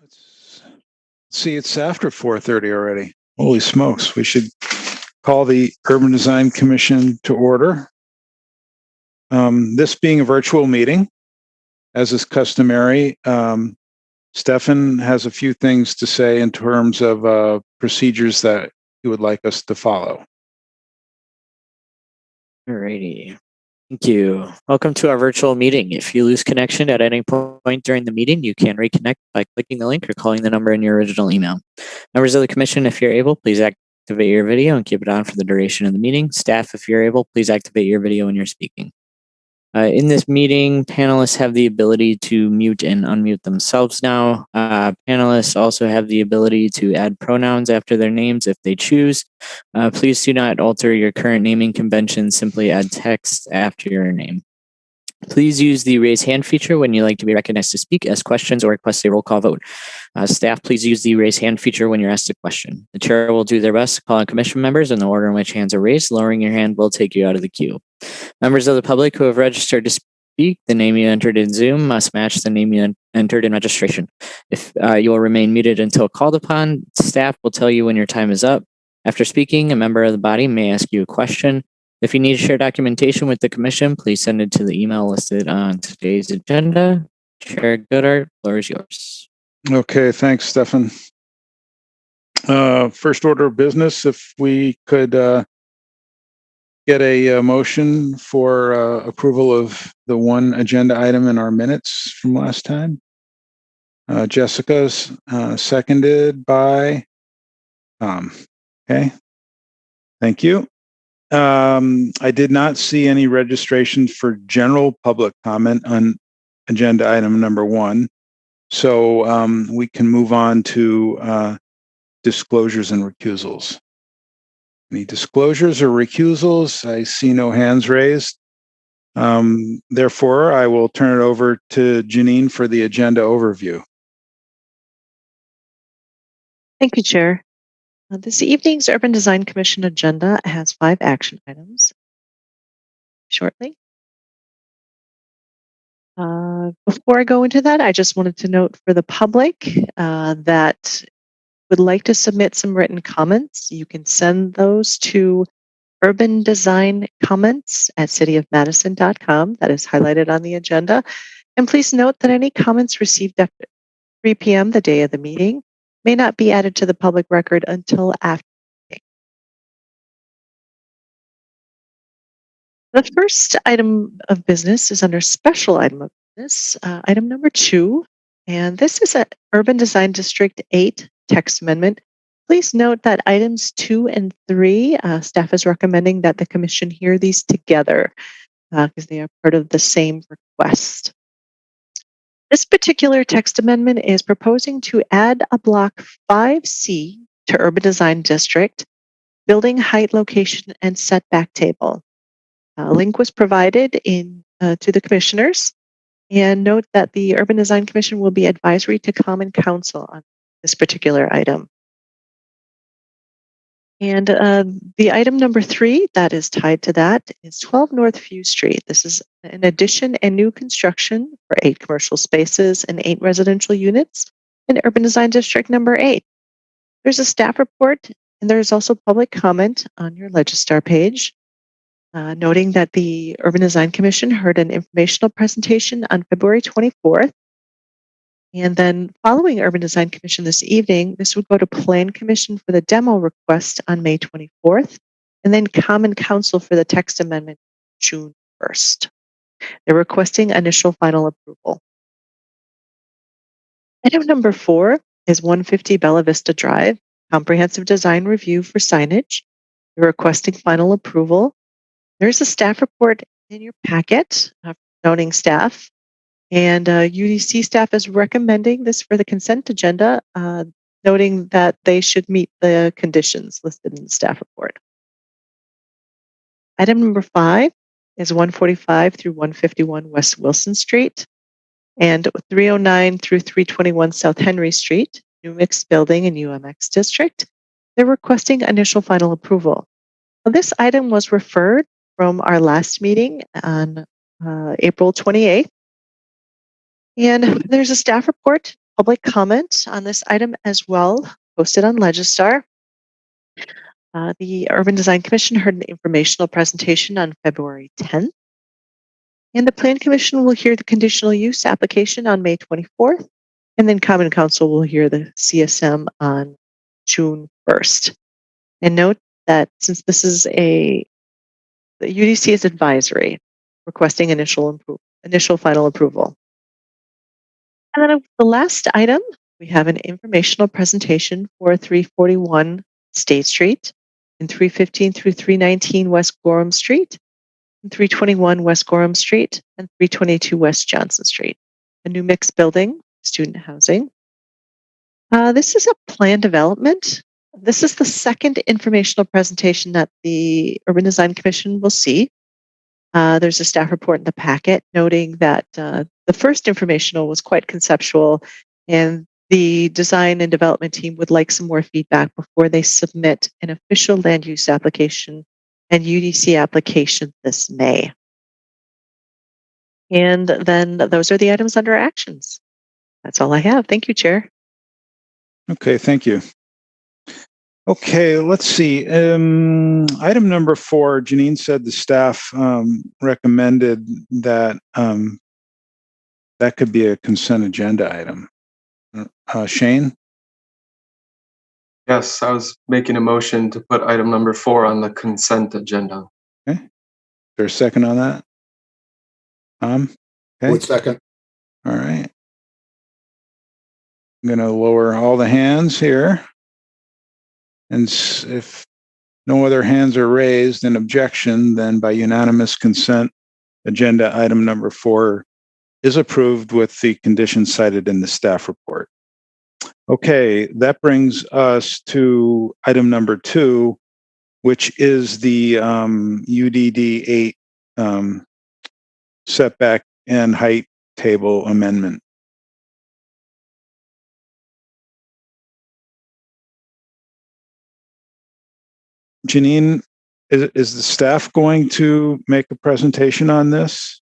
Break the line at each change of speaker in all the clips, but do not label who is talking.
Let's see, it's after 4:30 already. Holy smokes, we should call the Urban Design Commission to order. This being a virtual meeting, as is customary, Stefan has a few things to say in terms of procedures that he would like us to follow.
Alrighty. Thank you. Welcome to our virtual meeting. If you lose connection at any point during the meeting, you can reconnect by clicking the link or calling the number in your original email. Members of the commission, if you're able, please activate your video and keep it on for the duration of the meeting. Staff, if you're able, please activate your video when you're speaking. In this meeting, panelists have the ability to mute and unmute themselves now. Panelists also have the ability to add pronouns after their names if they choose. Please do not alter your current naming convention. Simply add text after your name. Please use the raise hand feature when you like to be recognized to speak, ask questions, or request a roll call vote. Staff, please use the raise hand feature when you're asked a question. The chair will do their best to call on commission members in the order in which hands are raised. Lowering your hand will take you out of the queue. Members of the public who have registered to speak, the name you entered in Zoom must match the name you entered in registration. If you will remain muted until called upon, staff will tell you when your time is up. After speaking, a member of the body may ask you a question. If you need to share documentation with the commission, please send it to the email listed on today's agenda. Chair Goodart, floor is yours.
Okay, thanks, Stefan. First order of business, if we could get a motion for approval of the one agenda item in our minutes from last time. Jessica's seconded by Tom. Okay, thank you. I did not see any registrations for general public comment on agenda item number 1. So we can move on to disclosures and recusals. Any disclosures or recusals? I see no hands raised. Therefore, I will turn it over to Janine for the agenda overview.
Thank you, Chair. This evening's Urban Design Commission agenda has 5 action items. Shortly. Before I go into that, I just wanted to note for the public that would like to submit some written comments. You can send those to urbandesigncomments@cityofmadison.com. That is highlighted on the agenda. And please note that any comments received after 3 p.m. the day of the meeting may not be added to the public record until after the meeting. The first item of business is under special item of business, item number 2. And this is an Urban Design District 8 text amendment. Please note that items 2 and 3, staff is recommending that the commission hear these together because they are part of the same request. This particular text amendment is proposing to add a block 5C to Urban Design District, building height, location, and setback table. A link was provided to the commissioners, and note that the Urban Design Commission will be advisory to Common Council on this particular item. And the item number 3 that is tied to that is 12 North View Street. This is an addition and new construction for 8 commercial spaces and 8 residential units in Urban Design District number 8. There's a staff report, and there's also public comment on your Legistar page, noting that the Urban Design Commission heard an informational presentation on February 24th. And then following Urban Design Commission this evening, this would go to Plan Commission for the demo request on May 24th, and then Common Council for the text amendment June 1st. They're requesting initial final approval. Item number 4 is 150 Bella Vista Drive, comprehensive design review for signage. They're requesting final approval. There's a staff report in your packet noting staff. And UDC staff is recommending this for the consent agenda, noting that they should meet the conditions listed in the staff report. Item number 5 is 145 through 151 West Wilson Street and 309 through 321 South Henry Street, new mixed building in UMX district. They're requesting initial final approval. Now, this item was referred from our last meeting on April 28th. And there's a staff report public comment on this item as well, posted on Legistar. The Urban Design Commission heard an informational presentation on February 10th. And the Plan Commission will hear the conditional use application on May 24th. And then Common Council will hear the CSM on June 1st. And note that since this is the UDC is advisory, requesting initial final approval. And then the last item, we have an informational presentation for 341 State Street and 315 through 319 West Gorham Street, and 321 West Gorham Street, and 322 West Johnson Street. A new mixed building, student housing. This is a plan development. This is the second informational presentation that the Urban Design Commission will see. There's a staff report in the packet noting that the first informational was quite conceptual, and the design and development team would like some more feedback before they submit an official land use application and UDC application this May. And then those are the items under actions. That's all I have. Thank you, Chair.
Okay, thank you. Okay, let's see. Item number 4, Janine said the staff recommended that that could be a consent agenda item. Shane?
Yes, I was making a motion to put item number 4 on the consent agenda.
Okay. Is there a second on that? Okay.
Would second.
All right. I'm going to lower all the hands here. And if no other hands are raised in objection, then by unanimous consent, agenda item number 4 is approved with the conditions cited in the staff report. Okay, that brings us to item number 2, which is the UDD 8 setback and height table amendment. Janine, is the staff going to make a presentation on this?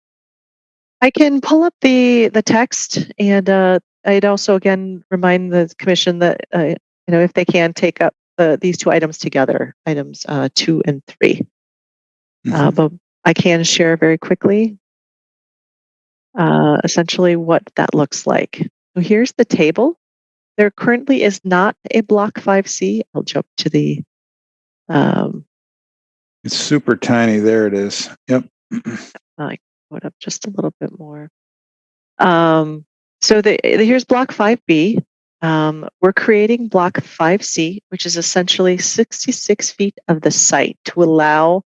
I can pull up the text, and I'd also again remind the commission that if they can take up these 2 items together, items 2 and 3. But I can share very quickly essentially what that looks like. So here's the table. There currently is not a block 5C. I'll jump to the
it's super tiny. There it is. Yep.
I put up just a little bit more. So here's block 5B. We're creating block 5C, which is essentially 66 feet of the site to allow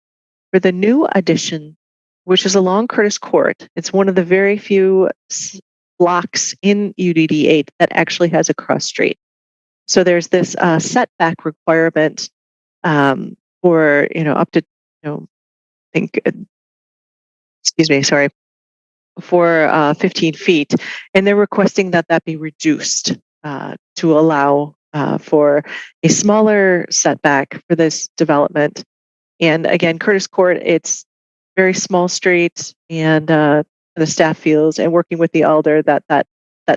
for the new addition, which is along Curtis Court. It's one of the very few blocks in UDD 8 that actually has a cross street. So there's this setback requirement for up to for 15 feet, and they're requesting that be reduced to allow for a smaller setback for this development. And again, Curtis Court, it's very small street, and the staff feels, and working with the alder, that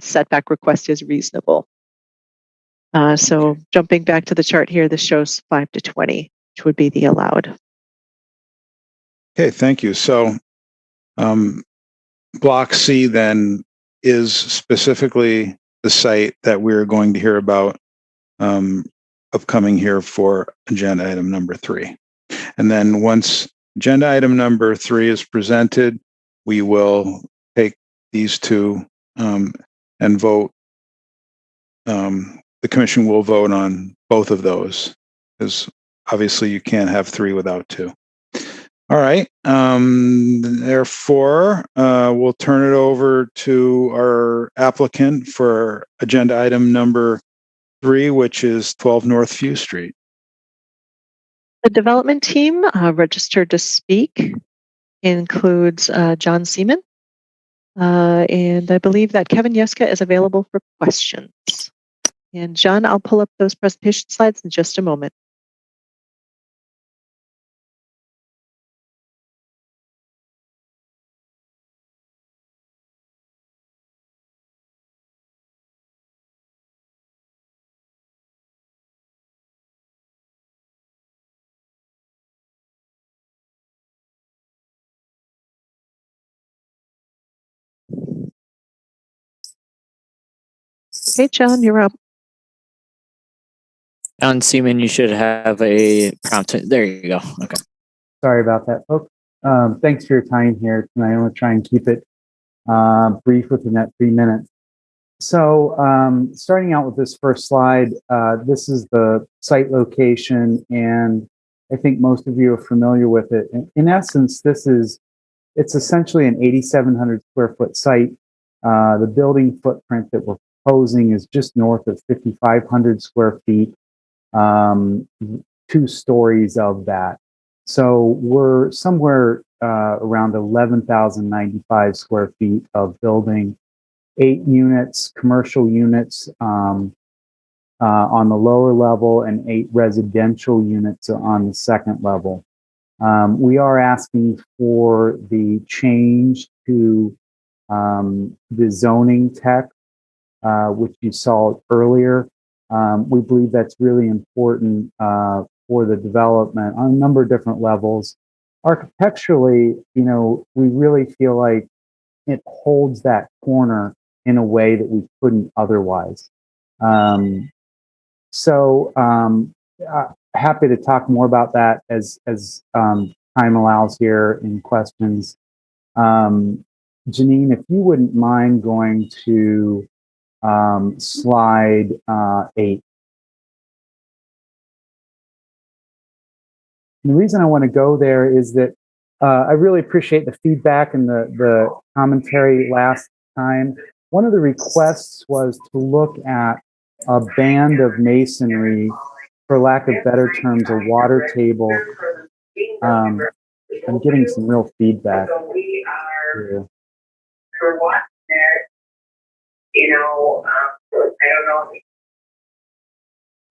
setback request is reasonable. So jumping back to the chart here, this shows 5 to 20, which would be the allowed.
Okay, thank you. So block C then is specifically the site that we're going to hear about upcoming here for agenda item number 3. And then once agenda item number 3 is presented, we will take these 2 and vote. The commission will vote on both of those, because obviously you can't have 3 without 2. All right. Therefore, we'll turn it over to our applicant for agenda item number 3, which is 12 North View Street.
The development team registered to speak includes John Seaman, and I believe that Kevin Yeska is available for questions. And John, I'll pull up those presentation slides in just a moment. Okay, John, you're up.
John Seaman, you should have a prompt. There you go. Okay.
Sorry about that, folks. Thanks for your time here tonight. I'm going to try and keep it brief within that 3 minutes. So starting out with this first slide, this is the site location, and I think most of you are familiar with it. In essence, it's essentially an 8,700 square foot site. The building footprint that we're proposing is just north of 5,500 square feet, 2 stories of that. So we're somewhere around 11,095 square feet of building, 8 units, commercial units on the lower level, and 8 residential units on the second level. We are asking for the change to the zoning text, which you saw earlier. We believe that's really important for the development on a number of different levels. Architecturally, we really feel like it holds that corner in a way that we couldn't otherwise. Happy to talk more about that as time allows here in questions. Janine, if you wouldn't mind going to slide 8. And the reason I want to go there is that I really appreciate the feedback and the commentary last time. One of the requests was to look at a band of masonry, for lack of better terms, a water table. I'm getting some real feedback. Here.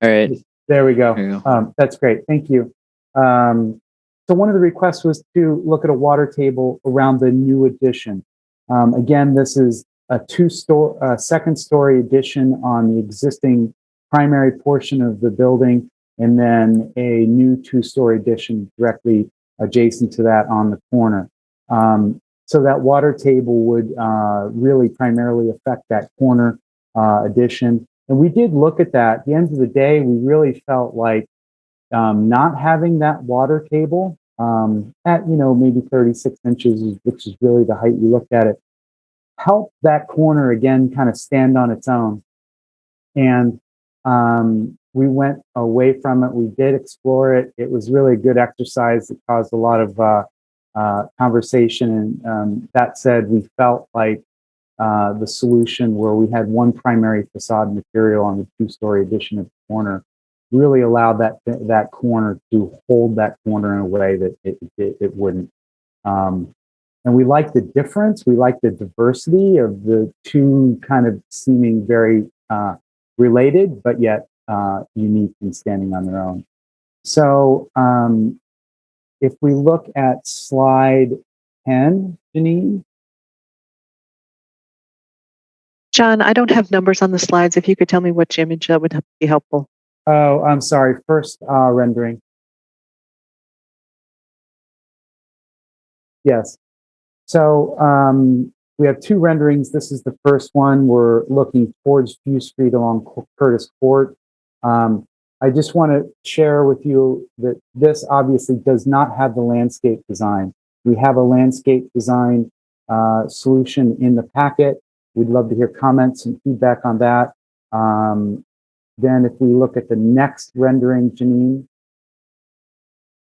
All right.
There we go.
There you go.
That's great. Thank you. So one of the requests was to look at a water table around the new addition. Again, this is a second-story addition on the existing primary portion of the building, and then a new 2-story addition directly adjacent to that on the corner. So that water table would really primarily affect that corner addition. And we did look at that. At the end of the day, we really felt like not having that water table at maybe 36 inches, which is really the height we looked at it, helped that corner again kind of stand on its own. And we went away from it. We did explore it. It was really a good exercise. It caused a lot of conversation. And that said, we felt like the solution where we had one primary facade material on the 2-story addition at the corner really allowed that corner to hold that corner in a way that it wouldn't. And we like the difference. We like the diversity of the two kind of seeming very related, but yet unique and standing on their own. So if we look at slide 10, Janine.
John, I don't have numbers on the slides. If you could tell me which image, that would be helpful.
Oh, I'm sorry. First rendering. Yes. So we have 2 renderings. This is the first one. We're looking towards View Street along Curtis Court. I just want to share with you that this obviously does not have the landscape design. We have a landscape design solution in the packet. We'd love to hear comments and feedback on that. Then if we look at the next rendering, Janine,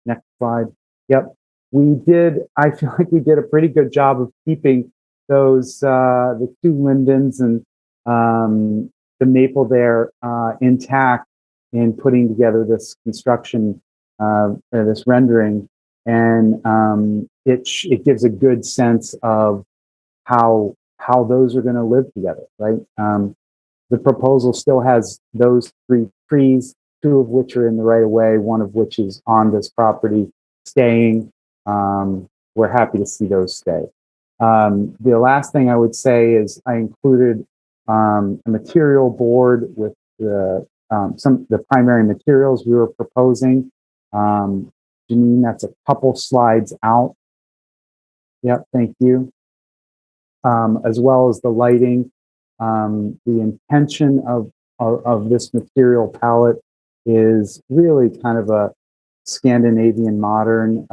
next slide. Yep. I feel like we did a pretty good job of keeping those, the 2 lindens and the maple there intact in putting together this construction, this rendering. And it gives a good sense of how those are going to live together, right? The proposal still has those 3 trees, 2 of which are in the right of way, 1 of which is on this property staying. We're happy to see those stay. The last thing I would say is I included a material board with the primary materials we were proposing. Janine, that's a couple slides out. Yep, thank you. As well as the lighting. The intention of this material palette is really kind of a Scandinavian modern.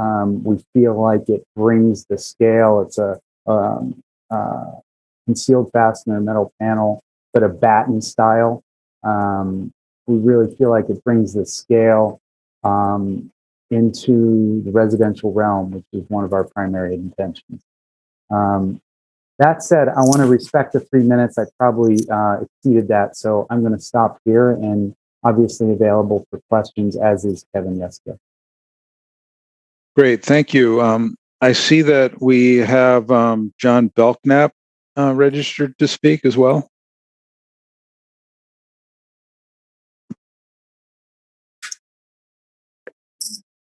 We feel like it brings the scale. It's a concealed fastener metal panel, but a batten style. We really feel like it brings the scale into the residential realm, which is one of our primary intentions. That said, I want to respect the 3 minutes. I probably exceeded that, so I'm going to stop here and obviously available for questions, as is Kevin Yeska.
Great, thank you. I see that we have John Belknap registered to speak as well.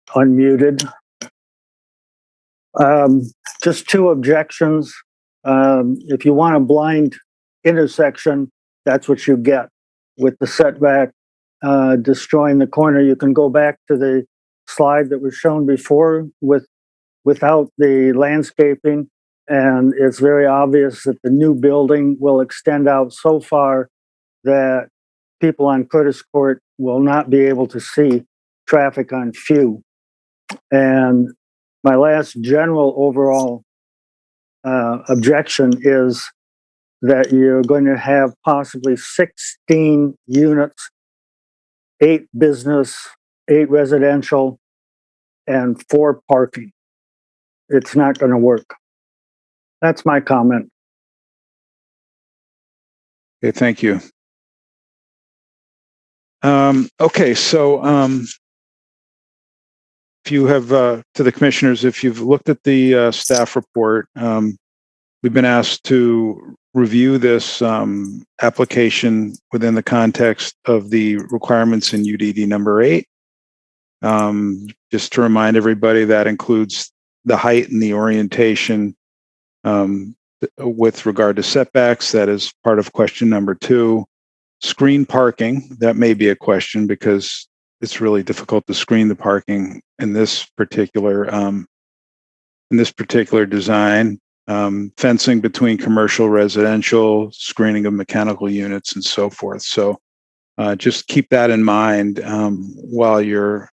Unmuted. Just two objections. If you want a blind intersection, that's what you get with the setback destroying the corner. You can go back to the slide that was shown before without the landscaping, and it's very obvious that the new building will extend out so far that people on Curtis Court will not be able to see traffic on Few. And my last general overall objection is that you're going to have possibly 16 units, 8 business, 8 residential, and 4 parking. It's not going to work. That's my comment.
Okay, thank you. Okay, so if you have, to the commissioners, if you've looked at the staff report, we've been asked to review this application within the context of the requirements in UDD number 8. Just to remind everybody, that includes the height and the orientation with regard to setbacks. That is part of question number 2. Screen parking, that may be a question because it's really difficult to screen the parking in this particular design. Fencing between commercial, residential, screening of mechanical units, and so forth. So just keep that in mind while you're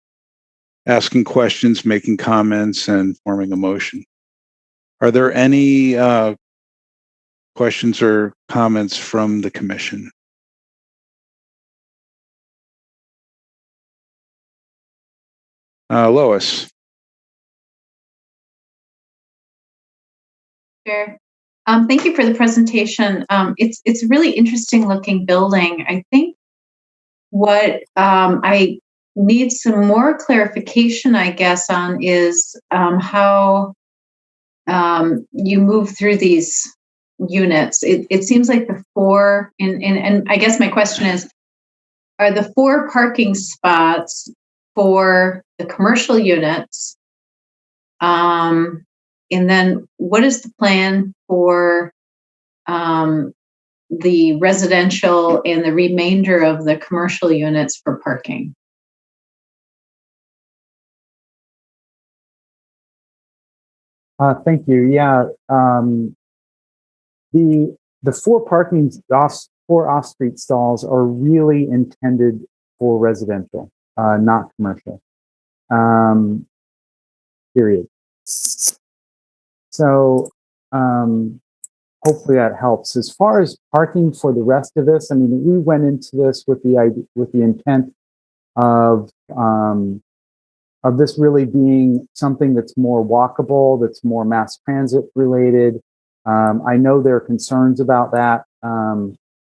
asking questions, making comments, and forming a motion. Are there any questions or comments from the commission? Lois.
Sure. Thank you for the presentation. It's a really interesting looking building. I think what I need some more clarification, I guess, on is how you move through these units. It seems like the 4, and I guess my question is, are the 4 parking spots for the commercial units? And then what is the plan for the residential and the remainder of the commercial units for parking?
Thank you. Yeah, the 4 off-street stalls are really intended for residential, not commercial. Period. So hopefully that helps. As far as parking for the rest of this, I mean, we went into this with the intent of this really being something that's more walkable, that's more mass transit related. I know there are concerns about that.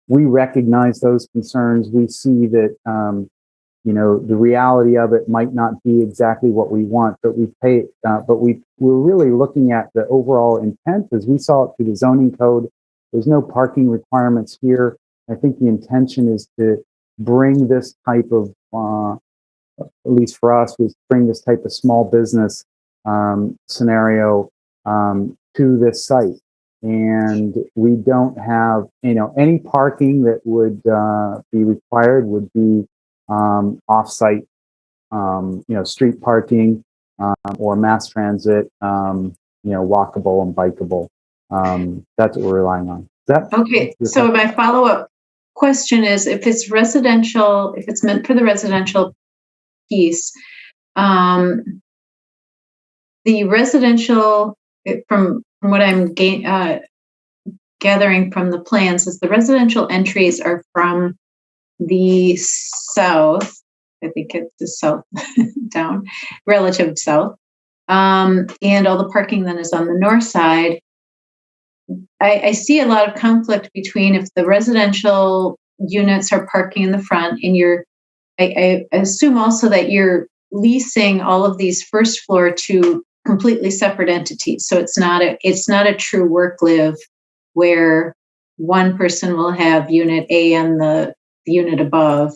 We recognize those concerns. We see that the reality of it might not be exactly what we want, but we're really looking at the overall intent as we saw it through the zoning code. There's no parking requirements here. I think the intention is to bring this type of, at least for us, was bring this type of small business scenario to this site. And we don't have, any parking that would be required would be off-site, street parking or mass transit, walkable and bikeable. That's what we're relying on.
Okay, so my follow-up question is, if it's residential, if it's meant for the residential piece, the residential, from what I'm gathering from the plans, is the residential entries are from the south. I think it's the south down, relative south. And all the parking then is on the north side. I see a lot of conflict between if the residential units are parking in the front, and I assume also that you're leasing all of these first floor to completely separate entities. So it's not a true work live where one person will have unit A and the unit above.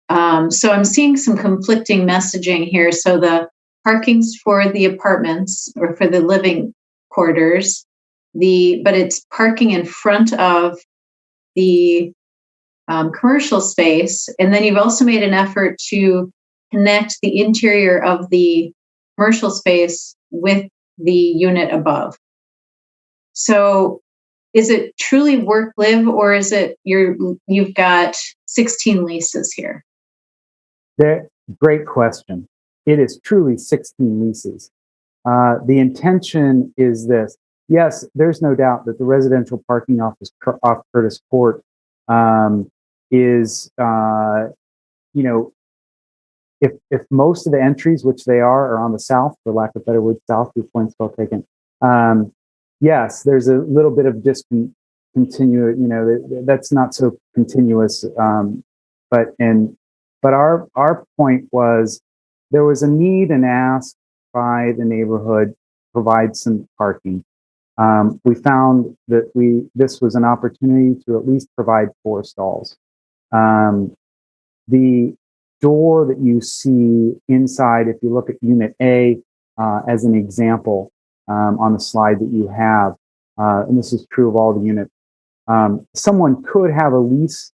So I'm seeing some conflicting messaging here. So the parking's for the apartments or for the living quarters, but it's parking in front of the commercial space. And then you've also made an effort to connect the interior of the commercial space with the unit above. So is it truly work live, or is it you've got 16 leases here?
Great question. It is truly 16 leases. The intention is this. Yes, there's no doubt that the residential parking off Curtis Court is, if most of the entries, which they are on the south, for lack of better word, south, your point's well taken. Yes, there's a little bit of that's not so continuous. But our point was there was a need and ask by the neighborhood to provide some parking. We found that this was an opportunity to at least provide 4 stalls. The door that you see inside, if you look at Unit A as an example on the slide that you have, and this is true of all the units, someone could have a lease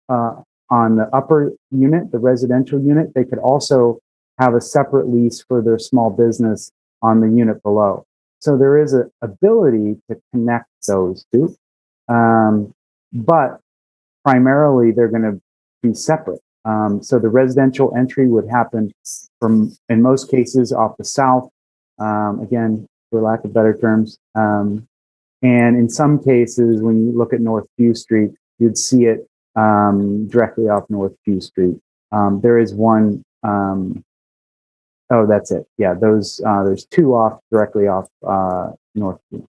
on the upper unit, the residential unit. They could also have a separate lease for their small business on the unit below. So there is an ability to connect those two, but primarily they're going to be separate. So the residential entry would happen in most cases, off the south, again, for lack of better terms. And in some cases, when you look at North View Street, you'd see it directly off North View Street. There is one. Oh, that's it. Yeah, there's 2 directly off North View.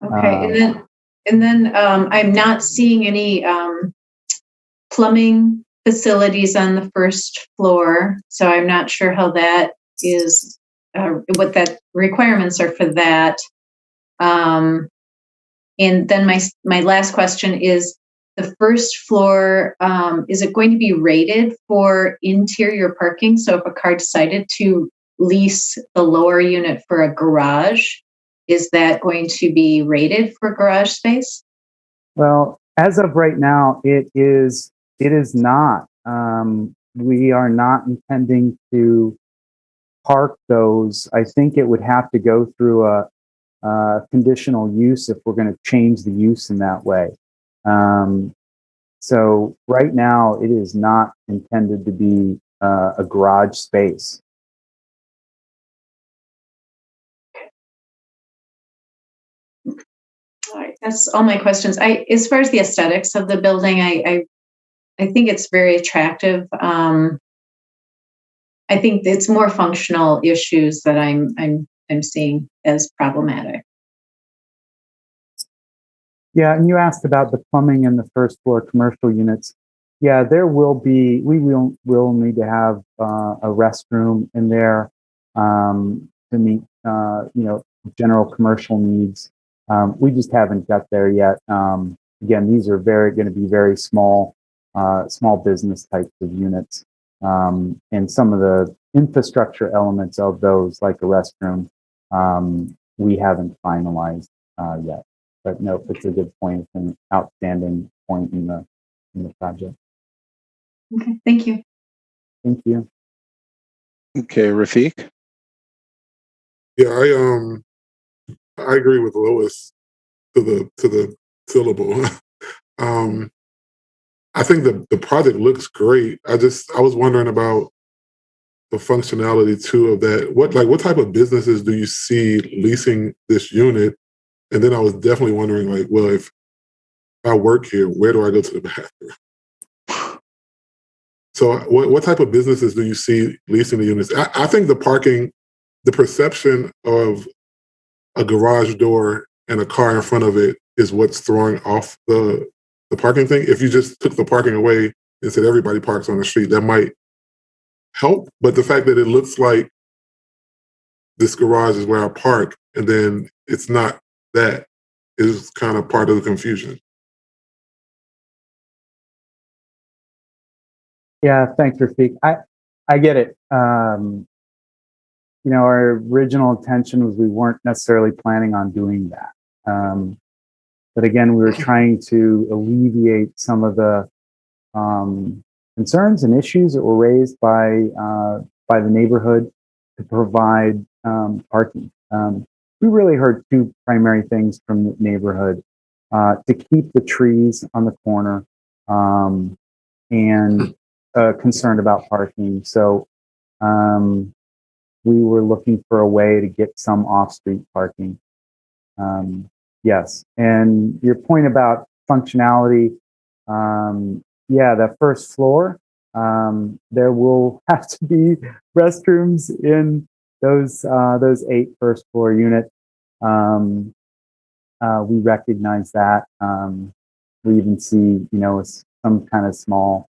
Okay, and then I'm not seeing any plumbing facilities on the first floor, so I'm not sure how that is, what that requirements are for that. And then my last question is, the first floor, is it going to be rated for interior parking? So if a car decided to lease the lower unit for a garage, is that going to be rated for garage space?
Well, as of right now, it is not. We are not intending to park those. I think it would have to go through a conditional use if we're going to change the use in that way. So right now, it is not intended to be a garage space.
All right, that's all my questions. As far as the aesthetics of the building, I think it's very attractive. I think it's more functional issues that I'm seeing as problematic.
Yeah, and you asked about the plumbing in the first floor commercial units. Yeah, there will be. We will need to have a restroom in there to meet general commercial needs. We just haven't got there yet. Again, these are going to be very small business types of units, and some of the infrastructure elements of those, like a restroom, we haven't finalized yet. But no, it's a good point. It's an outstanding point in the project.
Okay, thank you.
Thank you.
Okay, Rafiq.
Yeah, I agree with Lois to the syllable. I think the project looks great. I was wondering about the functionality too of that. What type of businesses do you see leasing this unit? And then I was definitely wondering, like, well, if I work here, where do I go to the bathroom? So what type of businesses do you see leasing the units? I think the perception of a garage door and a car in front of it is what's throwing off the parking thing. If you just took the parking away and said everybody parks on the street, that might help. But the fact that it looks like this garage is where I park and then it's not, that is kind of part of the confusion.
Yeah, thanks, Rafiq. I get it. Our original intention was we weren't necessarily planning on doing that. But again, we were trying to alleviate some of the concerns and issues that were raised by the neighborhood to provide parking. We really heard two primary things from the neighborhood: to keep the trees on the corner and concerned about parking. So we were looking for a way to get some off-street parking. Yes, and your point about functionality, the first floor, there will have to be restrooms in those 8 first floor units. We recognize that. We even see, some kind of small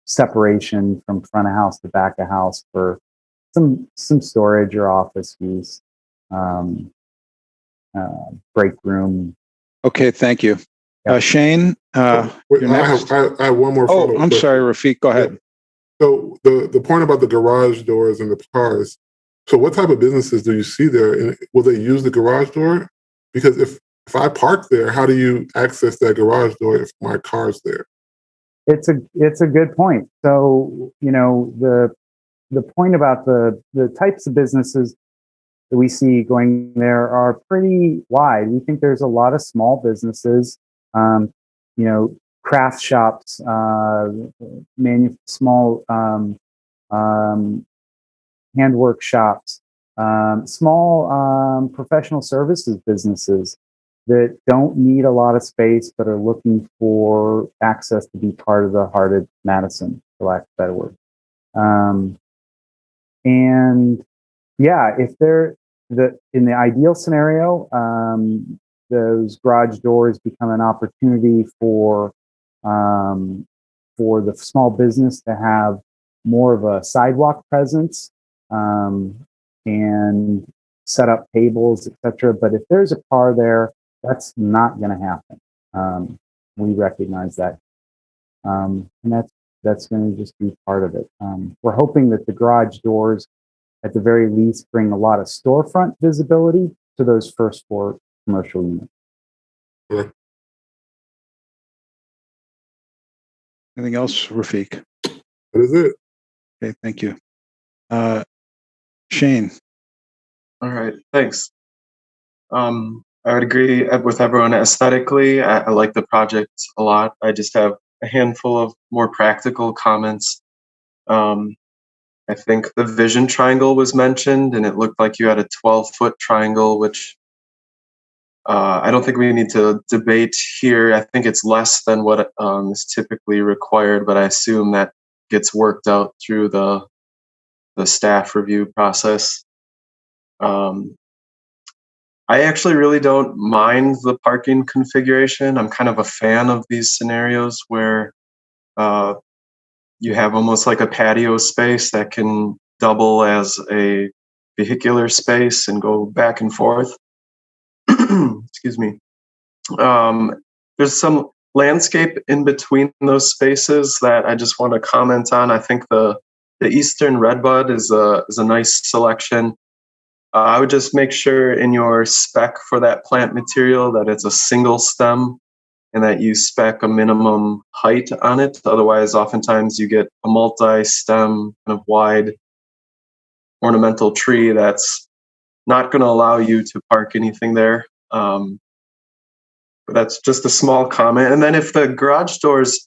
separation from front of house to back of house for some storage or office use, break room.
Okay, thank you. Shane,
Wait,
you're next.
I have one more
Oh,
follow-up
I'm
question.
sorry, Rafiq, go ahead.
So the point about the garage doors and the cars, so what type of businesses do you see there? And will they use the garage door? Because if I park there, how do you access that garage door if my car's there?
It's a good point. So, the point about the types of businesses that we see going there are pretty wide. We think there's a lot of small businesses, craft shops, small handwork shops, small professional services businesses that don't need a lot of space but are looking for access to be part of the heart of Madison, for lack of a better word. And yeah, if they're in the ideal scenario, those garage doors become an opportunity for the small business to have more of a sidewalk presence and set up tables, etc. But if there's a car there, that's not going to happen. We recognize that, and that's going to just be part of it. We're hoping that the garage doors, at the very least, bring a lot of storefront visibility to those first 4 commercial units.
Sure.
Anything else, Rafiq?
That is it.
Okay, thank you. Shane.
All right, thanks. I would agree with everyone aesthetically. I like the project a lot. I just have a handful of more practical comments. I think the vision triangle was mentioned, and it looked like you had a 12-foot triangle, which I don't think we need to debate here. I think it's less than what is typically required, but I assume that gets worked out through the staff review process. I actually really don't mind the parking configuration. I'm kind of a fan of these scenarios where you have almost like a patio space that can double as a vehicular space and go back and forth. Excuse me. There's some landscape in between those spaces that I just want to comment on. I think the Eastern Redbud is a nice selection. I would just make sure in your spec for that plant material that it's a single stem and that you spec a minimum height on it. Otherwise, oftentimes you get a multi-stem kind of wide ornamental tree that's not going to allow you to park anything there. But that's just a small comment. And then if the garage doors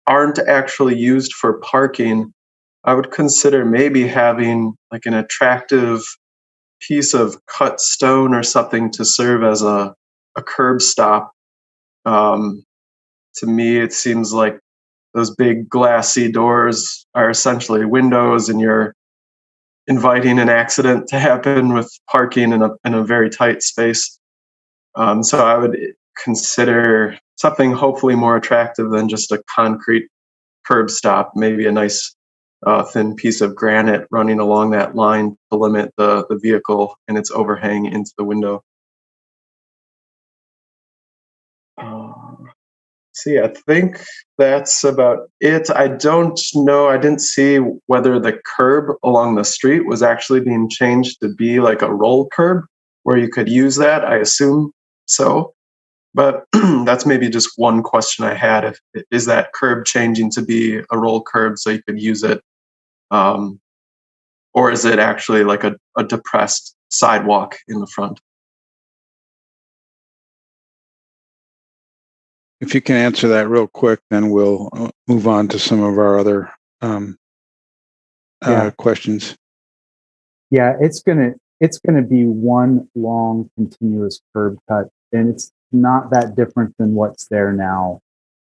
aren't actually used for parking, I would consider maybe having like an attractive piece of cut stone or something to serve as a curb stop. To me, it seems like those big glassy doors are essentially windows, and you're inviting an accident to happen with parking in a very tight space. So I would consider something hopefully more attractive than just a concrete curb stop, maybe a nice thin piece of granite running along that line to limit the vehicle and its overhang into the window. See, I think that's about it. I don't know. I didn't see whether the curb along the street was actually being changed to be like a roll curb where you could use that. I assume so. But that's maybe just one question I had. Is that curb changing to be a roll curb so you could use it? Or is it actually like a depressed sidewalk in the front?
If you can answer that real quick, then we'll move on to some of our other questions.
Yeah, it's gonna be one long continuous curb cut, and it's not that different than what's there now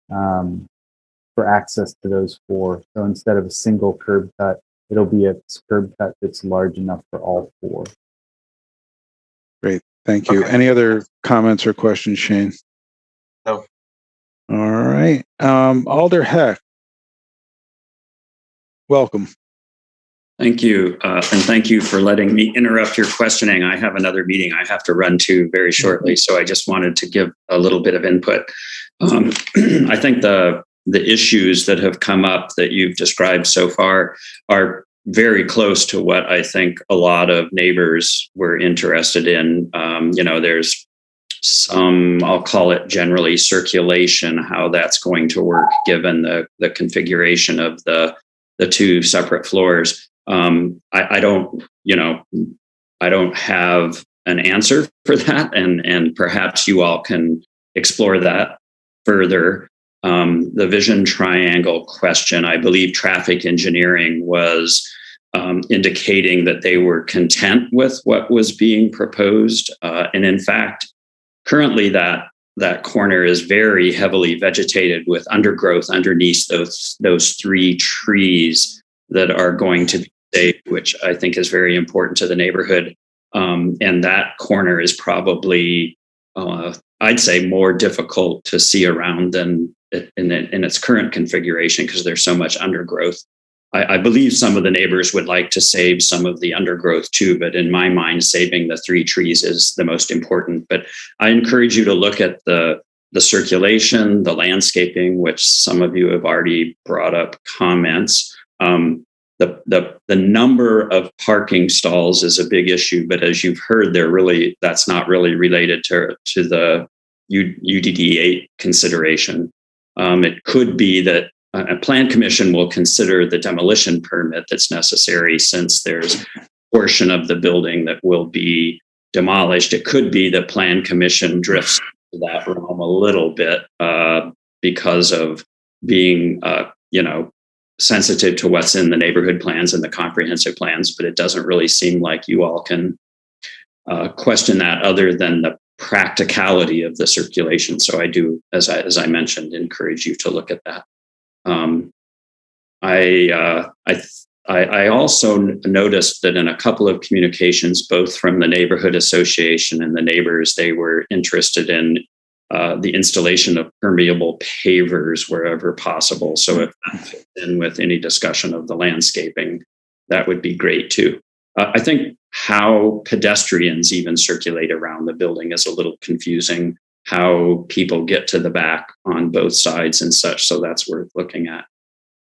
for access to those four. So instead of a single curb cut, it'll be a curb cut that's large enough for all four.
Great, thank you.
Okay.
Any other comments or questions, Shane?
No.
All right. Alder Heck, welcome.
Thank you. And thank you for letting me interrupt your questioning. I have another meeting I have to run to very shortly, so I just wanted to give a little bit of input. I think the issues that have come up that you've described so far are very close to what I think a lot of neighbors were interested in. There's some, I'll call it generally circulation, how that's going to work given the configuration of the two separate floors. I don't have an answer for that, and perhaps you all can explore that further. The vision triangle question, I believe traffic engineering was indicating that they were content with what was being proposed. And in fact, currently that corner is very heavily vegetated with undergrowth underneath those three trees that are going to be saved, which I think is very important to the neighborhood. And that corner is probably, I'd say, more difficult to see around than in its current configuration because there's so much undergrowth. I believe some of the neighbors would like to save some of the undergrowth too, but in my mind, saving the three trees is the most important. But I encourage you to look at the circulation, the landscaping, which some of you have already brought up comments. The number of parking stalls is a big issue, but as you've heard, that's not really related to the UDD8 consideration. It could be that a plan commission will consider the demolition permit that's necessary since there's a portion of the building that will be demolished. It could be that plan commission drifts to that realm a little bit because of being, sensitive to what's in the neighborhood plans and the comprehensive plans, but it doesn't really seem like you all can question that other than the practicality of the circulation. So I do, as I mentioned, encourage you to look at that. I also noticed that in a couple of communications, both from the neighborhood association and the neighbors, they were interested in the installation of permeable pavers wherever possible. So if that fits in with any discussion of the landscaping, that would be great too. I think how pedestrians even circulate around the building is a little confusing, how people get to the back on both sides and such. So that's worth looking at.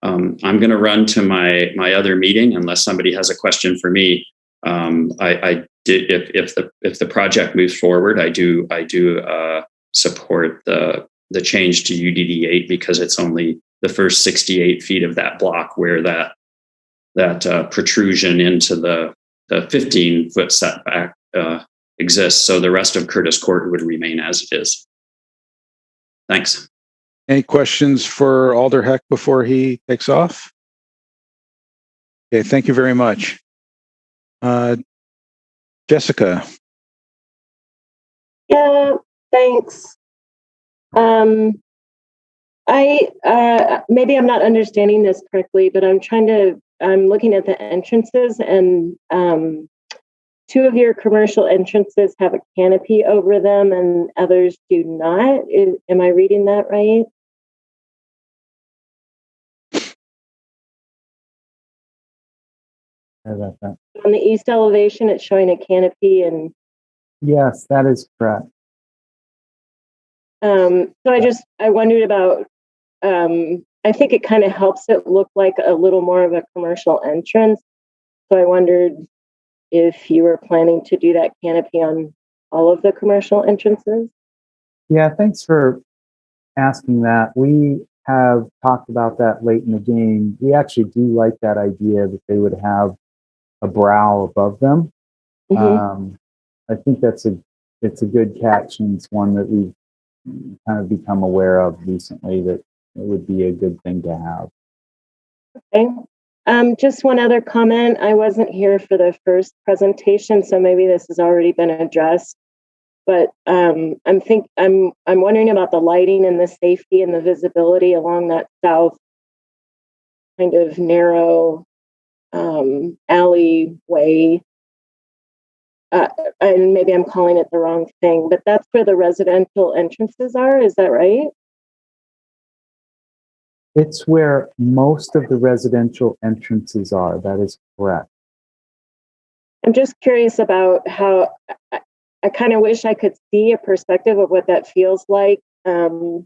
I'm going to run to my other meeting unless somebody has a question for me. I did, if the project moves forward, I do support the change to UDD8 because it's only the first 68 feet of that block where that protrusion into the 15-foot setback exists. So the rest of Curtis Court would remain as it is. Thanks.
Any questions for Alder Heck before he takes off? Okay, thank you very much. Jessica.
Yeah, thanks. Maybe I'm not understanding this correctly, but I'm looking at the entrances, and two of your commercial entrances have a canopy over them and others do not. Am I reading that right?
About that.
On the east elevation, it's showing a canopy, and
Yes, that is correct.
so I wondered about. I think it kind of helps it look like a little more of a commercial entrance. So I wondered if you were planning to do that canopy on all of the commercial entrances.
Yeah, thanks for asking that. We have talked about that late in the game. We actually do like that idea that they would have a brow above them.
Mm-hmm.
I think it's a good catch, and it's one that we've kind of become aware of recently, that it would be a good thing to have.
Okay. Just one other comment. I wasn't here for the first presentation, so maybe this has already been addressed. But I'm wondering about the lighting and the safety and the visibility along that south kind of narrow alleyway. And maybe I'm calling it the wrong thing, but that's where the residential entrances are. Is that right?
It's where most of the residential entrances are. That is correct.
I'm just curious about how I kind of wish I could see a perspective of what that feels like, and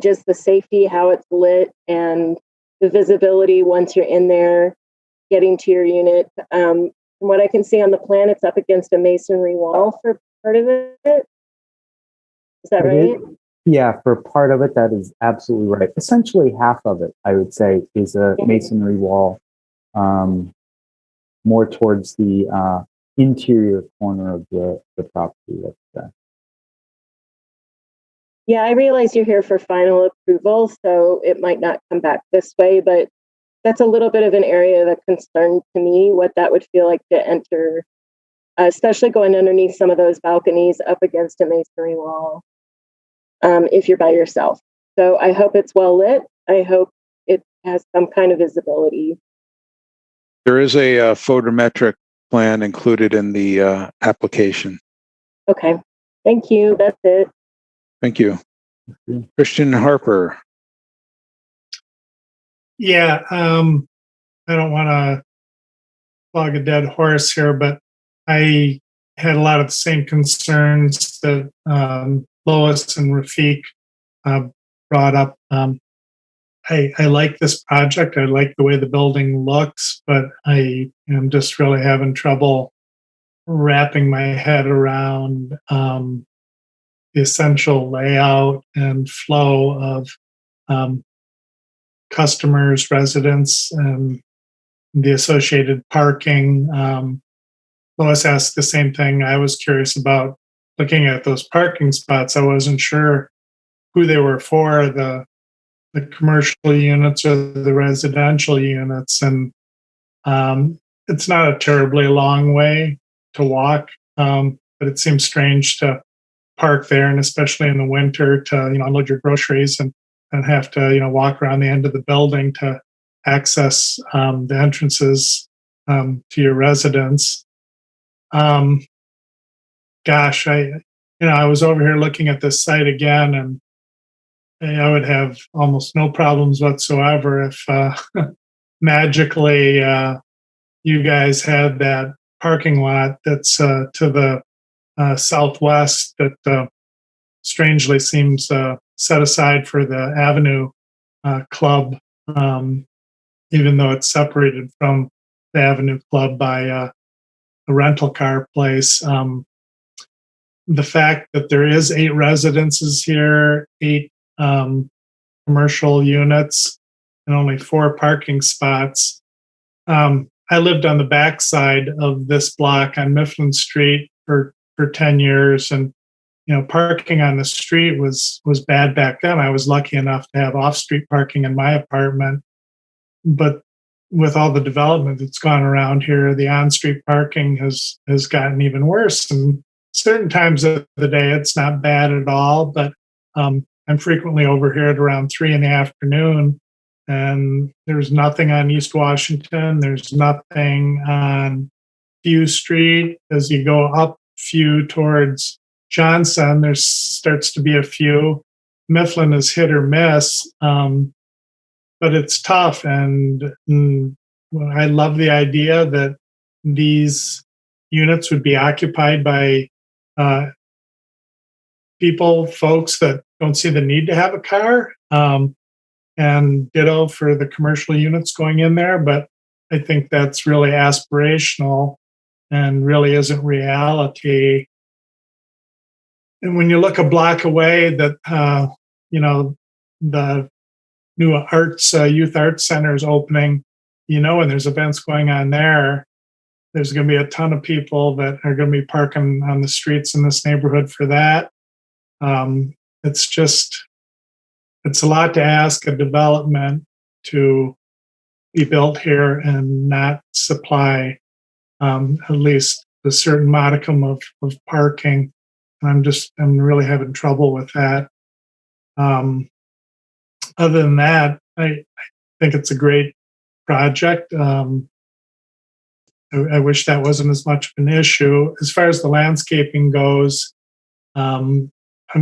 just the safety, how it's lit, and the visibility once you're in there, getting to your unit. From what I can see on the plan, it's up against a masonry wall for part of it. Is that right?
Yeah, for part of it, that is absolutely right. Essentially, half of it, I would say, is a masonry wall, more towards the interior corner of the property. Let's say.
Yeah, I realize you're here for final approval, so it might not come back this way, but that's a little bit of an area of concern to me, what that would feel like to enter, especially going underneath some of those balconies up against a masonry wall, if you're by yourself. So I hope it's well lit. I hope it has some kind of visibility.
There is a photometric plan included in the application.
Okay, thank you. That's it.
Thank you. Christian Harper.
Yeah, I don't want to flog a dead horse here, but I had a lot of the same concerns that Lois and Rafiq brought up. I like this project. I like the way the building looks, but I am just really having trouble wrapping my head around the essential layout and flow of customers, residents, and the associated parking. Lois asked the same thing. I was curious about looking at those parking spots. I wasn't sure who they were for, the commercial units or the residential units. And it's not a terribly long way to walk, but it seems strange to park there, and especially in the winter to unload your groceries and have to walk around the end of the building to access the entrances to your residence. Gosh, I was over here looking at this site again, and I would have almost no problems whatsoever if magically you guys had that parking lot that's to the southwest that strangely seems set aside for the Avenue Club, even though it's separated from the Avenue Club by a rental car place. The fact that there is 8 residences here, 8 commercial units, and only 4 parking spots. I lived on the backside of this block on Mifflin Street for 10 years, and parking on the street was bad back then. I was lucky enough to have off-street parking in my apartment, but with all the development that's gone around here, the on-street parking has gotten even worse. And certain times of the day, it's not bad at all. But I'm frequently over here at around 3 p.m, and there's nothing on East Washington. There's nothing on Few Street. As you go up Few towards Johnson, there starts to be a few. Mifflin is hit or miss. But it's tough, and I love the idea that these units would be occupied by folks that don't see the need to have a car, and ditto for the commercial units going in there. But I think that's really aspirational and really isn't reality. And when you look a block away, that the new youth arts center is opening, and there's events going on there, there's going to be a ton of people that are going to be parking on the streets in this neighborhood for that. It's a lot to ask a development to be built here and not supply at least a certain modicum of parking. I'm really having trouble with that. Other than that, I think it's a great project. I wish that wasn't as much of an issue. As far as the landscaping goes, I'm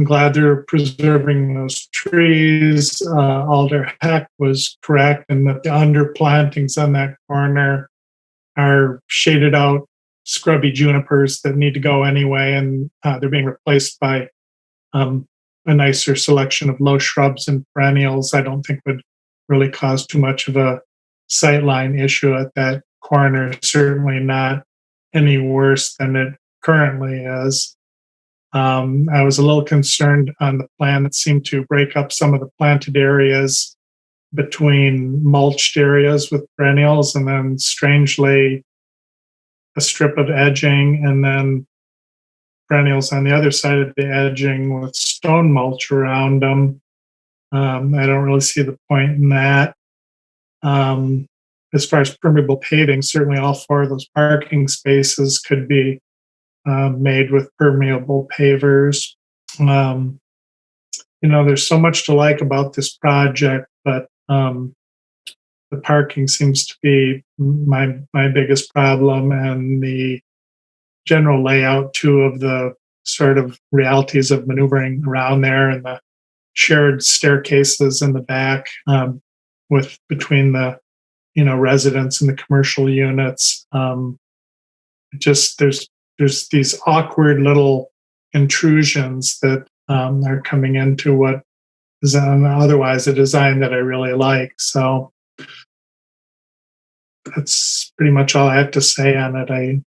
glad they're preserving those trees. Alder Heck was correct in that the underplantings on that corner are shaded out scrubby junipers that need to go anyway, and they're being replaced by a nicer selection of low shrubs and perennials. I don't think would really cause too much of a sightline issue at that corner. Certainly not any worse than it currently is. I was a little concerned on the plan that seemed to break up some of the planted areas between mulched areas with perennials, and then strangely a strip of edging, and then perennials on the other side of the edging with stone mulch around them. I don't really see the point in that. As far as permeable paving, certainly all 4 of those parking spaces could be made with permeable pavers. There's so much to like about this project, but the parking seems to be my biggest problem, and the general layout too of the sort of realities of maneuvering around there, and the shared staircases in the back with between the residents and the commercial units. There's these awkward little intrusions that are coming into what is otherwise a design that I really like. So that's pretty much all I have to say on it. I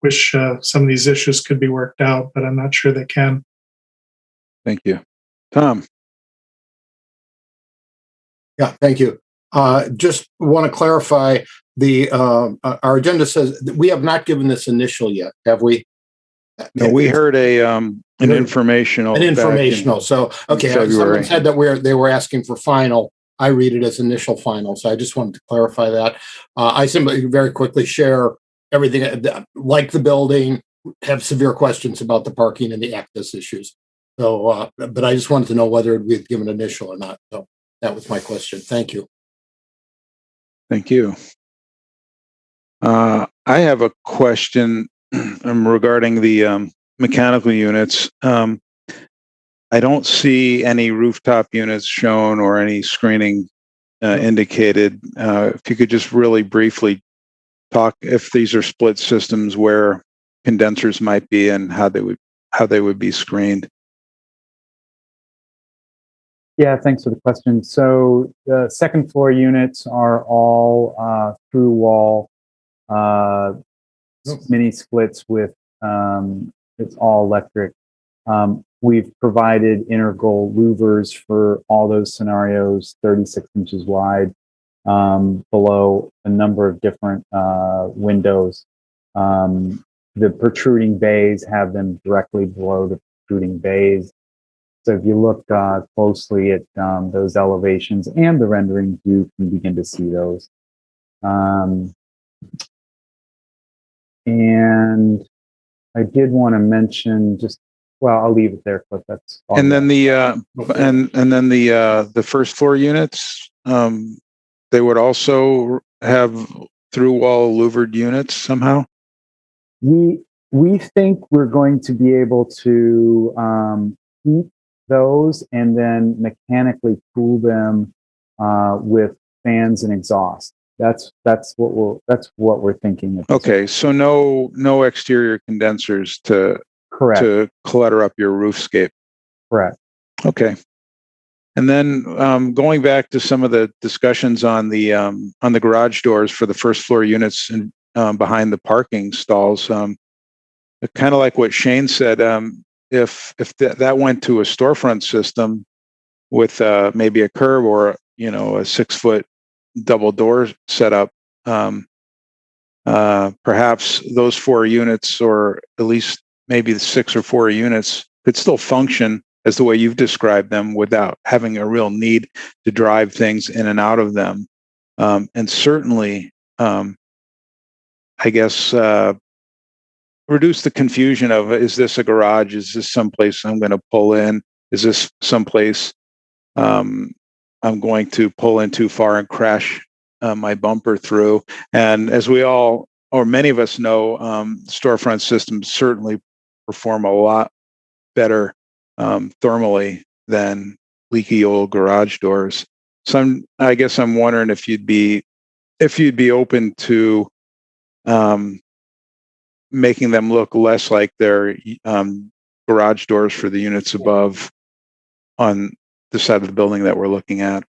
wish some of these issues could be worked out, but I'm not sure they can.
Thank you. Tom.
Yeah, thank you. Just want to clarify our agenda says that we have not given this initial yet, have we?
No, we heard an informational.
An informational. So, okay, someone said that they were asking for final. I read it as initial final. So I just wanted to clarify that. I simply very quickly share everything, like the building, have severe questions about the parking and the access issues. So, but I just wanted to know whether we had given initial or not. So that was my question. Thank you.
Thank you. I have a question regarding the mechanical units. I don't see any rooftop units shown or any screening indicated. If you could just really briefly talk if these are split systems, where condensers might be and how they would be screened.
Yeah, thanks for the question. So the second floor units are all through wall mini splits with it's all electric. We've provided integral louvers for all those scenarios, 36 inches wide, below a number of different windows. The protruding bays have them directly below protruding bays. So if you look closely at those elevations and the renderings, you can begin to see those. And I did want to mention I'll leave it there, Cliff. That's all.
And then the first floor units, they would also have through wall louvered units somehow.
We think we're going to be able to heat those and then mechanically cool them with fans and exhaust. That's what we're thinking.
Okay, so no exterior condensers to clutter up your roofscape.
Correct.
Okay. And then going back to some of the discussions on the garage doors for the first floor units and behind the parking stalls, kind of like what Shane said, if that went to a storefront system with maybe a curb or a 6-foot double door setup, perhaps those 4 units, or at least maybe the 6 or 4 units, could still function as the way you've described them without having a real need to drive things in and out of them. And certainly, I guess, reduce the confusion of, is this a garage? Is this someplace I'm going to pull in? Is this someplace I'm going to pull in too far and crash my bumper through? And as we all, or many of us know, storefront systems certainly perform a lot better thermally than leaky old garage doors. So I guess I'm wondering if you'd be open to making them look less like their garage doors for the units above on the side of the building that we're looking at.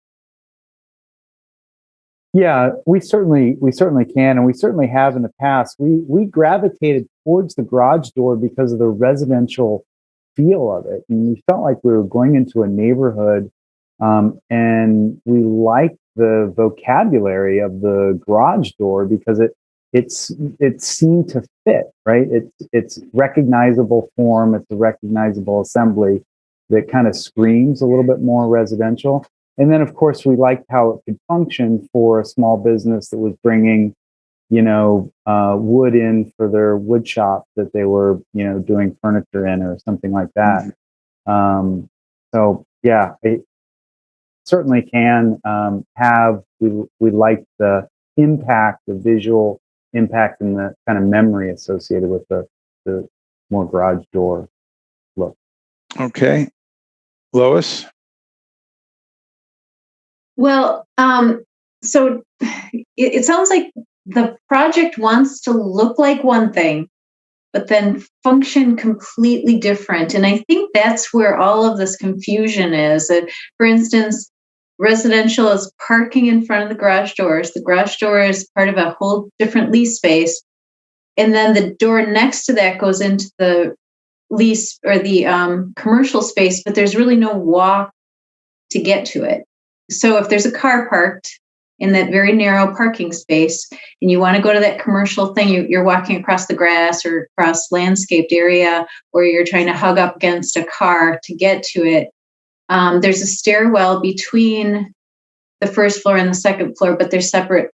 Yeah, we certainly can, and we certainly have in the past. We gravitated towards the garage door because of the residential feel of it, and we felt like we were going into a neighborhood, and we liked the vocabulary of the garage door because it seemed to fit, right? It's recognizable form, it's a recognizable assembly that kind of screams a little bit more residential. And then, of course, we liked how it could function for a small business that was bringing, wood in for their wood shop that they were, doing furniture in or something like that. So, yeah, it certainly can have. We like the impact, the visual impact, and the kind of memory associated with the more garage door look.
Okay, Lois.
Well, so it sounds like the project wants to look like one thing, but then function completely different. And I think that's where all of this confusion is. That, for instance, residential is parking in front of the garage doors. The garage door is part of a whole different lease space. And then the door next to that goes into the lease or the commercial space, but there's really no walk to get to it. So if there's a car parked in that very narrow parking space and you want to go to that commercial thing, you're walking across the grass or across landscaped area, or you're trying to hug up against a car to get to it. There's a stairwell between the first floor and the second floor, but they're separate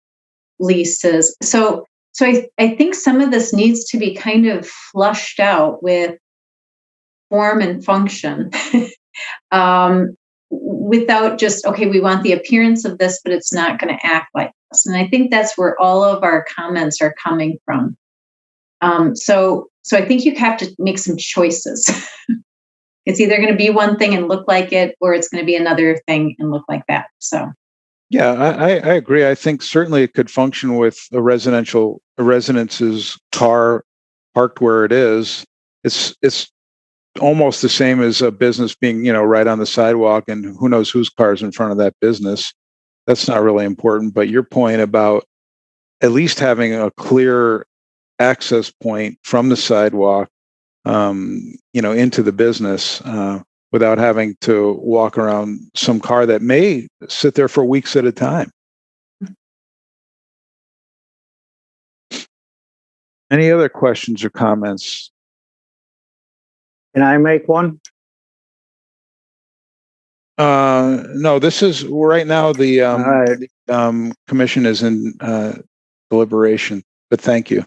leases. So I think some of this needs to be kind of flushed out with form and function. Without just, okay, we want the appearance of this, but it's not going to act like this. And I think that's where all of our comments are coming from. So I think you have to make some choices. It's either going to be one thing and look like it, or it's going to be another thing and look like that. So.
Yeah, I agree. I think certainly it could function with a residence's car parked where it is. It's almost the same as a business being, right on the sidewalk, and who knows whose car is in front of that business. That's not really important. But your point about at least having a clear access point from the sidewalk, into the business, without having to walk around some car that may sit there for weeks at a time. Any other questions or comments?
Can I make one?
No, this is right now the commission is in deliberation, but thank you.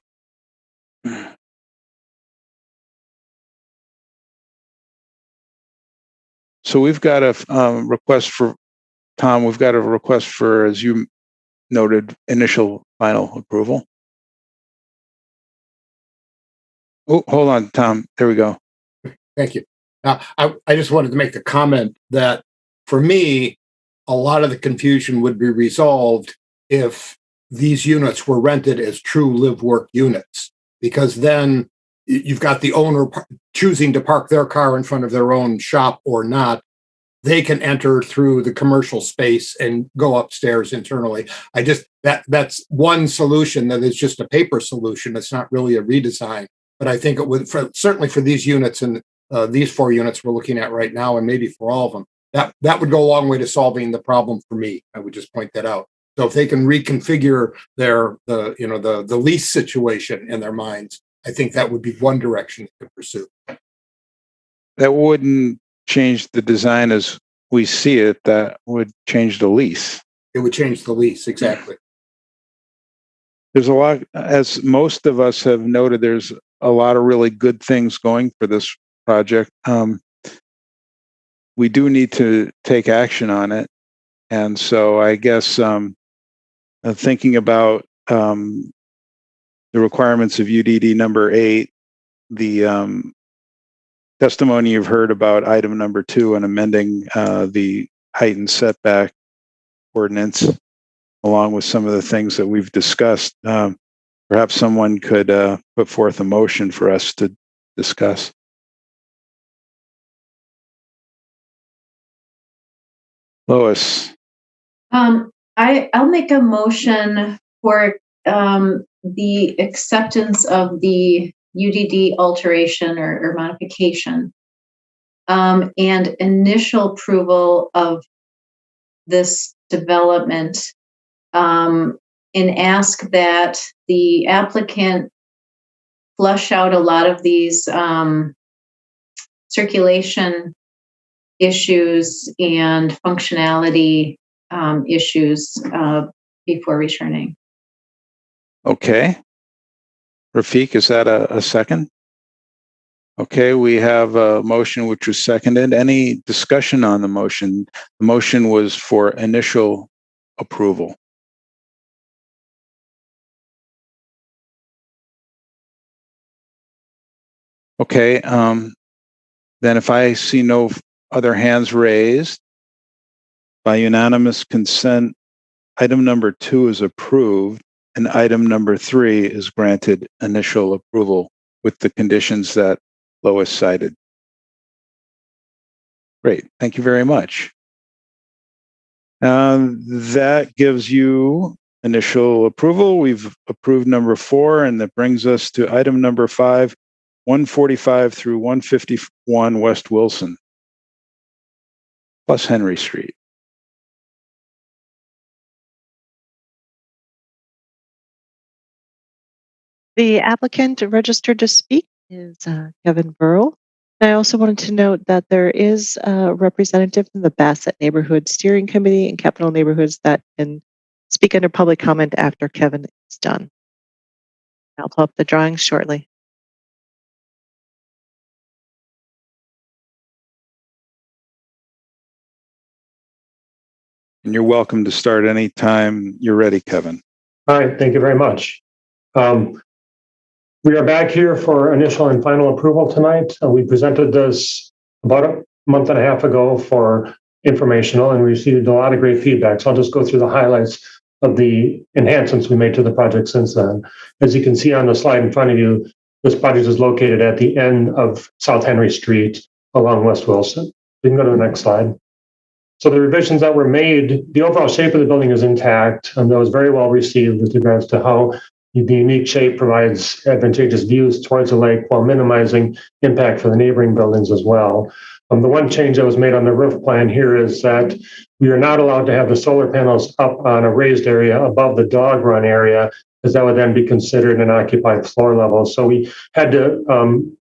So we've got a request for, Tom, we've got a request for, as you noted, initial final approval. Oh, hold on, Tom. There we go.
Thank you. I just wanted to make the comment that for me, a lot of the confusion would be resolved if these units were rented as true live-work units, because then you've got the owner choosing to park their car in front of their own shop or not. They can enter through the commercial space and go upstairs internally. That's one solution that is just a paper solution. It's not really a redesign, but I think it would, certainly for these units and these 4 units we're looking at right now, and maybe for all of them, that would go a long way to solving the problem for me. I would just point that out. So if they can reconfigure the lease situation in their minds, I think that would be one direction to pursue.
That wouldn't change the design as we see it. That would change the lease.
It would change the lease, exactly.
There's a lot, as most of us have noted, there's a lot of really good things going for this project. We do need to take action on it. And so I guess thinking about the requirements of UDD number 8, the testimony you've heard about item number 2 and amending the heightened setback ordinance, along with some of the things that we've discussed, perhaps someone could put forth a motion for us to discuss. Lois.
I'll make a motion for the acceptance of the UDD alteration or modification and initial approval of this development, and ask that the applicant flush out a lot of these circulation issues and functionality issues before returning.
Okay. Rafiq, is that a second? Okay, we have a motion which was seconded. Any discussion on the motion? The motion was for initial approval. Okay, then if I see no other hands raised, by unanimous consent, item number 2 is approved and item number 3 is granted initial approval with the conditions that Lois cited. Great, thank you very much. That gives you initial approval. We've approved number 4, and that brings us to item number 5, 145 through 151 West Wilson, plus Henry Street.
The applicant registered to speak is Kevin Burrell. I also wanted to note that there is a representative from the Bassett Neighborhood Steering Committee and Capital Neighborhoods that can speak under public comment after Kevin is done. I'll pull up the drawings shortly.
And you're welcome to start anytime you're ready, Kevin.
All right, thank you very much. We are back here for initial and final approval tonight. We presented this about a month and a half ago for informational and we received a lot of great feedback. So I'll just go through the highlights of the enhancements we made to the project since then. As you can see on the slide in front of you, this project is located at the end of South Henry Street along West Wilson. You can go to the next slide. So the revisions that were made, the overall shape of the building is intact, and that was very well received with regards to how the unique shape provides advantageous views towards the lake while minimizing impact for the neighboring buildings as well. The one change that was made on the roof plan here is that we are not allowed to have the solar panels up on a raised area above the dog run area because that would then be considered an occupied floor level. So we had to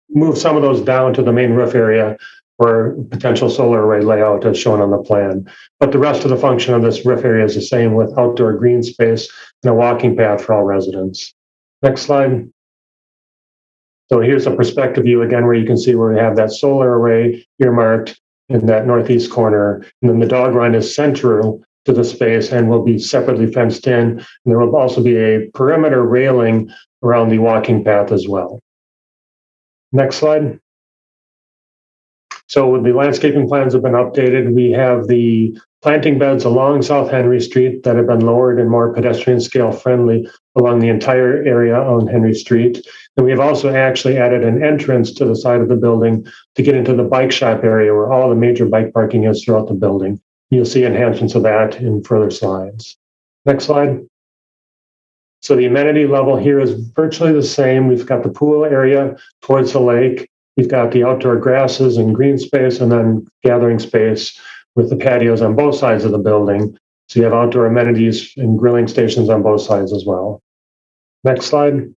move some of those down to the main roof area for potential solar array layout as shown on the plan. But the rest of the function of this roof area is the same, with outdoor green space and a walking path for all residents. Next slide. So here's a perspective view again, where you can see where we have that solar array earmarked in that northeast corner. And then the dog run is central to the space and will be separately fenced in. And there will also be a perimeter railing around the walking path as well. Next slide. So the landscaping plans have been updated. We have the planting beds along South Henry Street that have been lowered and more pedestrian scale friendly along the entire area on Henry Street. And we have also actually added an entrance to the side of the building to get into the bike shop area where all the major bike parking is throughout the building. You'll see enhancements of that in further slides. Next slide. So the amenity level here is virtually the same. We've got the pool area towards the lake. We've got the outdoor grasses and green space, and then gathering space with the patios on both sides of the building. So you have outdoor amenities and grilling stations on both sides as well. Next slide.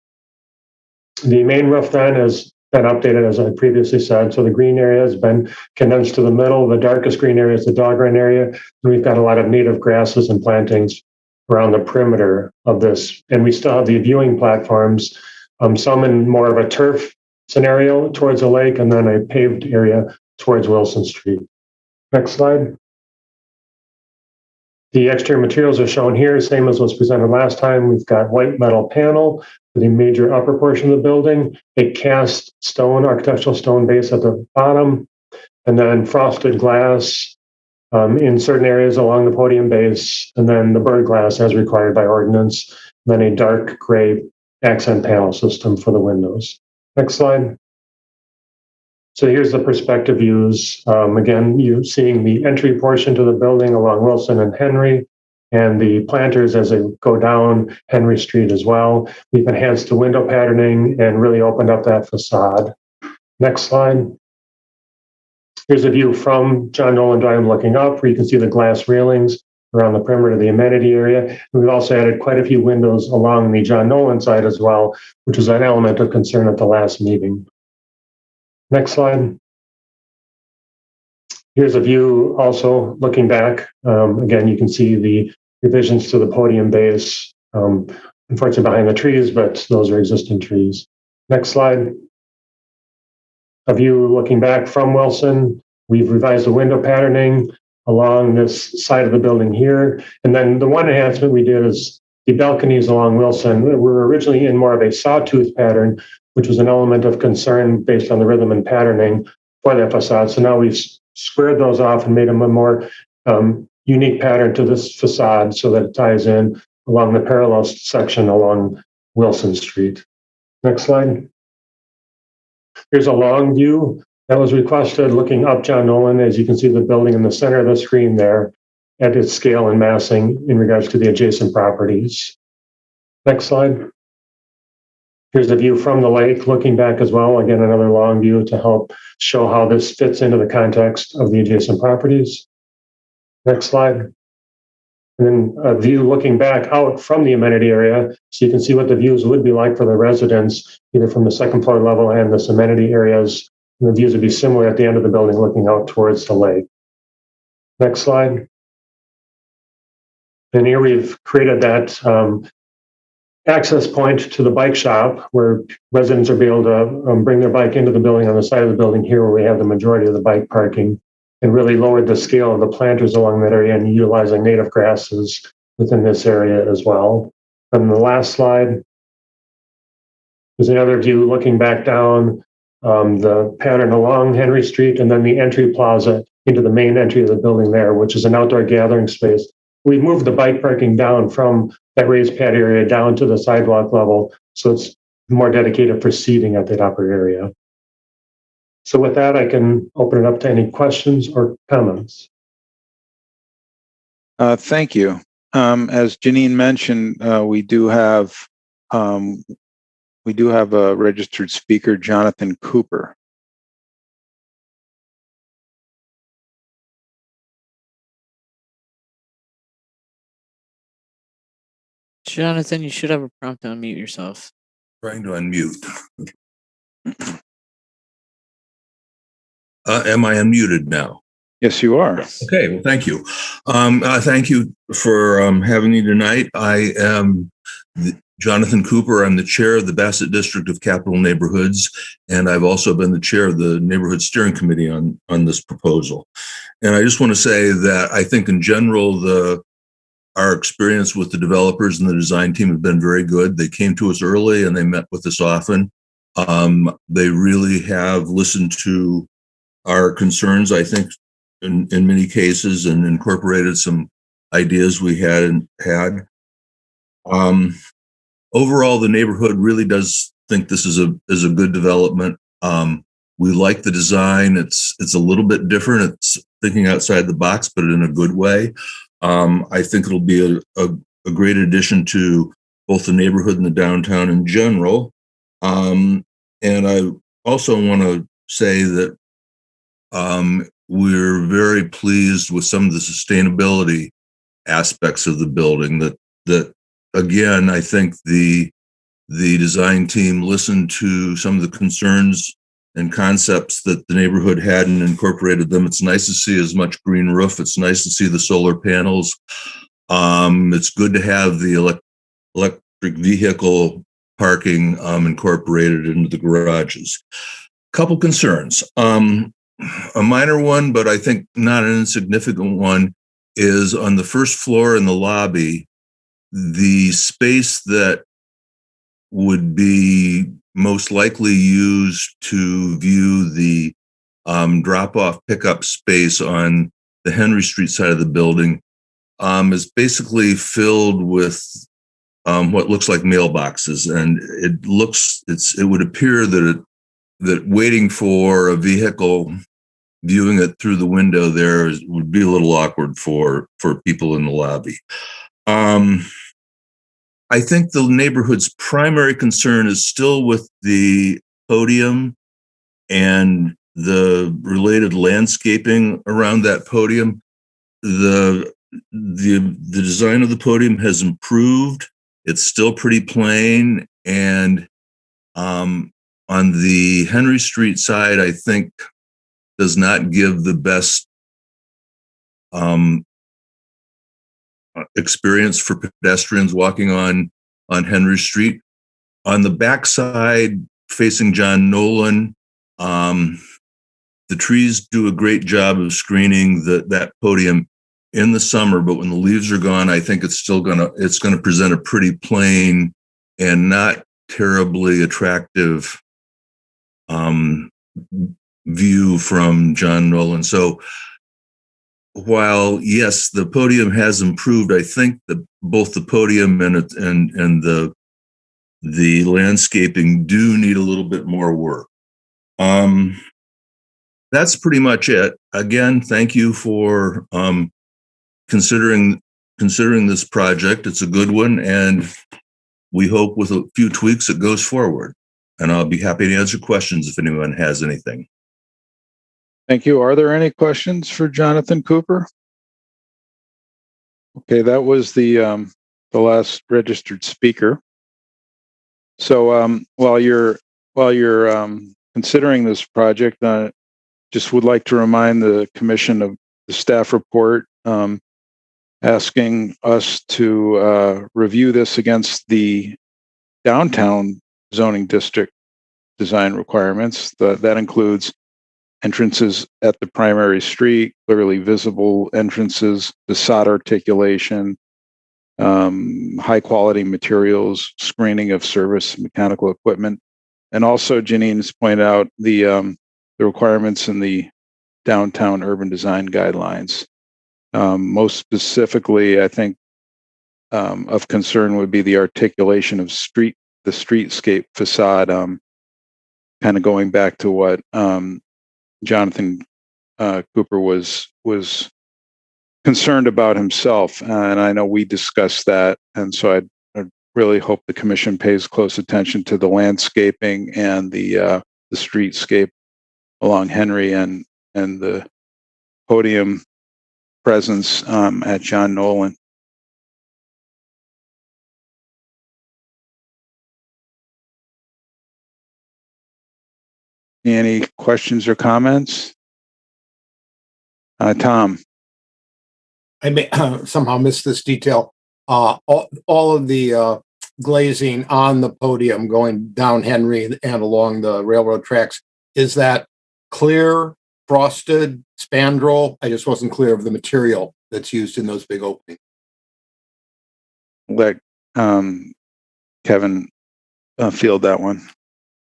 The main roof then has been updated, as I previously said. So the green area has been condensed to the middle. The darkest green area is the dog run area. And we've got a lot of native grasses and plantings around the perimeter of this. And we still have the viewing platforms, some in more of a turf scenario towards the lake, and then a paved area towards Wilson Street. Next slide. The exterior materials are shown here, same as was presented last time. We've got white metal panel for the major upper portion of the building, a cast stone, architectural stone base at the bottom, and then frosted glass in certain areas along the podium base, and then the bird glass as required by ordinance, and then a dark gray accent panel system for the windows. Next slide. So here's the perspective views. Again, you're seeing the entry portion to the building along Wilson and Henry, and the planters as they go down Henry Street as well. We've enhanced the window patterning and really opened up that facade. Next slide. Here's a view from John Nolan Drive looking up, where you can see the glass railings around the perimeter of the amenity area. And we've also added quite a few windows along the John Nolan side as well, which was an element of concern at the last meeting. Next slide. Here's a view also looking back. Again, you can see the revisions to the podium base, unfortunately behind the trees, but those are existing trees. Next slide. A view looking back from Wilson. We've revised the window patterning along this side of the building here. And then the one enhancement we did is the balconies along Wilson. We were originally in more of a sawtooth pattern, which was an element of concern based on the rhythm and patterning for that facade. So now we've squared those off and made them a more unique pattern to this facade so that it ties in along the parallel section along Wilson Street. Next slide. Here's a long view that was requested looking up John Nolan. As you can see the building in the center of the screen there at its scale and massing in regards to the adjacent properties. Next slide. Here's a view from the lake looking back as well. Again, another long view to help show how this fits into the context of the adjacent properties. Next slide. And then a view looking back out from the amenity area, so you can see what the views would be like for the residents, either from the second floor level and the amenity areas. And the views would be similar at the end of the building looking out towards the lake. Next slide. And here we've created that access point to the bike shop where residents will be able to bring their bike into the building on the side of the building here where we have the majority of the bike parking, and really lowered the scale of the planters along that area and utilizing native grasses within this area as well. And the last slide is another view looking back down the pattern along Henry Street, and then the entry plaza into the main entry of the building there, which is an outdoor gathering space. We moved the bike parking down from that raised pad area down to the sidewalk level, so it's more dedicated for seating at that upper area. So with that, I can open it up to any questions or comments.
Thank you. As Janine mentioned, we do have a registered speaker, Jonathan Cooper.
Jonathan, you should have a prompt to unmute yourself.
Trying to unmute. Am I unmuted now?
Yes, you are.
Okay, well, thank you. Thank you for having me tonight. I am Jonathan Cooper. I'm the chair of the Bassett District of Capital Neighborhoods, and I've also been the chair of the Neighborhood Steering Committee on this proposal. And I just want to say that I think in general, our experience with the developers and the design team have been very good. They came to us early and they met with us often. They really have listened to our concerns, I think, in many cases, and incorporated some ideas we had. Overall, the neighborhood really does think this is a good development. We like the design. It's a little bit different. It's thinking outside the box, but in a good way. I think it'll be a great addition to both the neighborhood and the downtown in general. And I also want to say that we're very pleased with some of the sustainability aspects of the building. That again, I think the design team listened to some of the concerns and concepts that the neighborhood had and incorporated them. It's nice to see as much green roof. It's nice to see the solar panels. It's good to have the electric vehicle parking incorporated into the garages. Couple concerns. A minor one, but I think not an insignificant one, is on the first floor in the lobby, the space that would be most likely used to view the drop-off pickup space on the Henry Street side of the building is basically filled with what looks like mailboxes, and it would appear that waiting for a vehicle, viewing it through the window there would be a little awkward for people in the lobby. I think the neighborhood's primary concern is still with the podium and the related landscaping around that podium. The design of the podium has improved. It's still pretty plain, and on the Henry Street side, I think does not give the best experience for pedestrians walking on Henry Street. On the backside, facing John Nolan, the trees do a great job of screening that podium in the summer, but when the leaves are gone, I think it's gonna present a pretty plain and not terribly attractive view from John Nolan. So while yes, the podium has improved, I think that both the podium and the landscaping do need a little bit more work. That's pretty much it. Again, thank you for considering this project. It's a good one, and we hope with a few tweaks it goes forward. And I'll be happy to answer questions if anyone has anything.
Thank you. Are there any questions for Jonathan Cooper? Okay, that was the last registered speaker. So while you're considering this project, just would like to remind the commission of the staff report asking us to review this against the downtown zoning district design requirements. That includes entrances at the primary street, clearly visible entrances, facade articulation, high quality materials, screening of service mechanical equipment, and also Janine's pointed out the requirements in the downtown urban design guidelines. Most specifically, I think of concern would be the articulation of the streetscape facade, kind of going back to what Jonathan Cooper was concerned about himself, and I know we discussed that, and so I really hope the commission pays close attention to the landscaping and the streetscape along Henry and the podium presence at John Nolan. Any questions or comments? Tom?
I may somehow missed this detail. All of the glazing on the podium going down Henry and along the railroad tracks, is that clear, frosted, spandrel? I just wasn't clear of the material that's used in those big openings.
Let Kevin field that one.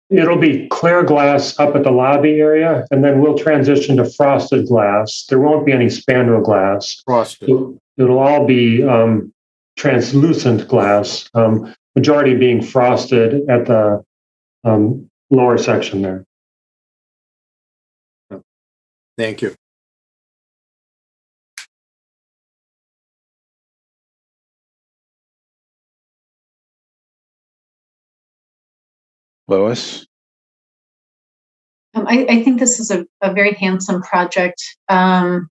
It'll be clear glass up at the lobby area, and then we'll transition to frosted glass. There won't be any spandrel glass.
Frosted.
It'll all be translucent glass, majority being frosted at the lower section there.
Thank you.
Lois?
I think this is a very handsome project. I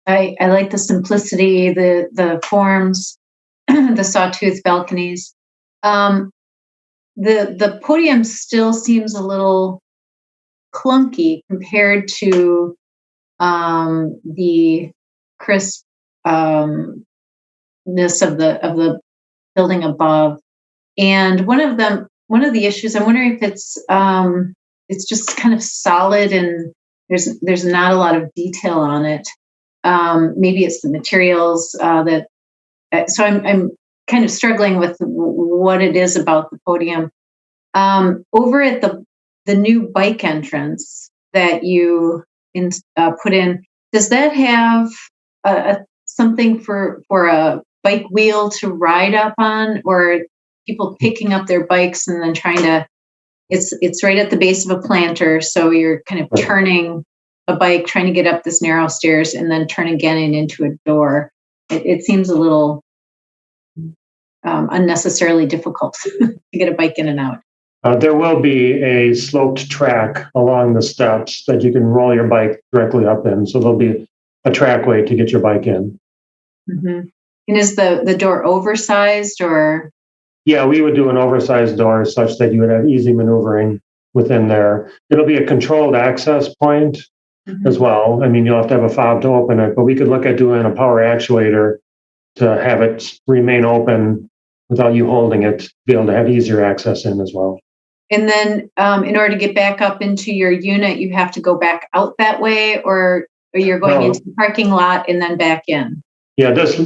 like the simplicity, the forms, the sawtooth balconies. The podium still seems a little clunky compared to the crispness of the building above. And one of the issues, I'm wondering if it's just kind of solid and there's not a lot of detail on it. Maybe it's the materials so I'm kind of struggling with what it is about the podium. Over at the new bike entrance that you put in, does that have something for a bike wheel to ride up on, or people picking up their bikes and then trying to? It's right at the base of a planter, so you're kind of turning a bike, trying to get up this narrow stairs, and then turn again and into a door. It seems a little unnecessarily difficult to get a bike in and out.
There will be a sloped track along the steps that you can roll your bike directly up in. So there'll be a trackway to get your bike in.
Mm-hmm. And is the door oversized or?
Yeah, we would do an oversized door such that you would have easy maneuvering within there. It'll be a controlled access point as well. I mean, you'll have to have a fob to open it, but we could look at doing a power actuator to have it remain open without you holding it, to be able to have easier access in as well.
And then in order to get back up into your unit, you have to go back out that way, or you're going into the parking lot and then back in?
Yeah, this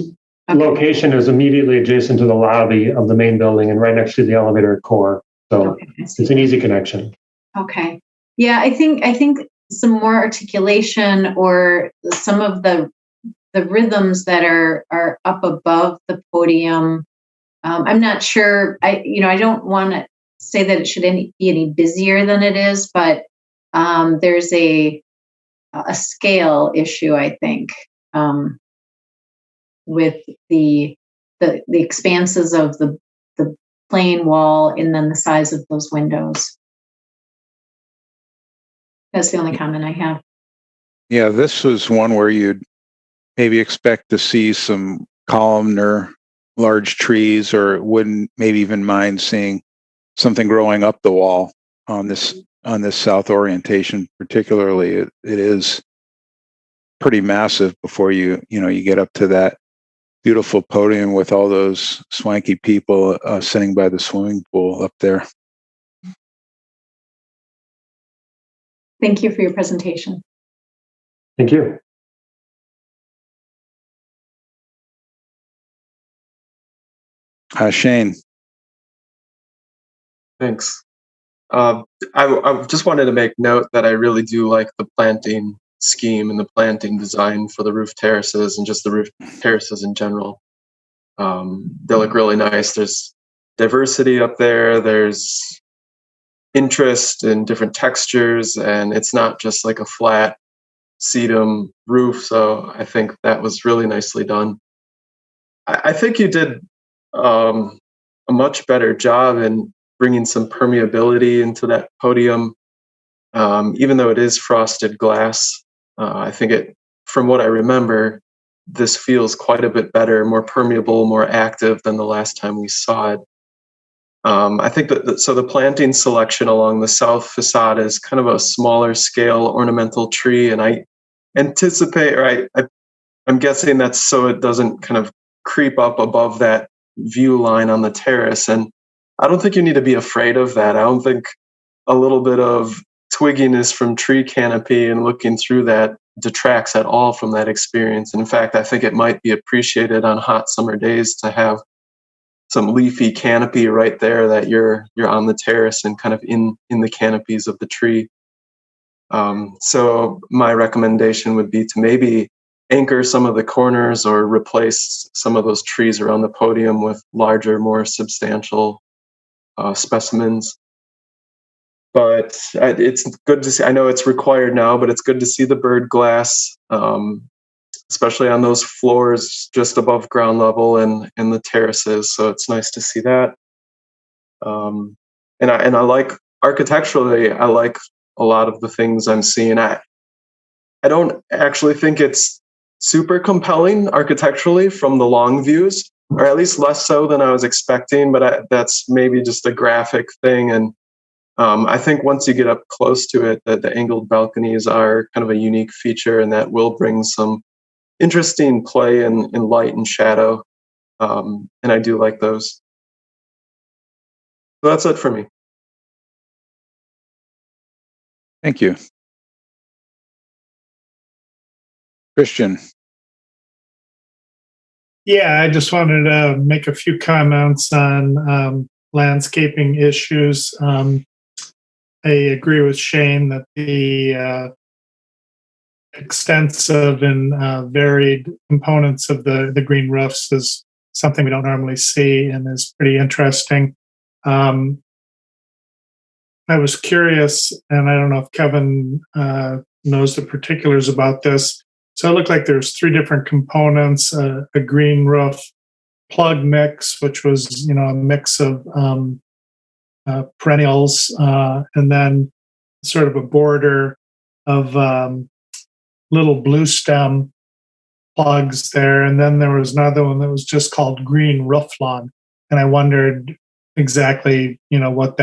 location is immediately adjacent to the lobby of the main building and right next to the elevator core. So it's an easy connection.
Okay. Yeah, I think some more articulation or some of the rhythms that are up above the podium. I'm not sure. I don't want to say that it should be any busier than it is, but there's a scale issue, I think, with the expanses of the plain wall and then the size of those windows. That's the only comment I have.
Yeah, this was one where you'd maybe expect to see some columnar large trees, or wouldn't maybe even mind seeing something growing up the wall on this south orientation. Particularly, it is pretty massive before you get up to that beautiful podium with all those swanky people sitting by the swimming pool up there.
Thank you for your presentation.
Thank you.
Shane.
Thanks. I just wanted to make note that I really do like the planting scheme and the planting design for the roof terraces and just the roof terraces in general. They look really nice. There's diversity up there. There's interest in different textures, and it's not just like a flat sedum roof. So I think that was really nicely done. I think you did a much better job in bringing some permeability into that podium. Even though it is frosted glass, I think from what I remember, this feels quite a bit better, more permeable, more active than the last time we saw it. I think so the planting selection along the south facade is kind of a smaller scale ornamental tree, and I anticipate, or I'm guessing that's so it doesn't kind of creep up above that view line on the terrace. And I don't think you need to be afraid of that. I don't think a little bit of twigginess from tree canopy and looking through that detracts at all from that experience. And in fact, I think it might be appreciated on hot summer days to have some leafy canopy right there, that you're on the terrace and kind of in the canopies of the tree. So my recommendation would be to maybe anchor some of the corners or replace some of those trees around the podium with larger, more substantial specimens. But it's good to see. I know it's required now, but it's good to see the bird glass, especially on those floors just above ground level and the terraces. So it's nice to see that. And I like architecturally, I like a lot of the things I'm seeing. I don't actually think it's super compelling architecturally from the long views, or at least less so than I was expecting. But that's maybe just a graphic thing. And I think once you get up close to it, that the angled balconies are kind of a unique feature, and that will bring some interesting play in light and shadow. And I do like those. So that's it for me.
Thank you. Christian.
Yeah, I just wanted to make a few comments on landscaping issues. I agree with Shane that the extensive and varied components of the green roofs is something we don't normally see and is pretty interesting. I was curious, and I don't know if Kevin knows the particulars about this. So it looked like there's 3 different components: a green roof plug mix, which was a mix of perennials, and then sort of a border of little blue stem plugs there. And then there was another one that was just called green roof lawn. And I wondered exactly, what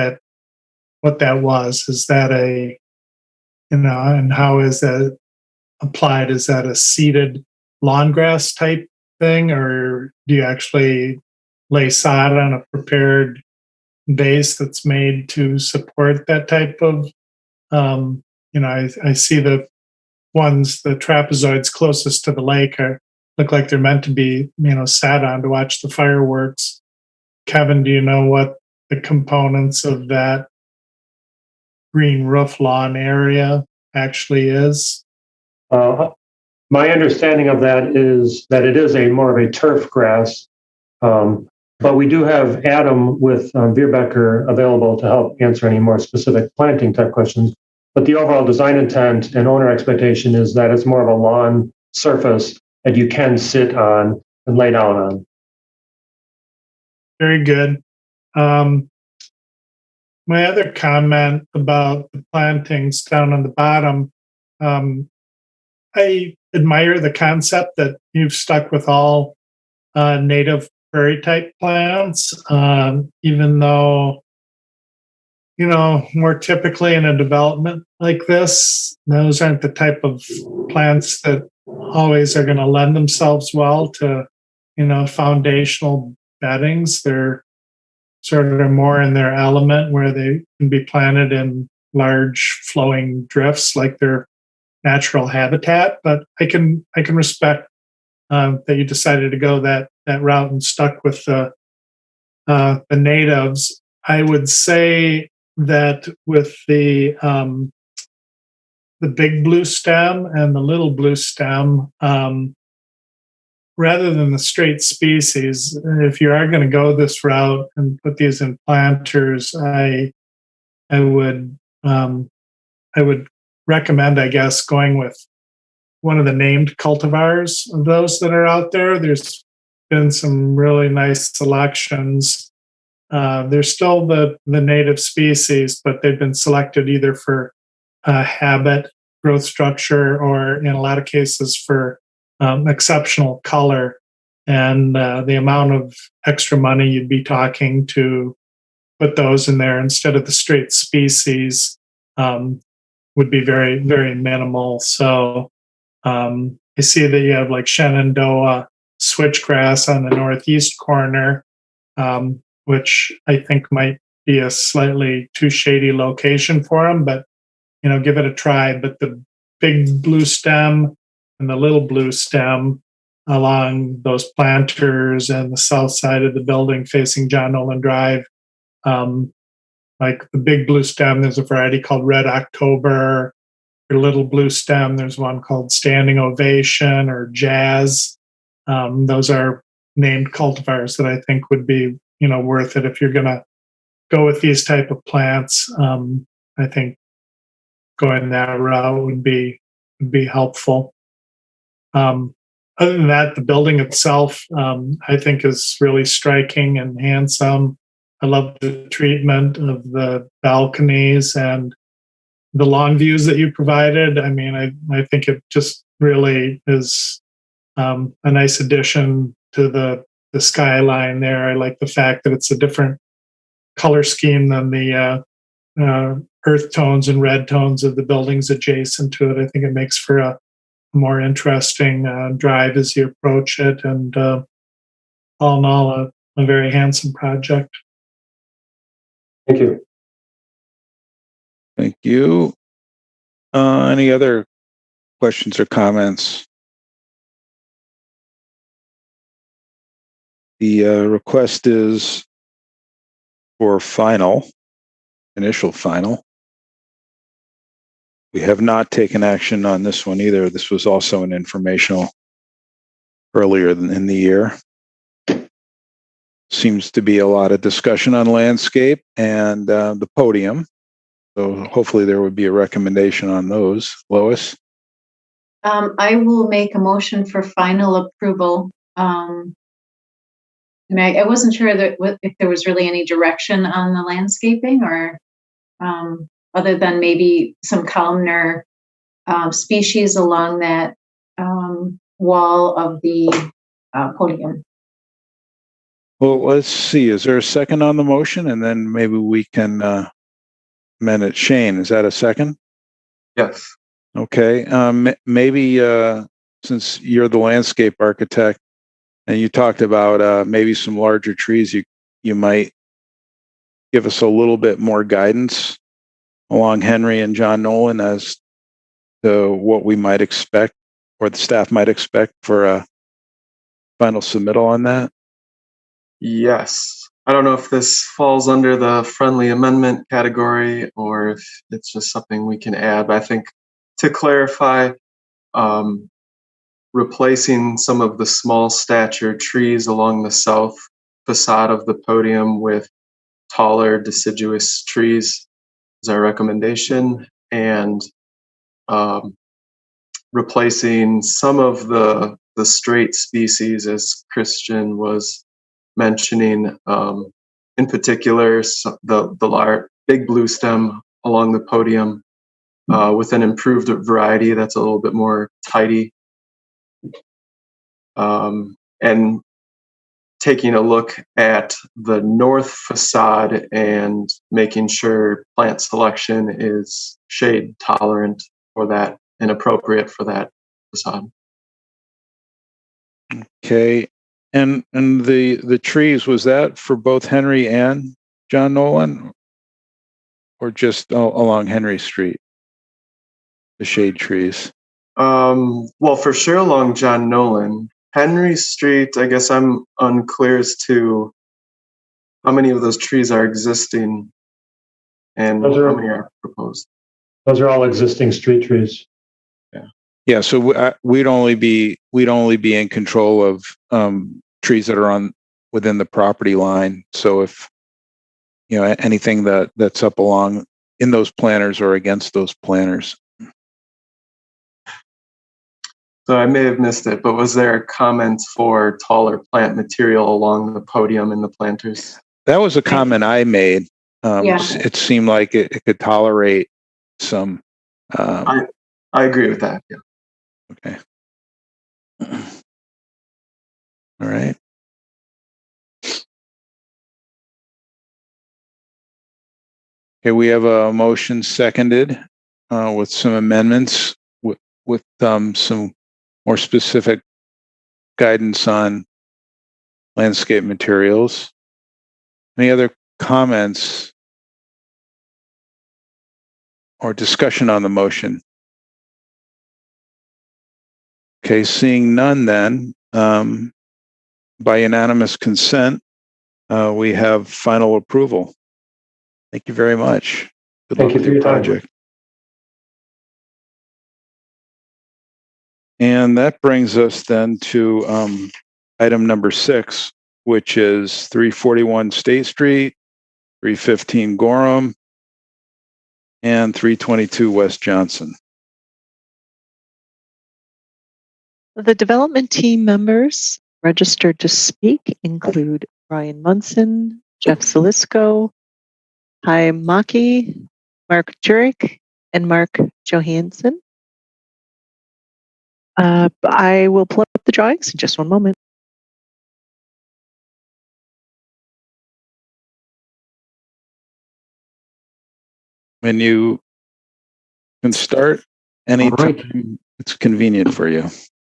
that was. Is that and how is that applied? Is that a seeded lawn grass type thing, or do you actually lay sod on a prepared base that's made to support that type of I see the ones, the trapezoids closest to the lake look like they're meant to be sat on to watch the fireworks. Kevin, do you know what the components of that green roof lawn area actually is?
My understanding of that is that it is more of a turf grass. But we do have Adam with Bierbecker available to help answer any more specific planting type questions. But the overall design intent and owner expectation is that it's more of a lawn surface that you can sit on and lay down on.
Very good. My other comment about the plantings down on the bottom, I admire the concept that you've stuck with all native prairie type plants, even though, more typically in a development like this, those aren't the type of plants that always are going to lend themselves well to, foundational beddings. They're sort of more in their element where they can be planted in large flowing drifts like their natural habitat. But I can respect that you decided to go that route and stuck with the natives. I would say that with the big blue stem and the little blue stem, rather than the straight species, if you are going to go this route and put these in planters, I would recommend, I guess, going with one of the named cultivars of those that are out there. There's been some really nice selections. They're still the native species, but they've been selected either for habit, growth structure, or in a lot of cases for exceptional color. And the amount of extra money you'd be talking to put those in there instead of the straight species would be very, very minimal. So I see that you have like Shenandoah switchgrass on the northeast corner, which I think might be a slightly too shady location for them, but give it a try. But the big blue stem and the little blue stem along those planters and the south side of the building facing John Nolan Drive, like the big blue stem, there's a variety called Red October. Your little blue stem, there's one called Standing Ovation or Jazz. Those are named cultivars that I think would be, worth it if you're going to go with these type of plants. I think going that route would be helpful. Other than that, the building itself, I think, is really striking and handsome. I love the treatment of the balconies and the lawn views that you provided. I mean, I think it just really is a nice addition to the skyline there. I like the fact that it's a different color scheme than the earth tones and red tones of the buildings adjacent to it. I think it makes for a more interesting drive as you approach it. And all in all, a very handsome project.
Thank you.
Thank you. Any other questions or comments? The request is for initial final. We have not taken action on this one either. This was also an informational earlier in the year. Seems to be a lot of discussion on landscape and the podium. So hopefully there would be a recommendation on those. Lois?
I will make a motion for final approval. And I wasn't sure if there was really any direction on the landscaping or other than maybe some columnar species along that wall of the podium.
Well, let's see. Is there a second on the motion? And then maybe we can amend it. Shane, is that a second?
Yes.
Okay. Maybe since you're the landscape architect and you talked about maybe some larger trees, you might give us a little bit more guidance along Henry and John Nolan as to what we might expect or the staff might expect for a final submittal on that.
Yes. I don't know if this falls under the friendly amendment category or if it's just something we can add, but I think to clarify, replacing some of the small stature trees along the south facade of the podium with taller deciduous trees is our recommendation, and replacing some of the straight species, as Christian was mentioning, in particular the big blue stem along the podium with an improved variety that's a little bit more tidy, and taking a look at the north facade and making sure plant selection is shade tolerant for that and appropriate for that facade.
Okay. And the trees, was that for both Henry and John Nolan or just along Henry Street? The shade trees.
Well, for sure along John Nolan. Henry Street, I guess I'm unclear as to how many of those trees are existing and how many are proposed.
Those are all existing street trees.
Yeah. So we'd only be in control of trees that are within the property line. So if anything that's up along in those planters or against those planters.
So I may have missed it, but was there a comment for taller plant material along the podium and the planters?
That was a comment I made.
Yeah.
It seemed like it could tolerate some.
I agree with that. Yeah.
Okay. All right. Okay, we have a motion seconded with some amendments with some more specific guidance on landscape materials. Any other comments or discussion on the motion? Okay, seeing none then, by unanimous consent, we have final approval. Thank you very much. Good luck with your project. And that brings us then to item number 6, which is 341 State Street, 315 Gorham, and 322 West Johnson.
The development team members registered to speak include Brian Munson, Jeff Salisco, Chaim Maki, Mark Jurek, and Mark Johansson. I will pull up the drawings in just one moment.
And you can start anytime it's convenient for you.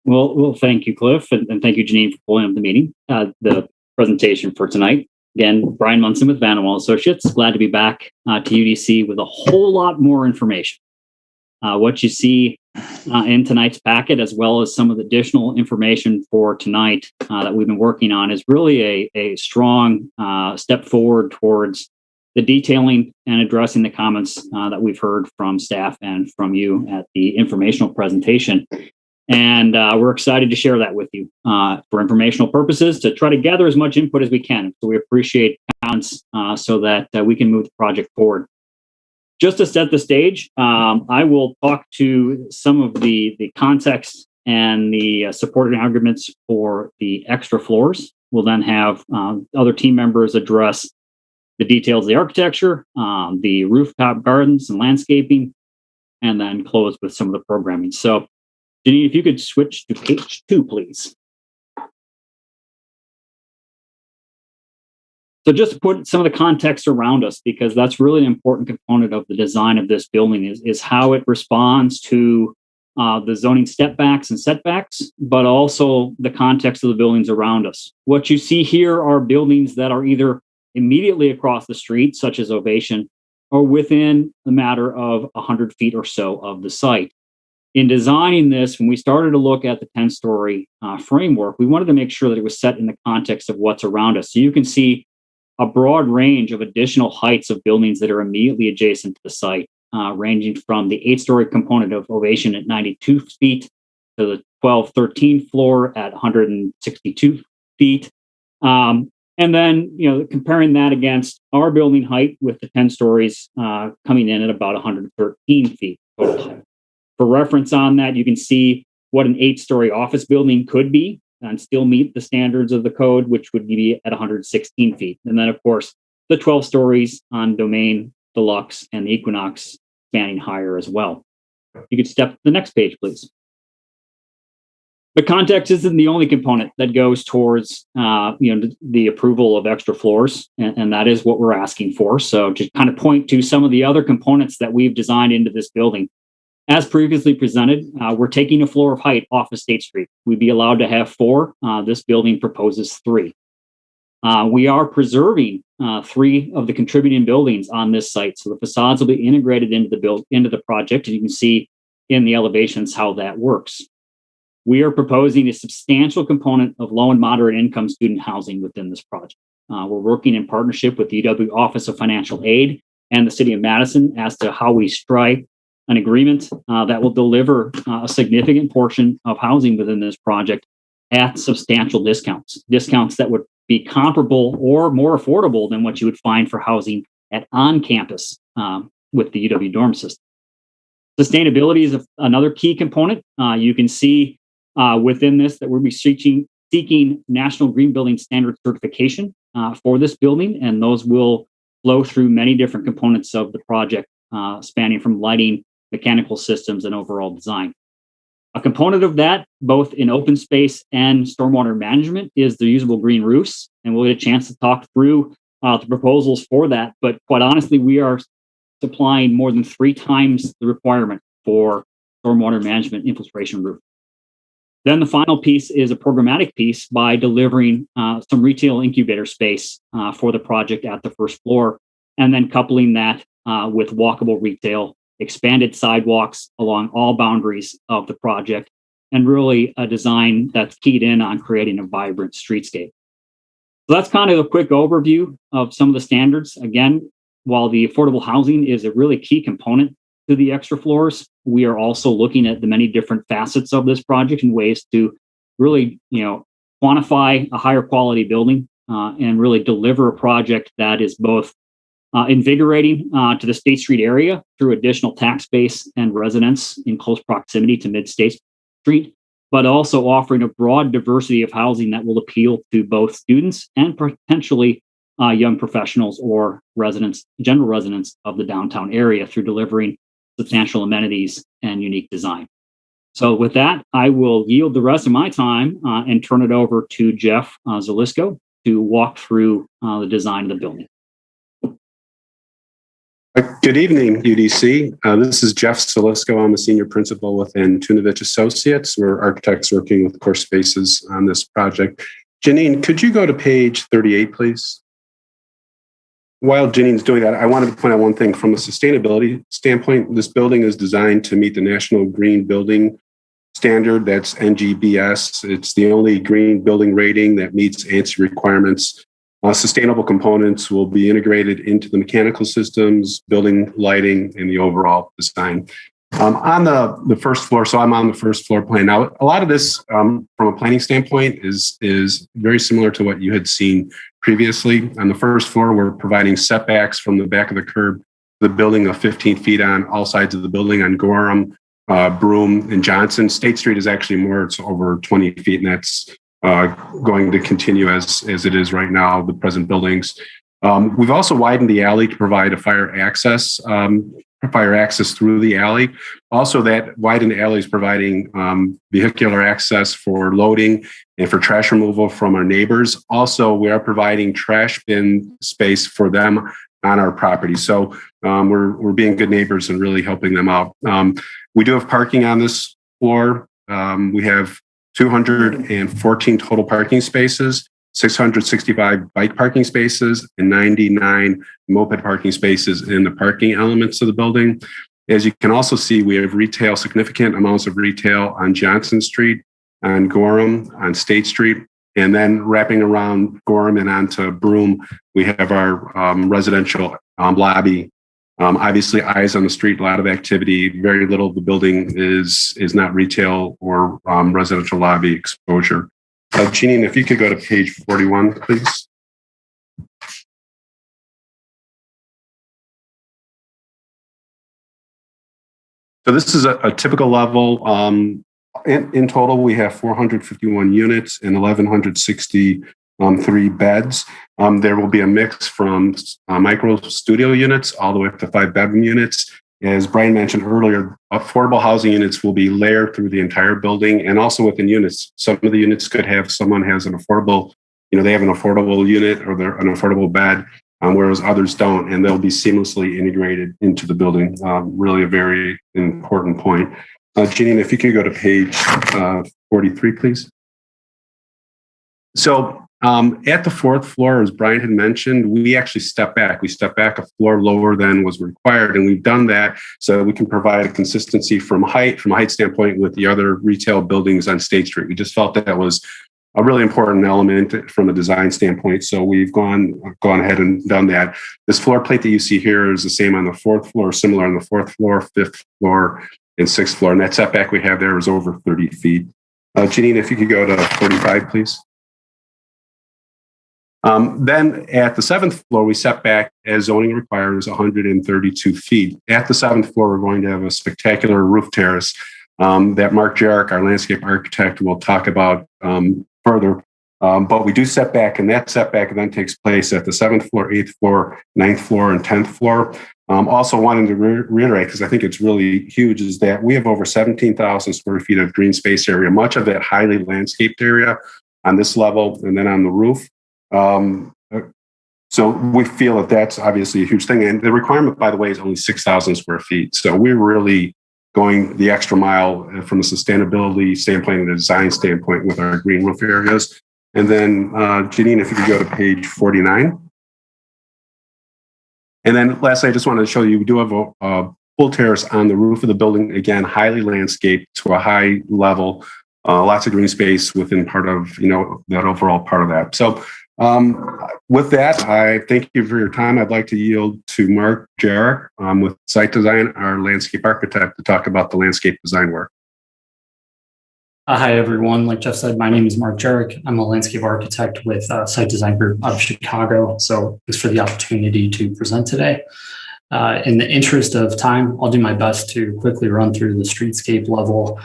Well, thank you, Cliff, and thank you, Janine, for pulling up the meeting, the presentation for tonight. Again, Brian Munson with Van Wall Associates. Glad to be back to UDC with a whole lot more information. What you see in tonight's packet, as well as some of the additional information for tonight that we've been working on, is really a strong step forward towards the detailing and addressing the comments that we've heard from staff and from you at the informational presentation. And we're excited to share that with you for informational purposes, to try to gather as much input as we can. So we appreciate comments so that we can move the project forward. Just to set the stage, I will talk to some of the context and the supporting arguments for the extra floors. We'll then have other team members address the details of the architecture, the rooftop gardens and landscaping, and then close with some of the programming. So, Janine, if you could switch to page 2, please. So just to put some of the context around us, because that's really an important component of the design of this building, is how it responds to the zoning step backs and setbacks, but also the context of the buildings around us. What you see here are buildings that are either immediately across the street, such as Ovation, or within a matter of 100 feet or so of the site. In designing this, when we started to look at the 10-story framework, we wanted to make sure that it was set in the context of what's around us. So you can see a broad range of additional heights of buildings that are immediately adjacent to the site, ranging from the 8-story component of Ovation at 92 feet to the 12-13 floor at 162 feet. And then, comparing that against our building height with the 10 stories coming in at about 113 feet total height. For reference on that, you can see what an 8-story office building could be and still meet the standards of the code, which would be at 116 feet. And then, of course, the 12 stories on Domain, Deluxe, and the Equinox spanning higher as well. You could step to the next page, please. The context isn't the only component that goes towards the approval of extra floors, and that is what we're asking for. So to kind of point to some of the other components that we've designed into this building. As previously presented, we're taking a floor of height off of State Street. We'd be allowed to have 4. This building proposes 3. We are preserving 3 of the contributing buildings on this site, so the facades will be integrated into the project, and you can see in the elevations how that works. We are proposing a substantial component of low and moderate income student housing within this project. We're working in partnership with the UW Office of Financial Aid and the City of Madison as to how we strike an agreement that will deliver a significant portion of housing within this project at substantial discounts that would be comparable or more affordable than what you would find for housing at on-campus with the UW dorm system. Sustainability is another key component. You can see within this that we'll be seeking National Green Building Standard certification for this building, and those will flow through many different components of the project, spanning from lighting, mechanical systems, and overall design. A component of that, both in open space and stormwater management, is the usable green roofs, and we'll get a chance to talk through the proposals for that. But quite honestly, we are supplying more than 3 times the requirement for stormwater management infiltration roof. Then the final piece is a programmatic piece by delivering some retail incubator space for the project at the first floor, and then coupling that with walkable retail, expanded sidewalks along all boundaries of the project, and really a design that's keyed in on creating a vibrant streetscape. So that's kind of a quick overview of some of the standards. Again, while the affordable housing is a really key component to the extra floors, we are also looking at the many different facets of this project and ways to really, quantify a higher quality building and really deliver a project that is both invigorating to the State Street area through additional tax base and residents in close proximity to Mid-State Street, but also offering a broad diversity of housing that will appeal to both students and potentially young professionals or general residents of the downtown area through delivering substantial amenities and unique design. So with that, I will yield the rest of my time and turn it over to Jeff Zalisco to walk through the design of the building.
Good evening, UDC. This is Jeff Zalisco. I'm a senior principal within Tunovich Associates. We're architects working with Core Spaces on this project. Janine, could you go to page 38, please? While Janine's doing that, I wanted to point out one thing. From a sustainability standpoint, this building is designed to meet the National Green Building Standard, that's NGBS. It's the only green building rating that meets ANSI requirements. Sustainable components will be integrated into the mechanical systems, building lighting, and the overall design. On the first floor, so I'm on the first floor plan. Now, a lot of this, from a planning standpoint, is very similar to what you had seen previously. On the first floor, we're providing setbacks from the back of the curb, the building of 15 feet on all sides of the building on Gorham, Broome, and Johnson. State Street is actually more, it's over 20 feet, and that's going to continue as it is right now, the present buildings. We've also widened the alley to provide a fire access through the alley. Also, that widened alley is providing vehicular access for loading and for trash removal from our neighbors. Also, we are providing trash bin space for them on our property. So we're being good neighbors and really helping them out. We do have parking on this floor. We have 214 total parking spaces, 665 bike parking spaces, and 99 moped parking spaces in the parking elements of the building. As you can also see, we have significant amounts of retail on Johnson Street, on Gorham, on State Street, and then wrapping around Gorham and onto Broome, we have our residential lobby. Obviously, eyes on the street, a lot of activity. Very little of the building is not retail or residential lobby exposure. Janine, if you could go to page 41, please. So this is a typical level. In total, we have 451 units and 1,163 beds. There will be a mix from micro studio units all the way up to 5-bedroom units. As Brian mentioned earlier, affordable housing units will be layered through the entire building and also within units. Some of the units could have someone has an affordable, they have an affordable unit or they're an affordable bed, whereas others don't, and they'll be seamlessly integrated into the building. Really a very important point. Janine, if you could go to page 43, please. So at the fourth floor, as Brian had mentioned, we actually step back. We step back a floor lower than was required, and we've done that so we can provide a consistency from a height standpoint with the other retail buildings on State Street. We just felt that was a really important element from a design standpoint, so we've gone ahead and done that. This floor plate that you see here is the same on the fourth floor, similar on the fourth floor, fifth floor, and sixth floor, and that setback we have there is over 30 feet. Janine, if you could go to 45, please. Then at the seventh floor, we set back as zoning requires 132 feet. At the seventh floor, we're going to have a spectacular roof terrace that Mark Jarek, our landscape architect, will talk about further. But we do set back, and that setback then takes place at the seventh floor, eighth floor, ninth floor, and 10th floor. Also wanting to reiterate, because I think it's really huge, is that we have over 17,000 square feet of green space area, much of that highly landscaped area on this level and then on the roof. So we feel that that's obviously a huge thing. And the requirement, by the way, is only 6,000 square feet. So we're really going the extra mile from a sustainability standpoint and a design standpoint with our green roof areas. And then, Janine, if you could go to page 49. And then lastly, I just wanted to show you, we do have a full terrace on the roof of the building. Again, highly landscaped to a high level, lots of green space within part of, that overall part of that. So with that, I thank you for your time. I'd like to yield to Mark Jarek with Site Design, our landscape architect, to talk about the landscape design work.
Hi, everyone. Like Jeff said, my name is Mark Jarek. I'm a landscape architect with Site Design Group out of Chicago. So thanks for the opportunity to present today. In the interest of time, I'll do my best to quickly run through the streetscape level,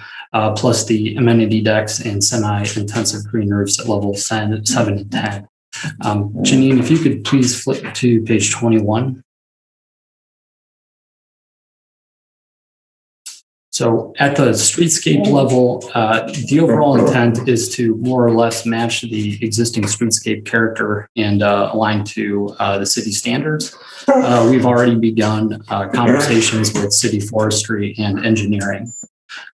plus the amenity decks and semi-intensive green roofs at level 7 and 10. Janine, if you could please flip to page 21. So at the streetscape level, the overall intent is to more or less match the existing streetscape character and align to the city standards. We've already begun conversations with city forestry and engineering.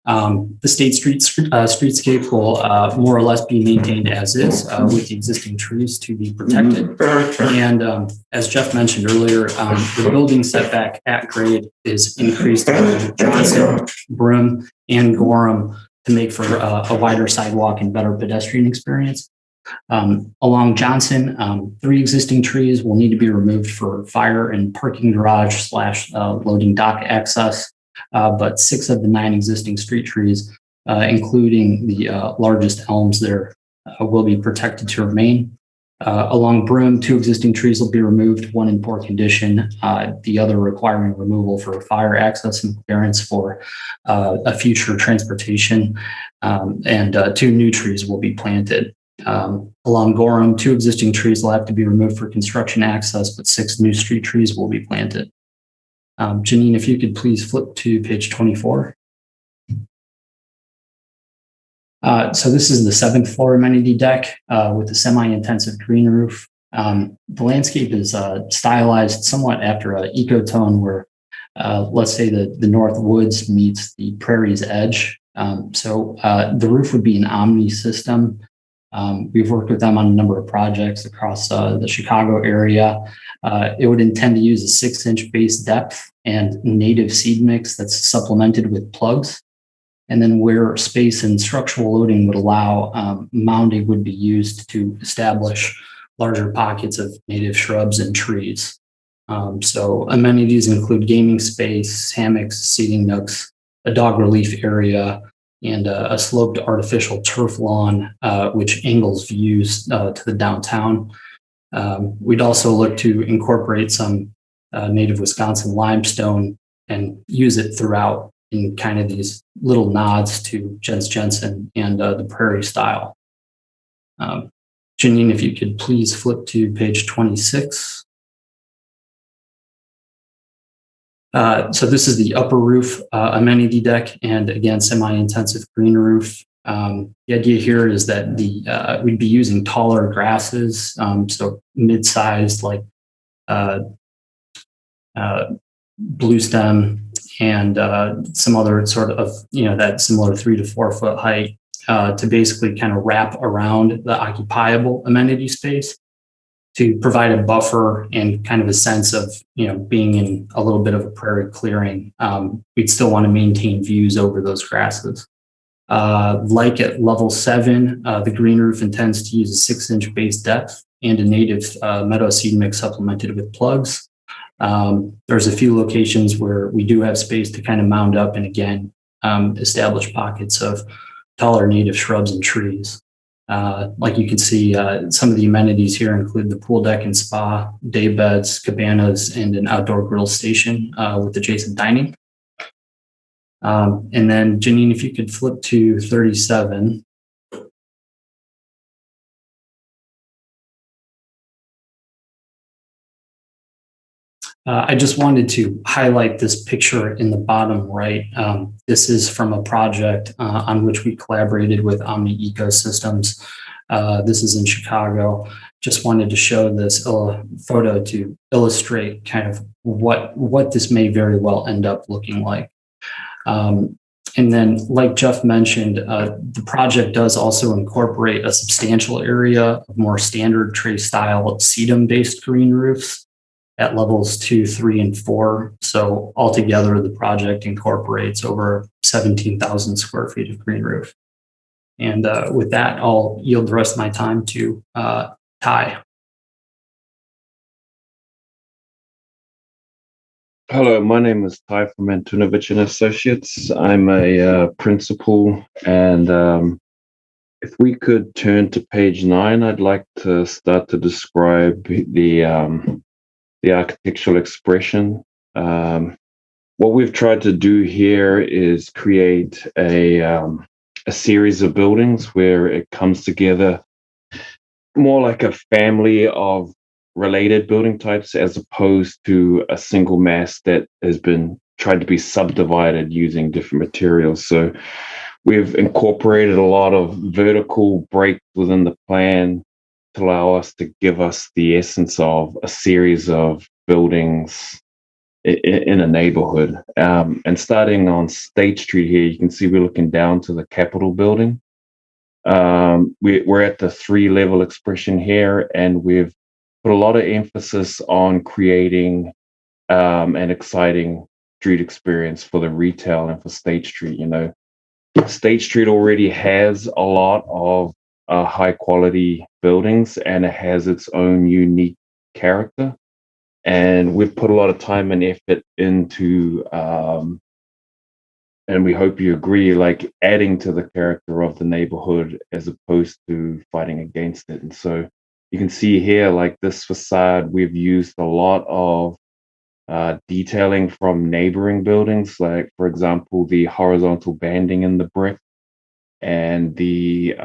The state streetscape will more or less be maintained as is with the existing trees to be protected. And as Jeff mentioned earlier, the building setback at grade is increased by Johnson, Broome, and Gorham to make for a wider sidewalk and better pedestrian experience. Along Johnson, 3 existing trees will need to be removed for fire and parking garage / loading dock access. But 6 of the 9 existing street trees, including the largest elms there, will be protected to remain. Along Broome, 2 existing trees will be removed, 1 in poor condition, the other requiring removal for fire access and clearance for a future transportation, and 2 new trees will be planted. Along Gorham, 2 existing trees will have to be removed for construction access, but 6 new street trees will be planted. Janine, if you could please flip to page 24. So this is the 7th floor amenity deck with the semi-intensive green roof. The landscape is stylized somewhat after an ecotone where, let's say, the North Woods meets the prairie's edge. So the roof would be an Omni system. We've worked with them on a number of projects across the Chicago area. It would intend to use a 6-inch base depth and native seed mix that's supplemented with plugs. And then where space and structural loading would allow, mounding would be used to establish larger pockets of native shrubs and trees. So amenities include gaming space, hammocks, seating nooks, a dog relief area, and a sloped artificial turf lawn, which angles views to the downtown. We'd also look to incorporate some native Wisconsin limestone and use it throughout in kind of these little nods to Jens Jensen and the prairie style. Janine, if you could please flip to page 26. So this is the upper roof amenity deck, and again, semi-intensive green roof. The idea here is that we'd be using taller grasses, so mid-sized like blue stem and some other sort of, that similar 3 to 4 foot height to basically kind of wrap around the occupiable amenity space to provide a buffer and kind of a sense of, being in a little bit of a prairie clearing. We'd still want to maintain views over those grasses. Like at level 7, the green roof intends to use a 6-inch base depth and a native meadow seed mix supplemented with plugs. There's a few locations where we do have space to kind of mound up and again, establish pockets of taller native shrubs and trees. Like you can see, some of the amenities here include the pool deck and spa, day beds, cabanas, and an outdoor grill station with adjacent dining. And then Janine, if you could flip to 37. I just wanted to highlight this picture in the bottom right. This is from a project on which we collaborated with Omni Ecosystems. This is in Chicago. just wanted to show this photo to illustrate kind of what this may very well end up looking like. And then, like Jeff mentioned, the project does also incorporate a substantial area of more standard tray style sedum-based green roofs at levels 2, 3, and 4. So altogether, the project incorporates over 17,000 square feet of green roof. And with that, I'll yield the rest of my time to Ty.
Hello, my name is Ty from Antunovich and Associates. I'm a principal, and if we could turn to page 9, I'd like to start to describe the architectural expression. What we've tried to do here is create a series of buildings where it comes together more like a family of related building types as opposed to a single mass that has been tried to be subdivided using different materials. So we've incorporated a lot of vertical breaks within the plan to allow us to give us the essence of a series of buildings in a neighborhood. And starting on State Street here, you can see we're looking down to the Capitol building. We're at the 3-level expression here, and we've put a lot of emphasis on creating an exciting street experience for the retail and for State Street. You know, State Street already has a lot of high quality buildings, and it has its own unique character. And we've put a lot of time and effort into, and we hope you agree, like adding to the character of the neighborhood as opposed to fighting against it. And so you can see here, like this facade, we've used a lot of detailing from neighboring buildings, like, for example, the horizontal banding in the brick and the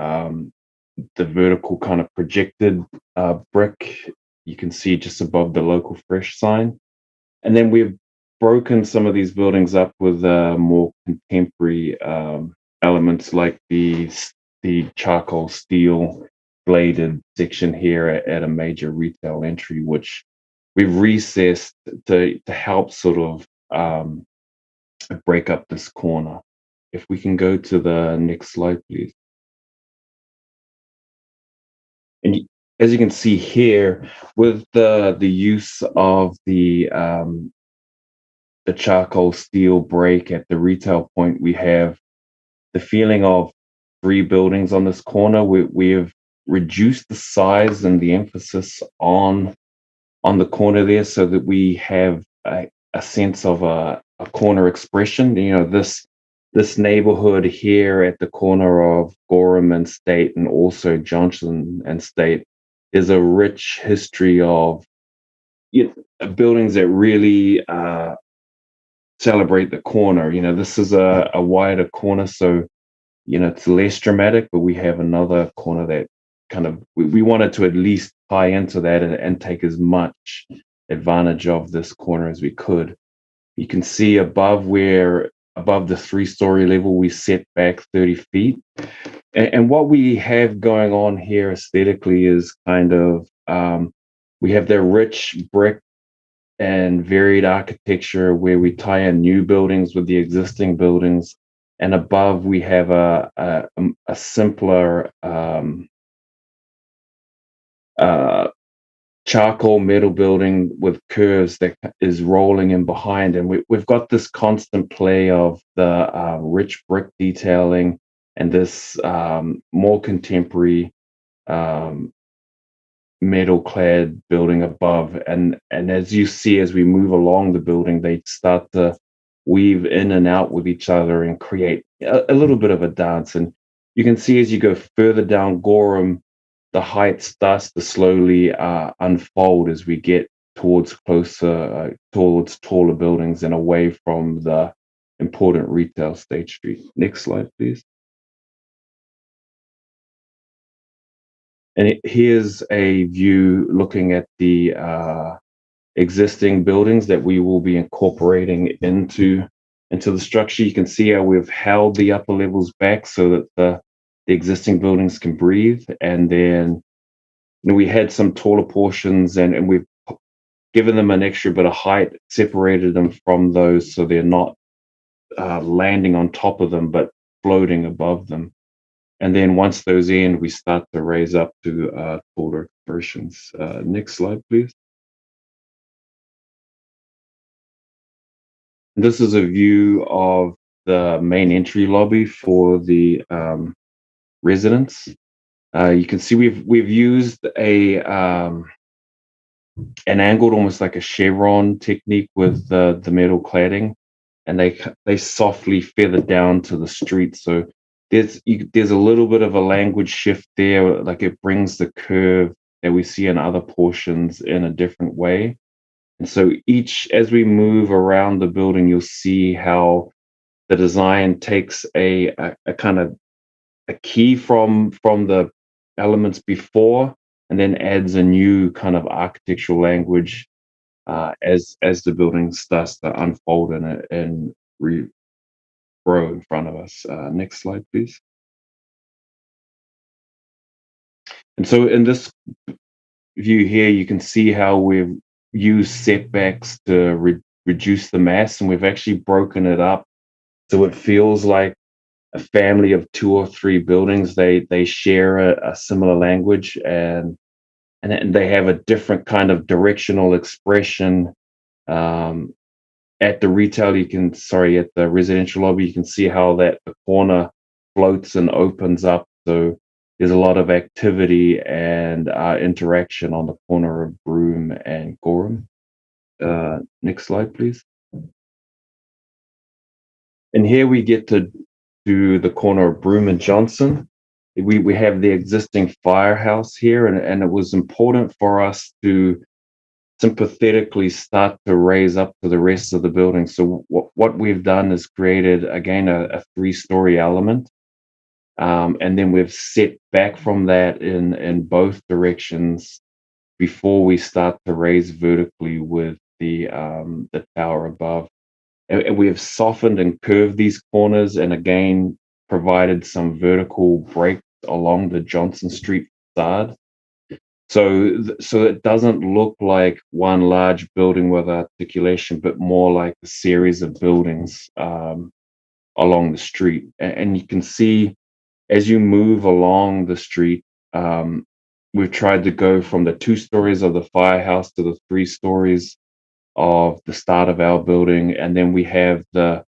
vertical kind of projected brick you can see just above the local fresh sign. And then we've broken some of these buildings up with more contemporary elements, like the charcoal steel bladed section here at a major retail entry, which we've recessed to help sort of break up this corner. If we can go to the next slide, please. And as you can see here, with the use of the charcoal steel break at the retail point, we have the feeling of 3 buildings on this corner. We have reduced the size and the emphasis on the corner there, so that we have a sense of a corner expression. You know, this neighborhood here at the corner of Gorham and State, and also Johnson and State, is a rich history of buildings that really celebrate the corner. You know, this is a wider corner, so it's less dramatic, but we have another corner that kind of we wanted to at least tie into that and take as much advantage of this corner as we could. You can see above the 3-story level, we set back 30 feet. And what we have going on here aesthetically is kind of, we have the rich brick and varied architecture where we tie in new buildings with the existing buildings. And above, we have a simpler charcoal metal building with curves that is rolling in behind. And we've got this constant play of the rich brick detailing and this more contemporary metal clad building above. And as you see, as we move along the building, they start to weave in and out with each other and create a little bit of a dance. And you can see as you go further down Gorham, the height starts to slowly unfold as we get towards taller buildings and away from the important retail State Street. Next slide, please. And here's a view looking at the existing buildings that we will be incorporating into the structure. You can see how we've held the upper levels back so that the existing buildings can breathe. And then we had some taller portions, and we've given them an extra bit of height, separated them from those so they're not landing on top of them, but floating above them. And then once those end, we start to raise up to taller expressions. Next slide, please. This is a view of the main entry lobby for the residents. You can see we've used an angled, almost like a chevron technique with the metal cladding, and they softly feather down to the street. So there's a little bit of a language shift there, like it brings the curve that we see in other portions in a different way. And so as we move around the building, you'll see how the design takes a kind of a key from the elements before, and then adds a new kind of architectural language as the building starts to unfold and grow in front of us. Next slide, please. And so in this view here, you can see how we've used setbacks to reduce the mass, and we've actually broken it up so it feels like a family of 2 or 3 buildings. They share a similar language, and they have a different kind of directional expression. At the residential lobby, you can see how the corner floats and opens up. So there's a lot of activity and interaction on the corner of Broome and Gorham. Next slide, please. And here we get to the corner of Broome and Johnson. We have the existing firehouse here, and it was important for us to sympathetically start to raise up to the rest of the building. So what we've done is created, again, a 3-story element. And then we've set back from that in both directions before we start to raise vertically with the tower above. And we have softened and curved these corners, and again provided some vertical break along the Johnson Street facade. So it doesn't look like one large building with articulation, but more like a series of buildings along the street. And you can see as you move along the street, we've tried to go from the 2 stories of the firehouse to the 3 stories of the start of our building, and then we have the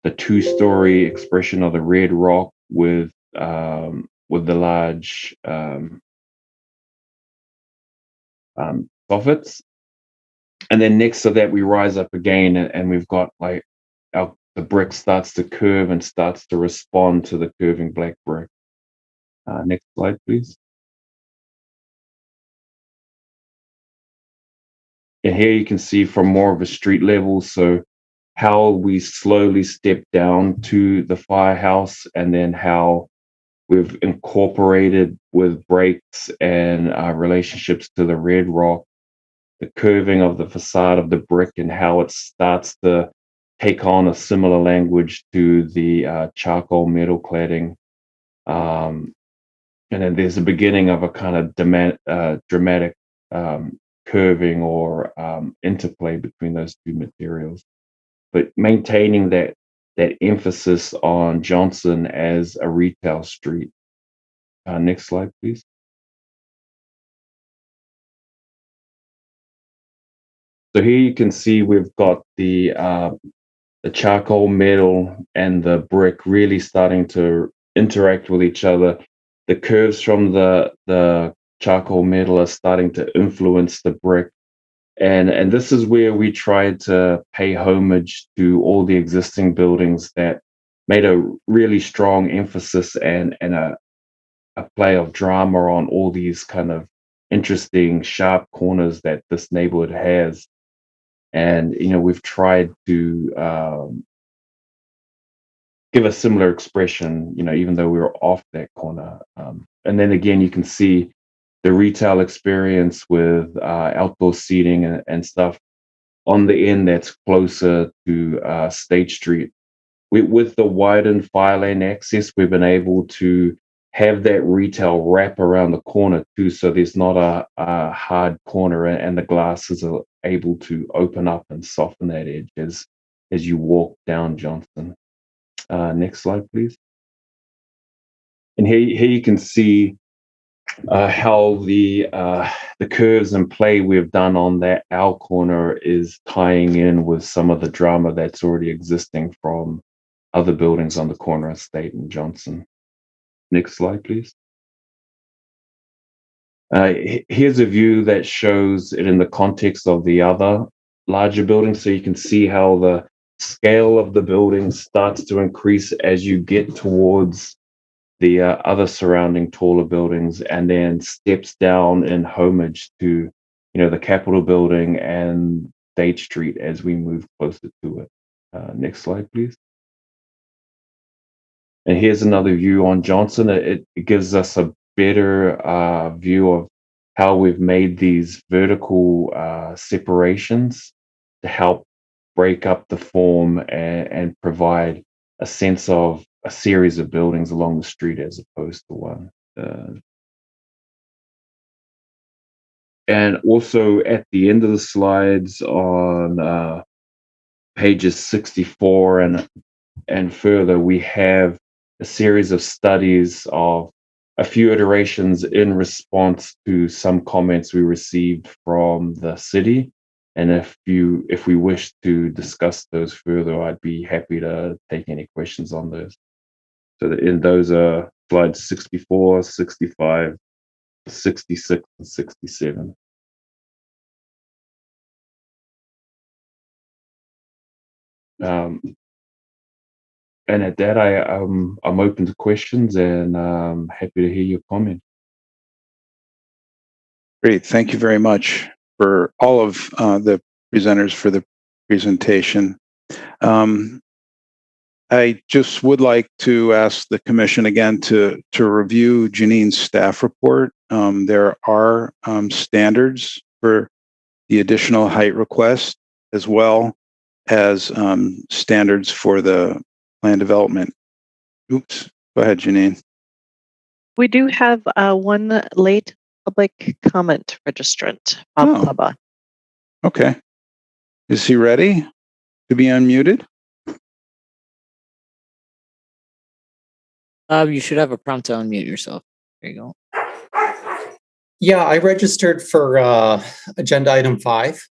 2-story expression of the red rock with the large soffits, and then next to that we rise up again, and we've got like the brick starts to curve and starts to respond to the curving black brick. Next slide, please. And here you can see from more of a street level, so how we slowly step down to the firehouse, and then how we've incorporated with breaks and relationships to the red rock, the curving of the facade of the brick, and how it starts to take on a similar language to the charcoal metal cladding. And then there's a beginning of a kind of dramatic curving or interplay between those 2 materials, but maintaining that emphasis on Johnson as a retail street. Next slide, please. So here you can see we've got the charcoal metal and the brick really starting to interact with each other. The curves from the charcoal metal are starting to influence the brick. And this is where we tried to pay homage to all the existing buildings that made a really strong emphasis and a play of drama on all these kind of interesting, sharp corners that this neighborhood has. And, we've tried to give a similar expression, even though we were off that corner. And then again, you can see the retail experience with outdoor seating and stuff on the end that's closer to State Street. With the widened fire lane access, we've been able to have that retail wrap around the corner too, so there's not a hard corner, and the glasses are able to open up and soften that edge as you walk down Johnson. Next slide, please. And here you can see how the curves and play we've done on that owl corner is tying in with some of the drama that's already existing from other buildings on the corner of State and Johnson. Next slide, please. Here's a view that shows it in the context of the other larger buildings, so you can see how the scale of the building starts to increase as you get towards the other surrounding taller buildings, and then steps down in homage to, the Capitol building and State Street as we move closer to it. Next slide, please. And here's another view on Johnson. It gives us a better view of how we've made these vertical separations to help break up the form and provide a sense of a series of buildings along the street as opposed to one. And also at the end of the slides on pages 64 and further, we have a series of studies of a few iterations in response to some comments we received from the city. And if we wish to discuss those further, I'd be happy to take any questions on those. So those are slides 64, 65, 66, and 67. And at that, I'm open to questions and happy to hear your comment.
Great. Thank you very much for all of the presenters for the presentation. I just would like to ask the commission again to review Janine's staff report. There are standards for the additional height request, as well as standards for the plan development. Oops. Go ahead, Janine.
We do have one late public comment registrant, Bob Laba.
Okay. Is he ready to be unmuted?
You should have a prompt to unmute yourself. There you go.
Yeah, I registered for agenda item 5.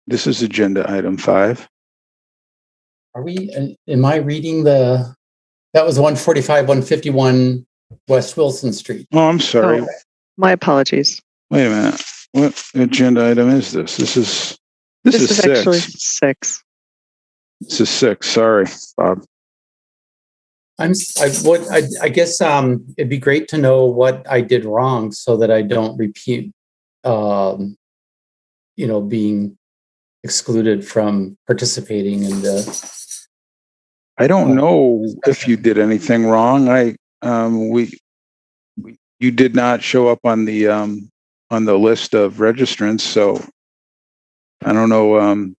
This is agenda item 5.
Are we? Am I reading that was 145, 151 West Wilson Street?
Oh, I'm sorry.
Oh, my apologies.
Wait a minute. What agenda item is this? This is 6.
Actually 6.
This is 6. Sorry, Bob.
I guess it'd be great to know what I did wrong so that I don't repeat, being excluded from participating in the.
I don't know if you did anything wrong. You did not show up on the list of registrants, so I don't know.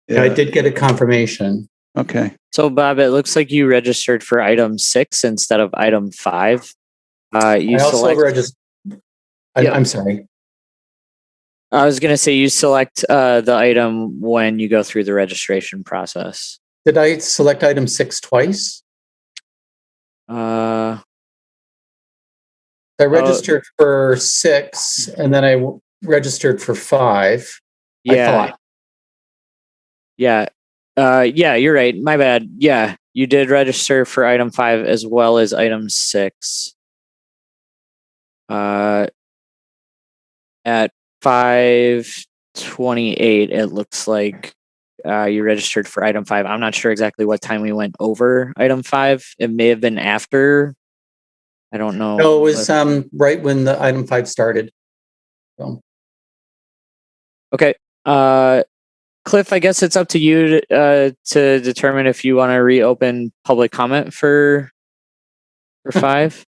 Yeah, I did get a confirmation.
Okay.
So, Bob, it looks like you registered for item 6 instead of item 5.
I also registered. I'm sorry.
I was going to say you select the item when you go through the registration process.
Did I select item 6 twice?
I
registered for 6, and then I registered for 5.
Yeah. Yeah, you're right. My bad. Yeah, you did register for item 5 as well as item 6. At 5:28, it looks like you registered for item 5. I'm not sure exactly what time we went over item 5. It may have been after. I don't know.
No, it was right when the item 5 started. So.
Okay. Cliff, I guess it's up to you to determine if you want to reopen public comment for 5.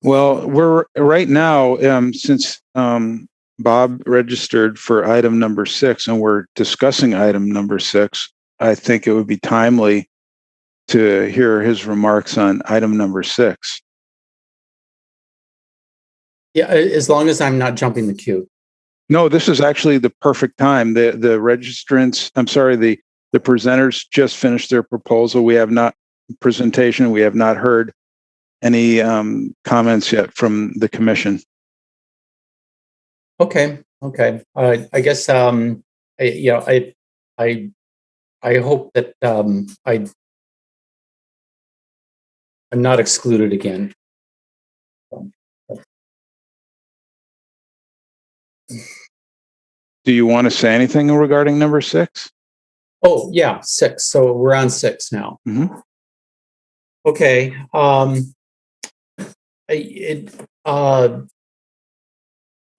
Well, we're right now, since Bob registered for item number 6 and we're discussing item number 6, I think it would be timely to hear his remarks on item number 6.
Yeah, as long as I'm not jumping the queue.
No, this is actually the perfect time. The registrants, I'm sorry, the presenters just finished their proposal. We have not heard any comments yet from the commission.
Okay. I guess I hope that I'm not excluded again.
Do you want to say anything regarding number 6?
Oh, yeah, 6. So we're on 6 now.
Mm-hmm.
Okay.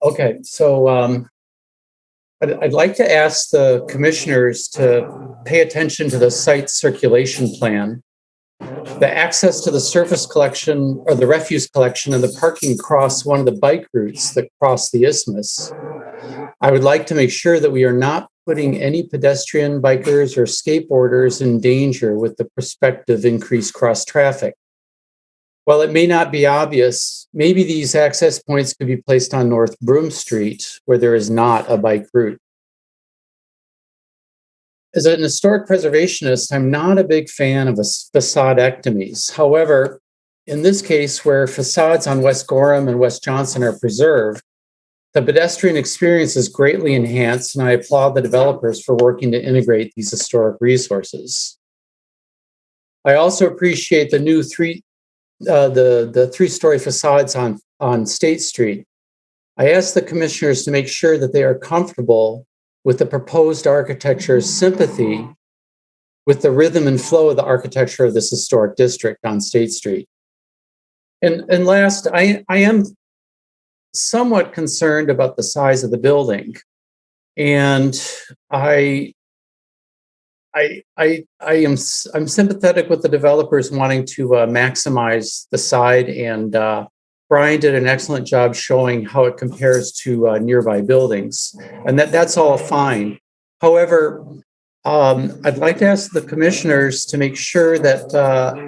Okay. So I'd like to ask the commissioners to pay attention to the site circulation plan. The access to the surface collection or the refuse collection and the parking across one of the bike routes that cross the isthmus. I would like to make sure that we are not putting any pedestrian, bikers, or skateboarders in danger with the prospective increased cross traffic. While it may not be obvious, maybe these access points could be placed on North Broome Street, where there is not a bike route. As an historic preservationist, I'm not a big fan of facadectomies. However, in this case, where facades on West Gorham and West Johnson are preserved, the pedestrian experience is greatly enhanced, and I applaud the developers for working to integrate these historic resources. I also appreciate the new three-story facades on State Street. I ask the commissioners to make sure that they are comfortable with the proposed architecture's sympathy with the rhythm and flow of the architecture of this historic district on State Street. And last, I am somewhat concerned about the size of the building. And I'm sympathetic with the developers wanting to maximize the side, and Brian did an excellent job showing how it compares to nearby buildings, and that's all fine. However, I'd like to ask the commissioners to make sure that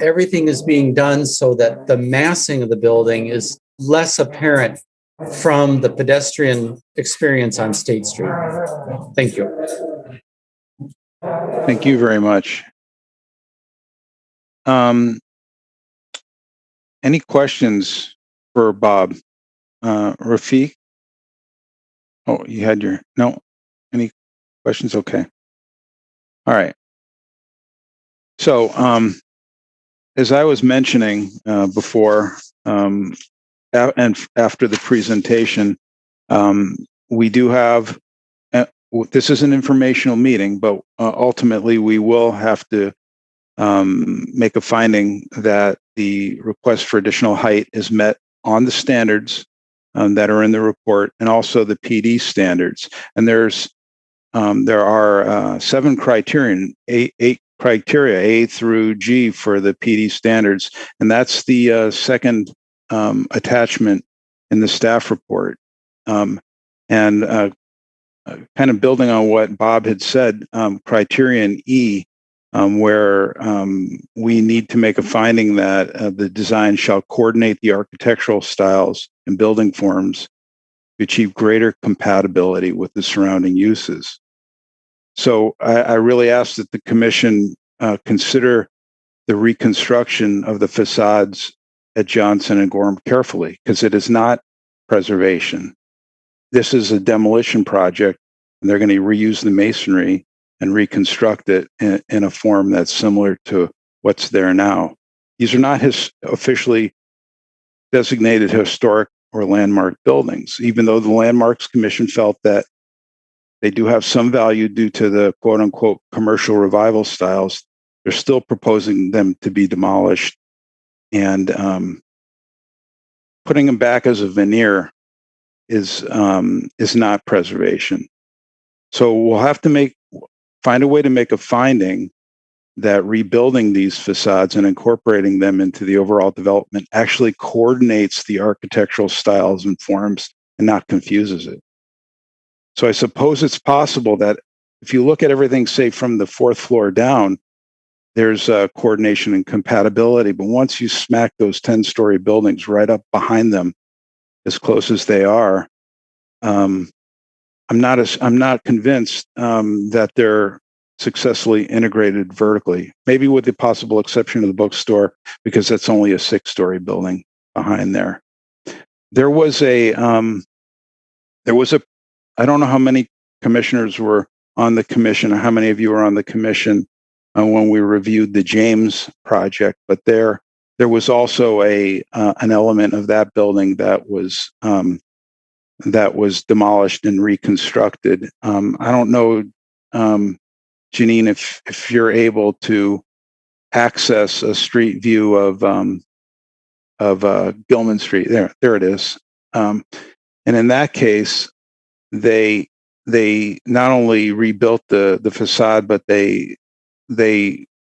everything is being done so that the massing of the building is less apparent from the pedestrian experience on State Street. Thank you.
Thank you very much. Any questions for Bob? Rafiq? Oh, you had no? Any questions? Okay. All right. So, as I was mentioning before, and after the presentation, we do have, this is an informational meeting, but ultimately we will have to make a finding that the request for additional height is met on the standards that are in the report, and also the PD standards. And there are 7 criterion, eight criteria, A through G, for the PD standards, and that's the second attachment in the staff report. And kind of building on what Bob had said, criterion E, where we need to make a finding that the design shall coordinate the architectural styles and building forms to achieve greater compatibility with the surrounding uses. So I really ask that the commission consider the reconstruction of the facades at Johnson and Gorham carefully, because it is not preservation. This is a demolition project, and they're going to reuse the masonry and reconstruct it in a form that's similar to what's there now. These are not officially designated historic or landmark buildings, even though the Landmarks Commission felt that they do have some value due to the quote unquote commercial revival styles. They're still proposing them to be demolished, and putting them back as a veneer is not preservation. So we'll have to find a way to make a finding that rebuilding these facades and incorporating them into the overall development actually coordinates the architectural styles and forms and not confuses it. So I suppose it's possible that if you look at everything, say, from the 4th floor down, there's coordination and compatibility. But once you smack those 10-story buildings right up behind them, as close as they are. I'm not convinced that they're successfully integrated vertically. Maybe with the possible exception of the bookstore, because that's only a 6-story building behind there. There was a I don't know how many commissioners were on the commission, or how many of you were on the commission when we reviewed the James project, but there was also an element of that building that was demolished and reconstructed. I don't know, Janine, if you're able to access a street view of Gilman Street. There it is. And in that case, they not only rebuilt the facade, but they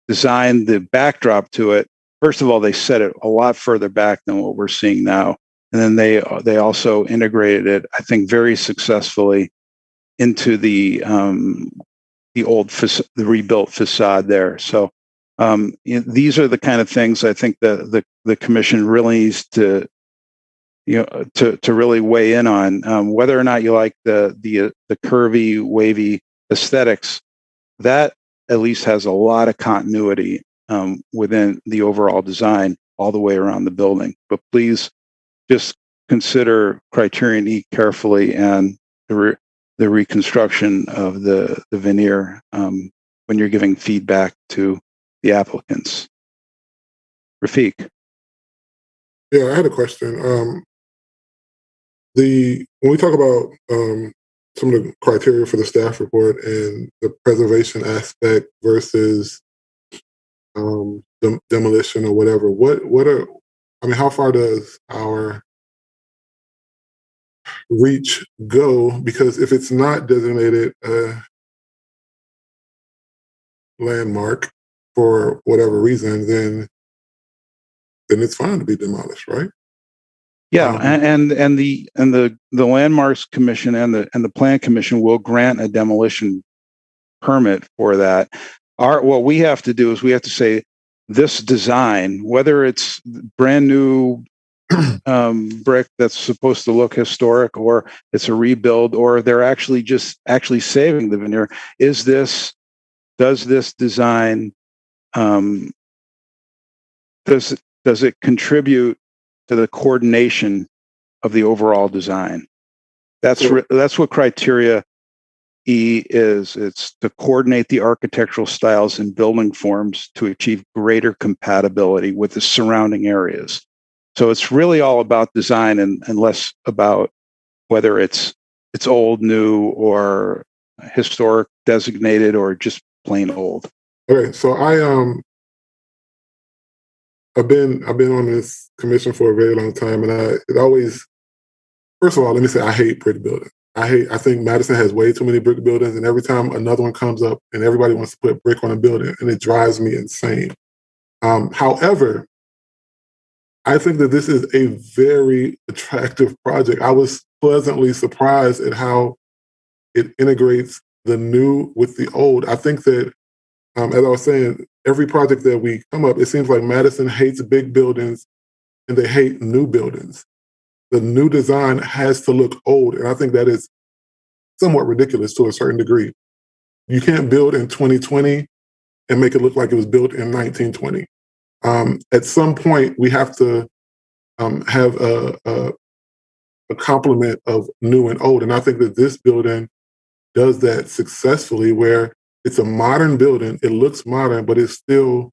designed the backdrop to it. First of all, they set it a lot further back than what we're seeing now, and then they also integrated it, I think, very successfully into the rebuilt facade there. So these are the kind of things I think that the commission really needs to really weigh in on. Whether or not you like the curvy, wavy aesthetics, that at least has a lot of continuity within the overall design all the way around the building. But please just consider Criterion E carefully and the reconstruction of the veneer when you're giving feedback to the applicants. Rafiq.
Yeah, I had a question. When we talk about some of the criteria for the staff report and the preservation aspect versus demolition or whatever, how far does our reach go? Because if it's not designated a landmark for whatever reason, then it's fine to be demolished, right?
Yeah, and the Landmarks Commission and the Plan Commission will grant a demolition permit for that. What we have to do is we have to say this design, whether it's brand new brick that's supposed to look historic, or it's a rebuild, or they're actually saving the veneer. Does this design does it contribute to the coordination of the overall design? That's what criteria E is. It's to coordinate the architectural styles and building forms to achieve greater compatibility with the surrounding areas. So it's really all about design and less about whether it's old, new, or historic designated, or just plain old.
Okay, so I've been on this commission for a very long time, and it always, first of all, let me say I hate brick buildings. I think Madison has way too many brick buildings, and every time another one comes up and everybody wants to put brick on a building, and it drives me insane. However, I think that this is a very attractive project. I was pleasantly surprised at how it integrates the new with the old. I think that, as I was saying, every project that we come up, it seems like Madison hates big buildings and they hate new buildings. The new design has to look old, and I think that is somewhat ridiculous to a certain degree. You can't build in 2020 and make it look like it was built in 1920. At some point, we have to have a complement of new and old, and I think that this building does that successfully, where it's a modern building, it looks modern, but it still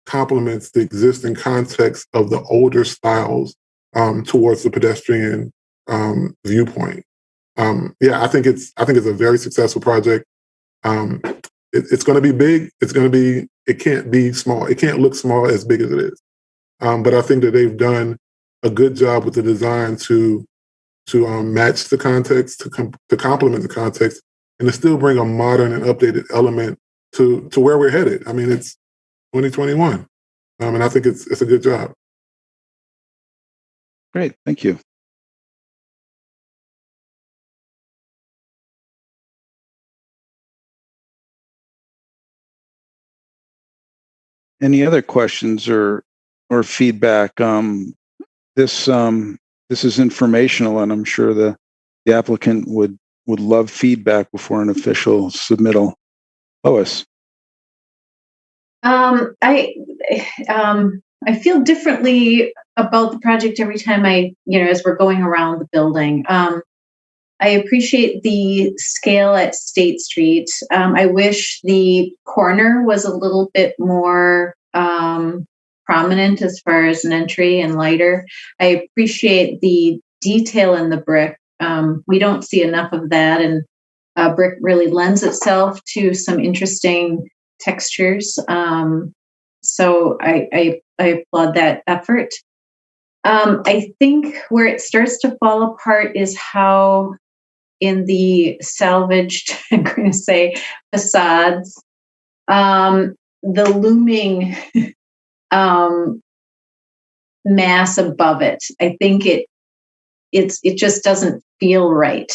complements the existing context of the older styles towards the pedestrian viewpoint. I think it's a very successful project. It's going to be big. It can't be small. It can't look small as big as it is. But I think that they've done a good job with the design to match the context, to complement the context, and to still bring a modern and updated element to where we're headed. I mean, it's 2021, and I think it's a good job.
Great, thank you. Any other questions or feedback? This this is informational, and I'm sure the applicant would love feedback before an official submittal. Lois.
I feel differently about the project every time as we're going around the building. I appreciate the scale at State Street. I wish the corner was a little bit more prominent as far as an entry and lighter. I appreciate the detail in the brick. We don't see enough of that, and brick really lends itself to some interesting textures. So I applaud that effort. I think where it starts to fall apart is how in the salvaged, I'm going to say, facades, the looming mass above it. I think it just doesn't feel right.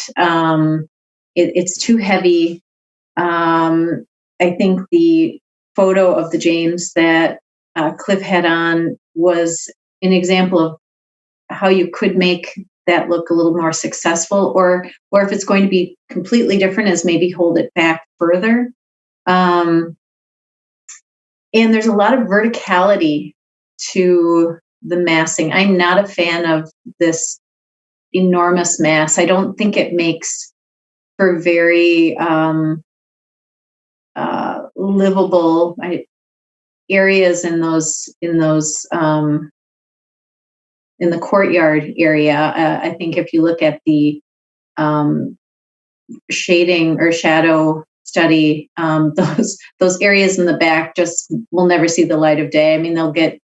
It's too heavy. I think the photo of the James that Cliff had on was an example of how you could make that look a little more successful, or if it's going to be completely different, is maybe hold it back further. And there's a lot of verticality to the massing. I'm not a fan of this enormous mass. I don't think it makes for very livable areas in the courtyard area. I think if you look at the shading or shadow study, those areas in the back just will never see the light of day. I mean, they'll get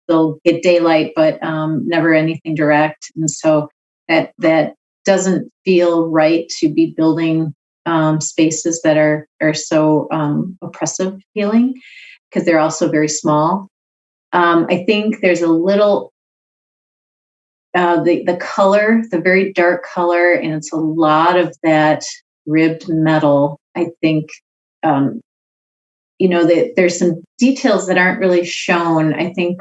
daylight, but never anything direct, and so that doesn't feel right to be building spaces that are so oppressive feeling, because they're also very small. I think there's a little the color, the very dark color, and it's a lot of that ribbed metal. I think there's some details that aren't really shown. I think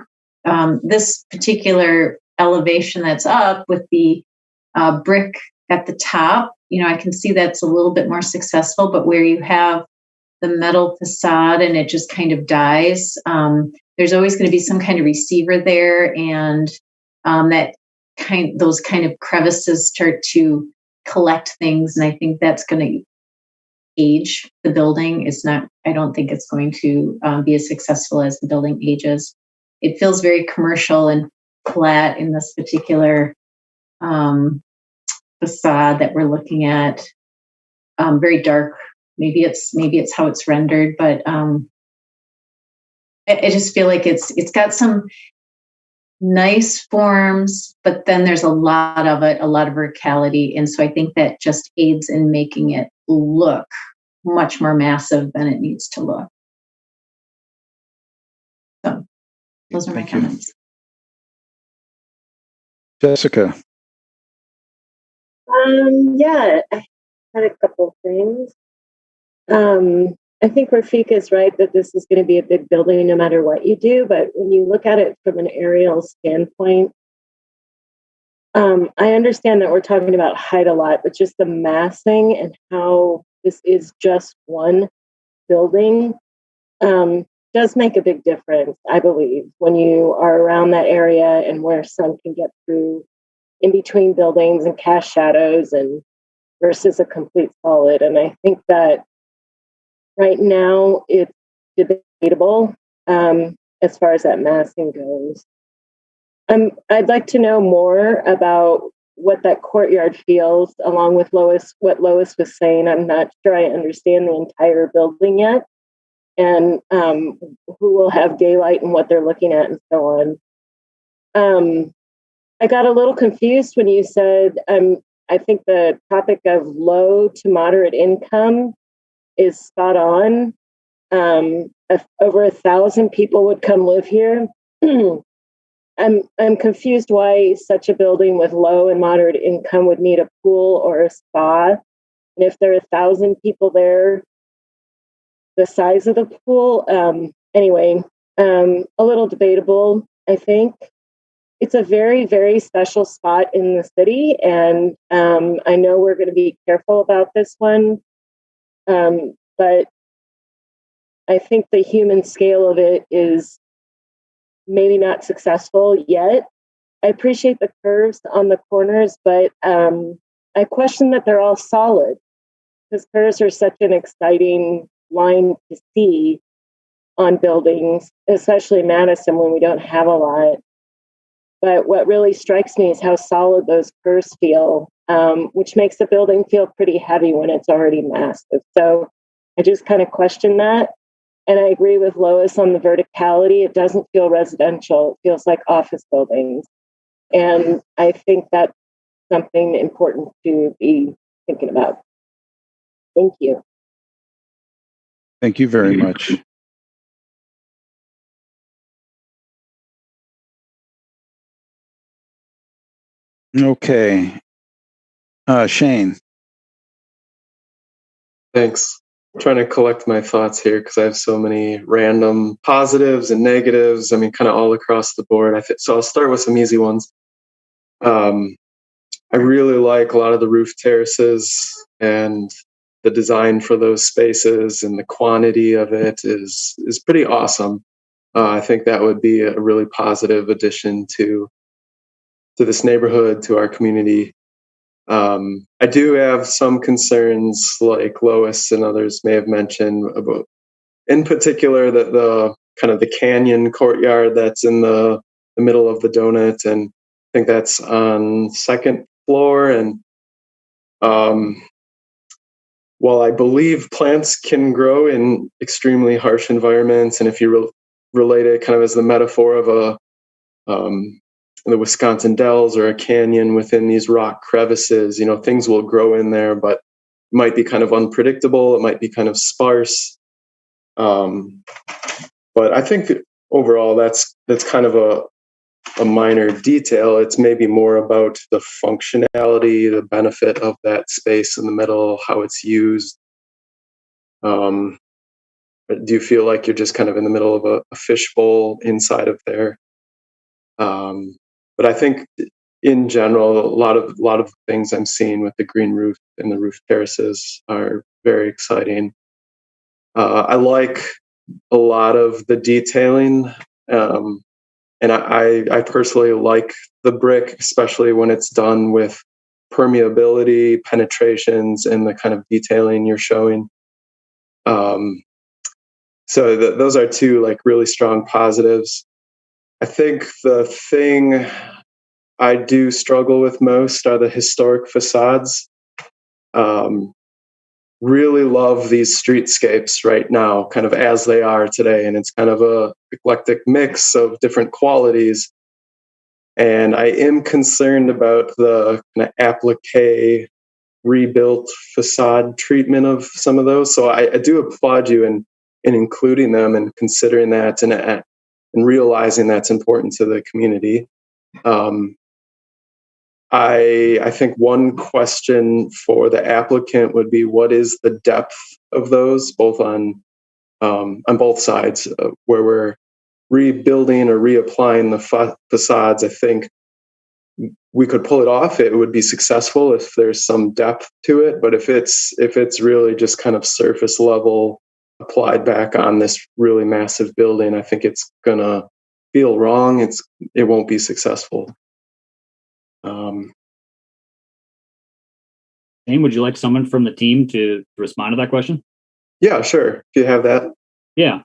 this particular elevation that's up with the brick at the top, I can see that's a little bit more successful, but where you have the metal facade and it just kind of dies, there's always going to be some kind of receiver there, and those kind of crevices start to collect things, and I think that's going to age the building. I don't think it's going to be as successful as the building ages. It feels very commercial and flat in this particular facade that we're looking at. Very dark. Maybe it's how it's rendered, but I just feel like it's got some nice forms, but then there's a lot of verticality, and so I think that just aids in making it look much more massive than it needs to look. So those are my comments.
Jessica.
Yeah, I had a couple of things. I think Rafika is right that this is going to be a big building no matter what you do, but when you look at it from an aerial standpoint, I understand that we're talking about height a lot, but just the massing and how this is just one building does make a big difference, I believe, when you are around that area and where sun can get through in between buildings and cast shadows and versus a complete solid. And I think that right now it's debatable as far as that massing goes. I'd like to know more about what that courtyard feels, along with what Lois was saying. I'm not sure I understand the entire building yet, and who will have daylight and what they're looking at and so on. I got a little confused when you said, I think the topic of low to moderate income is spot on. Over 1,000 people would come live here. I'm confused why such a building with low and moderate income would need a pool or a spa. And if there are 1,000 people there, the size of the pool, anyway, a little debatable, I think. it's a very, very special spot in the city. And I know we're going to be careful about this one. But I think the human scale of it is maybe not successful yet. I appreciate the curves on the corners, but I question that they're all solid, because curves are such an exciting line to see on buildings, especially Madison when we don't have a lot. But what really strikes me is how solid those curves feel, which makes the building feel pretty heavy when it's already massive. So I just kind of question that. And I agree with Lois on the verticality. It doesn't feel residential. It feels like office buildings. And I think that's something important to be thinking about. Thank you.
Thank you very much. Okay. Shane.
Thanks. I'm trying to collect my thoughts here because I have so many random positives and negatives. I mean, kind of all across the board. So I'll start with some easy ones. I really like a lot of the roof terraces, and the design for those spaces and the quantity of it is pretty awesome. I think that would be a really positive addition to this neighborhood, to our community. I do have some concerns, like Lois and others may have mentioned, about, in particular, that the kind of the canyon courtyard that's in the middle of the donut, and I think that's on second floor. And while I believe plants can grow in extremely harsh environments, and if you relate it kind of as the metaphor of the Wisconsin Dells or a canyon within these rock crevices, things will grow in there, but it might be kind of unpredictable. It might be kind of sparse. But I think overall that's kind of a minor detail. It's maybe more about the functionality, the benefit of that space in the middle, how it's used. Do you feel like you're just kind of in the middle of a fishbowl inside of there? But I think in general, a lot of things I'm seeing with the green roof and the roof terraces are very exciting. I like a lot of the detailing, and I personally like the brick, especially when it's done with permeability, penetrations, and the kind of detailing you're showing. So those are two like really strong positives. I think the thing I do struggle with most are the historic facades. Really love these streetscapes right now, kind of as they are today, and it's kind of a eclectic mix of different qualities. And I am concerned about the kind of applique rebuilt facade treatment of some of those. So I do applaud you in including them and considering that and realizing that's important to the community. I think one question for the applicant would be, what is the depth of those, both on both sides, where we're rebuilding or reapplying the facades? I think we could pull it off. It would be successful if there's some depth to it. But if it's really just kind of surface level applied back on this really massive building, I think it's gonna feel wrong. It won't be successful.
Shane, would you like someone from the team to respond to that question?
Yeah, sure. If you have that.
Yeah.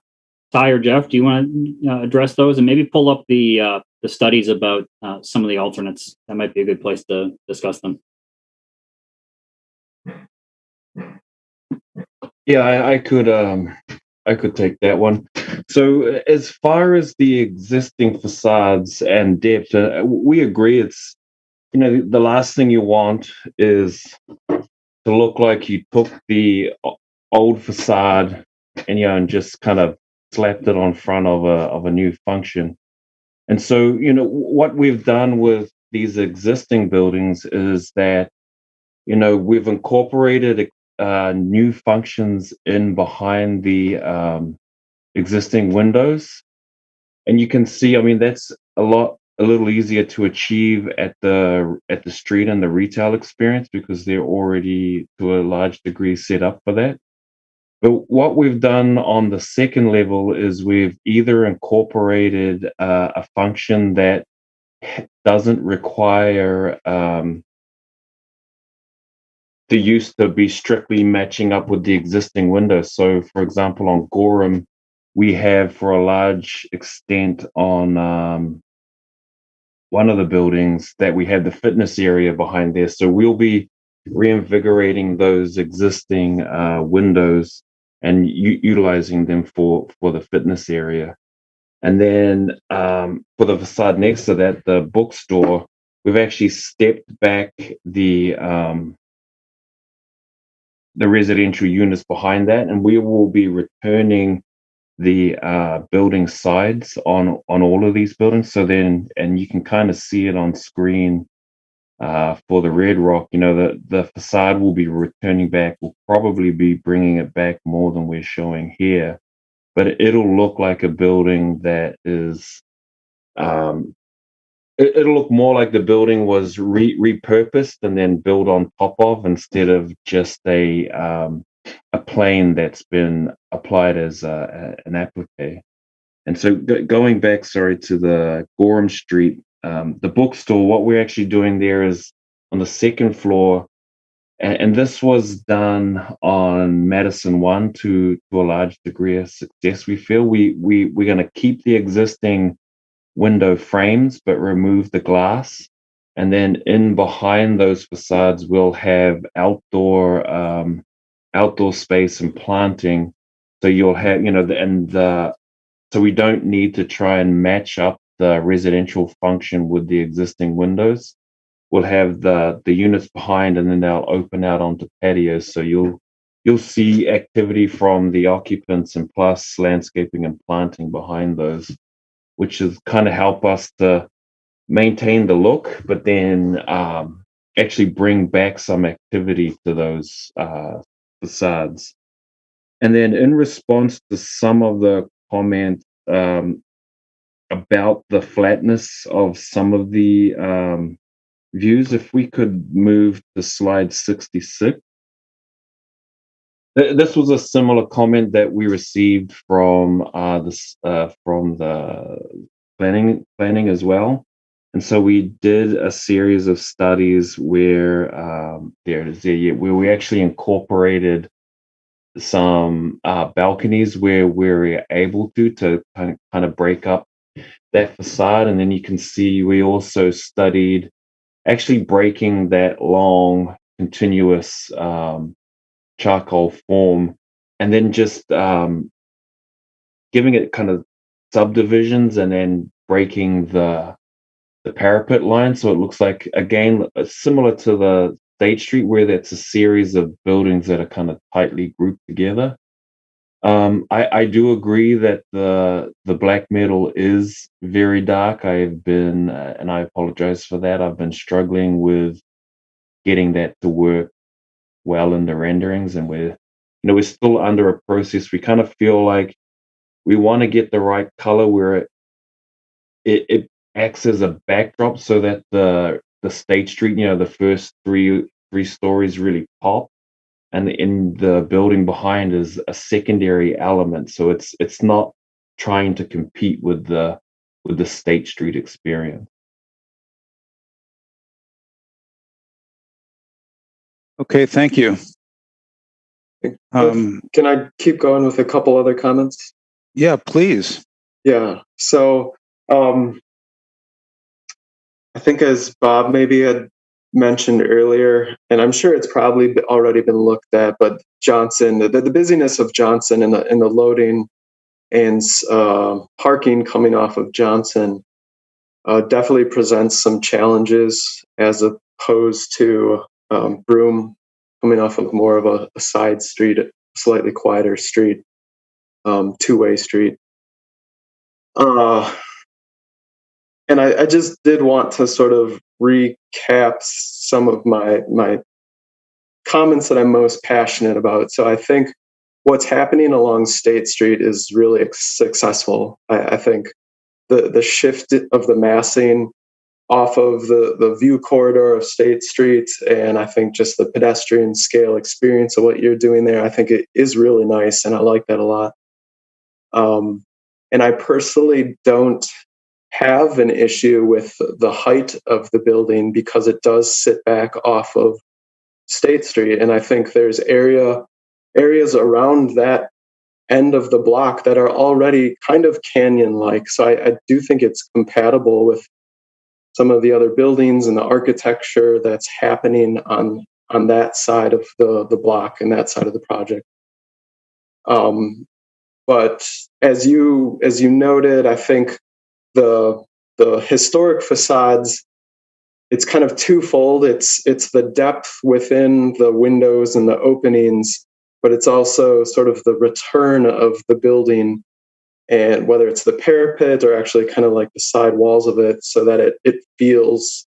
Ty or Jeff, do you want to address those and maybe pull up the studies about some of the alternates? That might be a good place to discuss them.
Yeah, I could take that one. So as far as the existing facades and depth, we agree it's, the last thing you want is to look like you took the old facade and just kind of slapped it on front of a new function. And so, what we've done with these existing buildings is that, we've incorporated new functions in behind the existing windows. And you can see, that's a lot a little easier to achieve at the street and the retail experience because they're already to a large degree set up for that. But what we've done on the second level is we've either incorporated a function that doesn't require the use to be strictly matching up with the existing windows. So, for example, on Gorham, we have for a large extent on one of the buildings that we have the fitness area behind there. So we'll be reinvigorating those existing windows and utilizing them for the fitness area. And then for the facade next to that, the bookstore, we've actually stepped back the residential units behind that, and we will be returning the building sides on all of these buildings. So then, and you can kind of see it on screen for the Red Rock, you know, the facade will be returning back. We'll probably be bringing it back more than we're showing here, but it'll look like a building that is it'll look more like the building was repurposed and then built on top of, instead of just a plane that's been applied as an applique. And so going back, sorry, to the Gorham Street, the bookstore, what we're actually doing there is on the second floor, and this was done on Madison 1 to a large degree of success. We feel we're going to keep the existing window frames but remove the glass, and then in behind those facades we'll have outdoor space and planting. So you'll have, you know, so we don't need to try and match up the residential function with the existing windows. We'll have the units behind, and then they'll open out onto patios. So you'll see activity from the occupants and plus landscaping and planting behind those, which is kind of help us to maintain the look, but then actually bring back some activity to those facades. And then in response to some of the comments about the flatness of some of the views, if we could move to slide 66. This was a similar comment that we received from the planning as well. And so we did a series of studies where where we actually incorporated some balconies where we're able to kind of break up that facade. And then you can see we also studied actually breaking that long continuous charcoal form, and then just giving it kind of subdivisions, and then breaking the parapet line, so it looks like, again, similar to the State Street, where that's a series of buildings that are kind of tightly grouped together. I do agree that the black metal is very dark. I've been, and I apologize for that, I've been struggling with getting that to work well in the renderings, and we're still under a process. We kind of feel like we want to get the right color where it acts as a backdrop, so that the State Street, you know, the first three stories really pop, and in the building behind is a secondary element. So it's not trying to compete with the State Street experience.
Okay, thank you.
Can I keep going with a couple other comments?
Yeah, please.
Yeah. So I think, as Bob maybe had mentioned earlier, and I'm sure it's probably already been looked at, but Johnson, the busyness of Johnson and the loading and parking coming off of Johnson definitely presents some challenges, as opposed to Broome coming off of more of a side street, a slightly quieter street, two-way street. And I just did want to sort of recap some of my comments that I'm most passionate about. So I think what's happening along State Street is really successful. I think the shift of the massing off of the view corridor of State Street, and I think just the pedestrian scale experience of what you're doing there, I think it is really nice, and I like that a lot. And I personally don't have an issue with the height of the building because it does sit back off of State Street, and I think there's areas around that end of the block that are already kind of canyon-like. So I do think it's compatible with some of the other buildings and the architecture that's happening on that side of the block and that side of the project. But as you noted, I think the historic facades, it's kind of twofold. It's the depth within the windows and the openings, but it's also sort of the return of the building, and whether it's the parapet or actually kind of like the side walls of it, so that it feels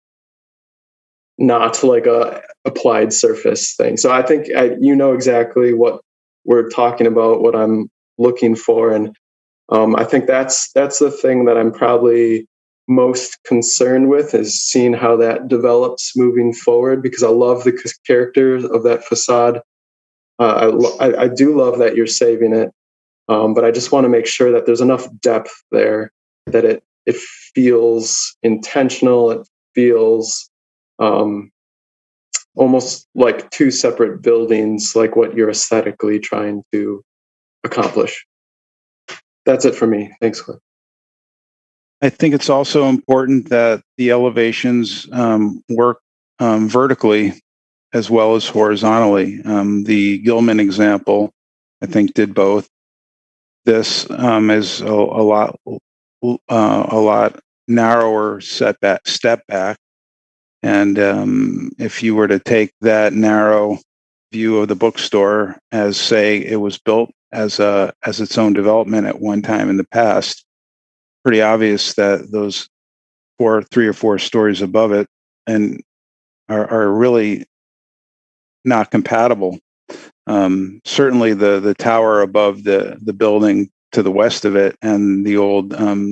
not like a applied surface thing. So I think you know exactly what we're talking about, what I'm looking for, and I think that's the thing that I'm probably most concerned with, is seeing how that develops moving forward, because I love the character of that facade. I do love that you're saving it, but I just want to make sure that there's enough depth there that it feels intentional. It feels almost like two separate buildings, like what you're aesthetically trying to accomplish. That's it for me. Thanks, Cliff.
I think it's also important that the elevations work vertically as well as horizontally. The Gilman example, I think, did both. This is a lot narrower step back, and if you were to take that narrow view of the bookstore as, say, it was built as its own development at one time in the past, pretty obvious that those 3 or 4 stories above it and are really not compatible. Certainly the tower above the building to the west of it and the old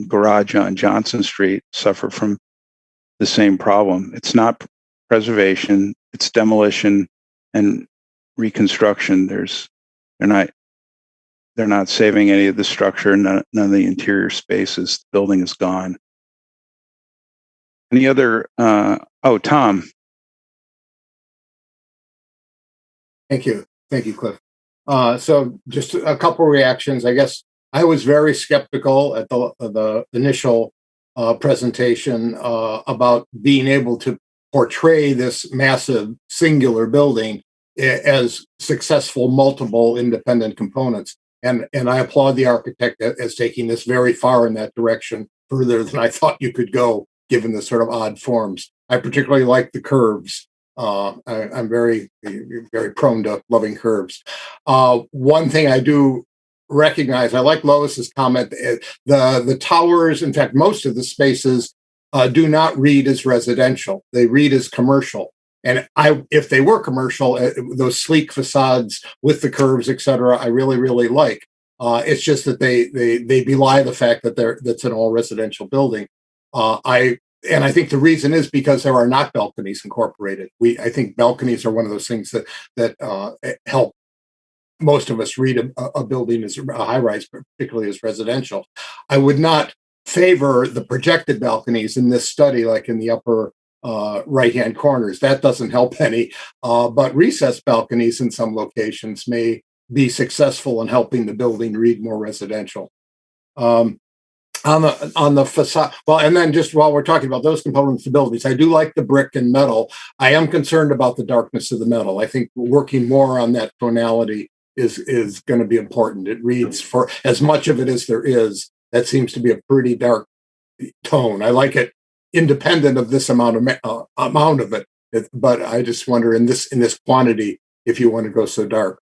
garage on Johnson Street suffer from the same problem. It's not preservation, it's demolition and reconstruction. They're not saving any of the structure, none of the interior spaces. The building is gone. Any other? Tom.
Thank you, Cliff. So just a couple reactions. I guess I was very skeptical at the initial presentation about being able to portray this massive singular building as successful multiple independent components. And I applaud the architect as taking this very far in that direction, further than I thought you could go, given the sort of odd forms. I particularly like the curves. I'm very, very prone to loving curves. One thing I do recognize, I like Lois's comment, the towers, in fact, most of the spaces do not read as residential. They read as commercial. And if they were commercial, those sleek facades with the curves, et cetera, I really, really like. It's just that they belie the fact that that's an all residential building. I think the reason is because there are not balconies incorporated. I think balconies are one of those things that help most of us read a building as a high rise, particularly as residential. I would not favor the projected balconies in this study, like in the upper right-hand corners. That doesn't help any, but recessed balconies in some locations may be successful in helping the building read more residential. On the facade, well, and then just while we're talking about those components of buildings, I do like the brick and metal. I am concerned about the darkness of the metal. I think working more on that tonality is going to be important. It reads, for as much of it as there is, that seems to be a pretty dark tone. I like it independent of this amount of it, but I just wonder in this quantity if you want to go so dark.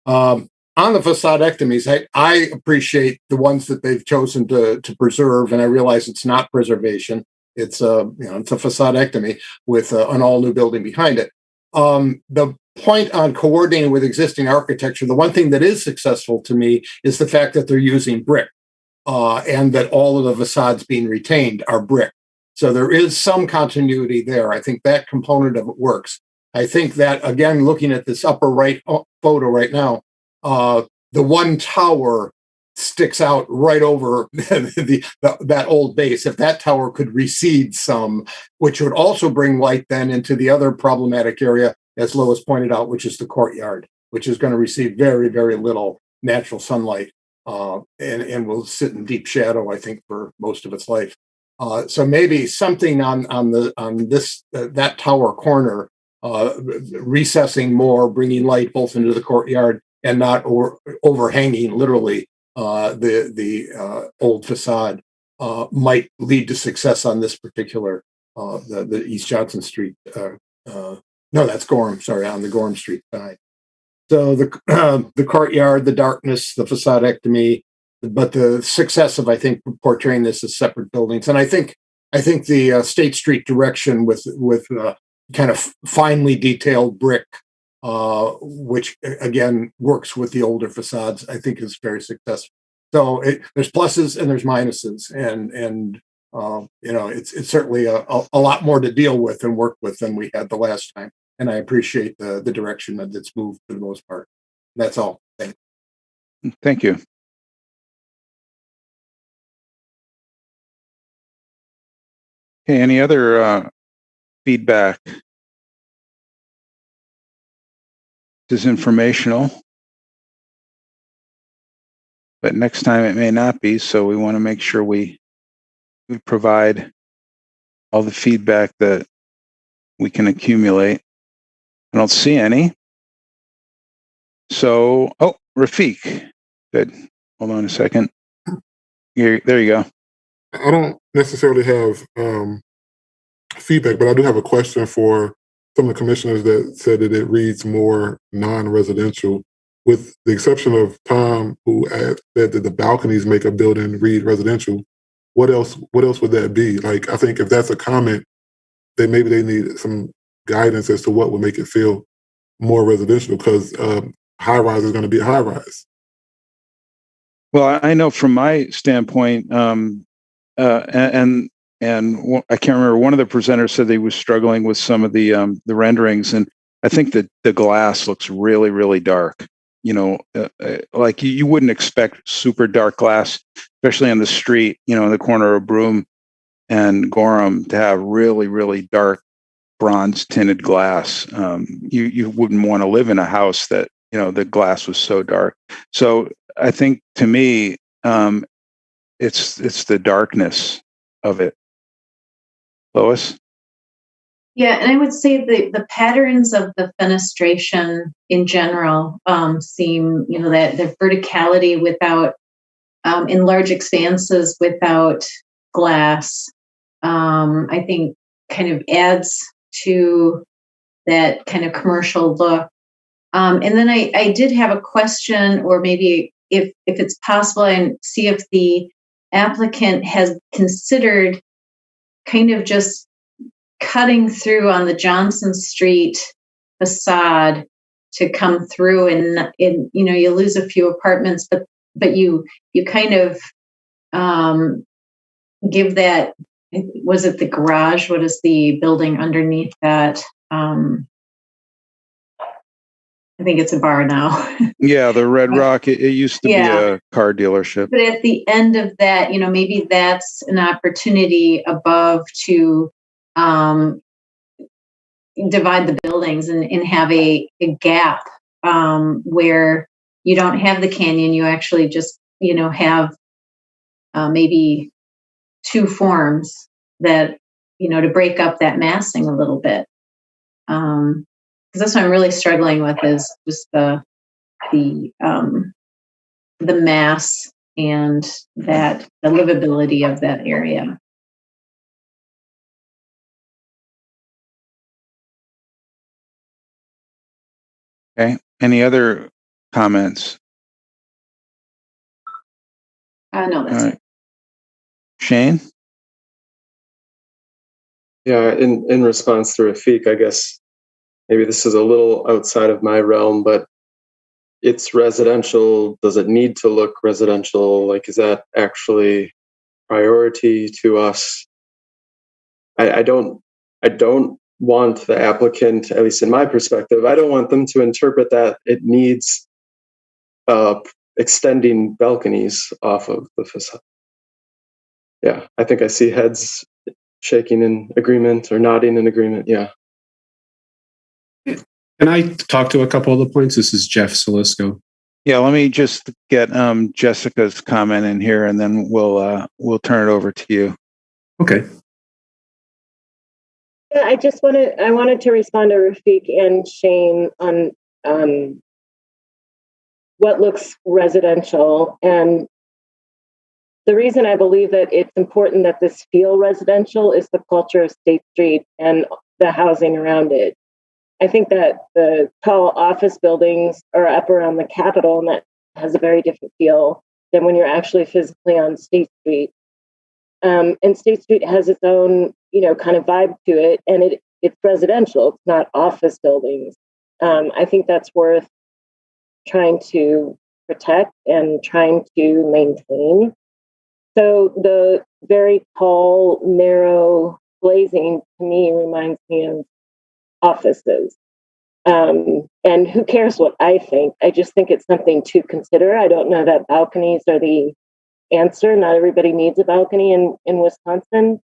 On the facadectomies, I appreciate the ones that they've chosen to preserve, and I realize it's not preservation. It's it's a facadectomy with an all new building behind it. The point on coordinating with existing architecture, the one thing that is successful to me is the fact that they're using brick. and that all of the facades being retained are brick. So there is some continuity there. I think that component of it works. I think that, again, looking at this upper right photo right now, the one tower sticks out right over that old base. If that tower could recede some, which would also bring light then into the other problematic area, as Lois pointed out, which is the courtyard, which is going to receive very, very little natural sunlight and will sit in deep shadow, I think, for most of its life. So maybe something on this that tower corner, recessing more, bringing light both into the courtyard and not overhanging literally the old facade might lead to success on this particular the East Johnson Street. No, that's Gorham. Sorry, on the Gorham Street side. So the courtyard, the darkness, the facadeectomy, but the success of, I think, portraying this as separate buildings. And I think the State Street direction with kind of finely detailed brick, which again works with the older facades, I think is very successful. So there's pluses and there's minuses, and it's certainly a lot more to deal with and work with than we had the last time. And I appreciate the direction that it's moved for the most part. That's all. Thanks.
Thank you. Okay, any other feedback? This is informational, but next time it may not be, so we want to make sure we provide all the feedback that we can accumulate. I don't see any. So, Rafiq, good. Hold on a second. There you go.
I don't necessarily have feedback, but I do have a question for some of the commissioners that said that it reads more non-residential, with the exception of Tom, who said that the balconies make a building read residential. What else would that be? Like, I think if that's a comment, then maybe they need some guidance as to what would make it feel more residential, because high rise is going to be a high rise.
Well, I know from my standpoint, and I can't remember, one of the presenters said they was struggling with some of the renderings, and I think that the glass looks really, really dark. Like you wouldn't expect super dark glass, especially on the street, in the corner of Broome and Gorham, to have really, really dark bronze tinted glass. You wouldn't want to live in a house that, the glass was so dark. So I think, to me, it's the darkness of it. Lois?
Yeah, and I would say the patterns of the fenestration in general seem, that the verticality without, in large expanses without glass, I think kind of adds to that kind of commercial look. And then I did have a question, or maybe if it's possible, and see if the applicant has considered kind of just cutting through on the Johnson Street facade to come through, and you lose a few apartments, but you kind of give that, was it the garage? What is the building underneath that? I think it's a bar now.
Yeah, the Red Rock. It used to be a car dealership.
But at the end of that, maybe that's an opportunity above to divide the buildings and have a gap where you don't have the canyon. You actually just, have maybe two forms that, to break up that massing a little bit. Because that's what I'm really struggling with, is just the mass and the livability of that area.
Okay. Any other comments?
No, that's it.
Shane?
Yeah, in response to Rafiq, I guess maybe this is a little outside of my realm, but it's residential, does it need to look residential? Like, is that actually priority to us? I don't want the applicant, at least in my perspective, I don't want them to interpret that it needs extending balconies off of the facade. Yeah, I think I see heads shaking in agreement or nodding in agreement. Yeah.
Can I talk to a couple of the points? This is Jeff Salisco.
Yeah, let me just get Jessica's comment in here, and then we'll turn it over to you.
Okay.
Yeah, I wanted to respond to Rafik and Shane on what looks residential. And the reason I believe that it's important that this feel residential is the culture of State Street and the housing around it. I think that the tall office buildings are up around the Capitol, and that has a very different feel than when you're actually physically on State Street. And State Street has its own, kind of vibe to it, and it's residential. It's not office buildings. I think that's worth trying to protect and trying to maintain. So the very tall, narrow glazing to me reminds me of offices. And who cares what I think? I just think it's something to consider. I don't know that balconies are the answer. Not everybody needs a balcony in Wisconsin.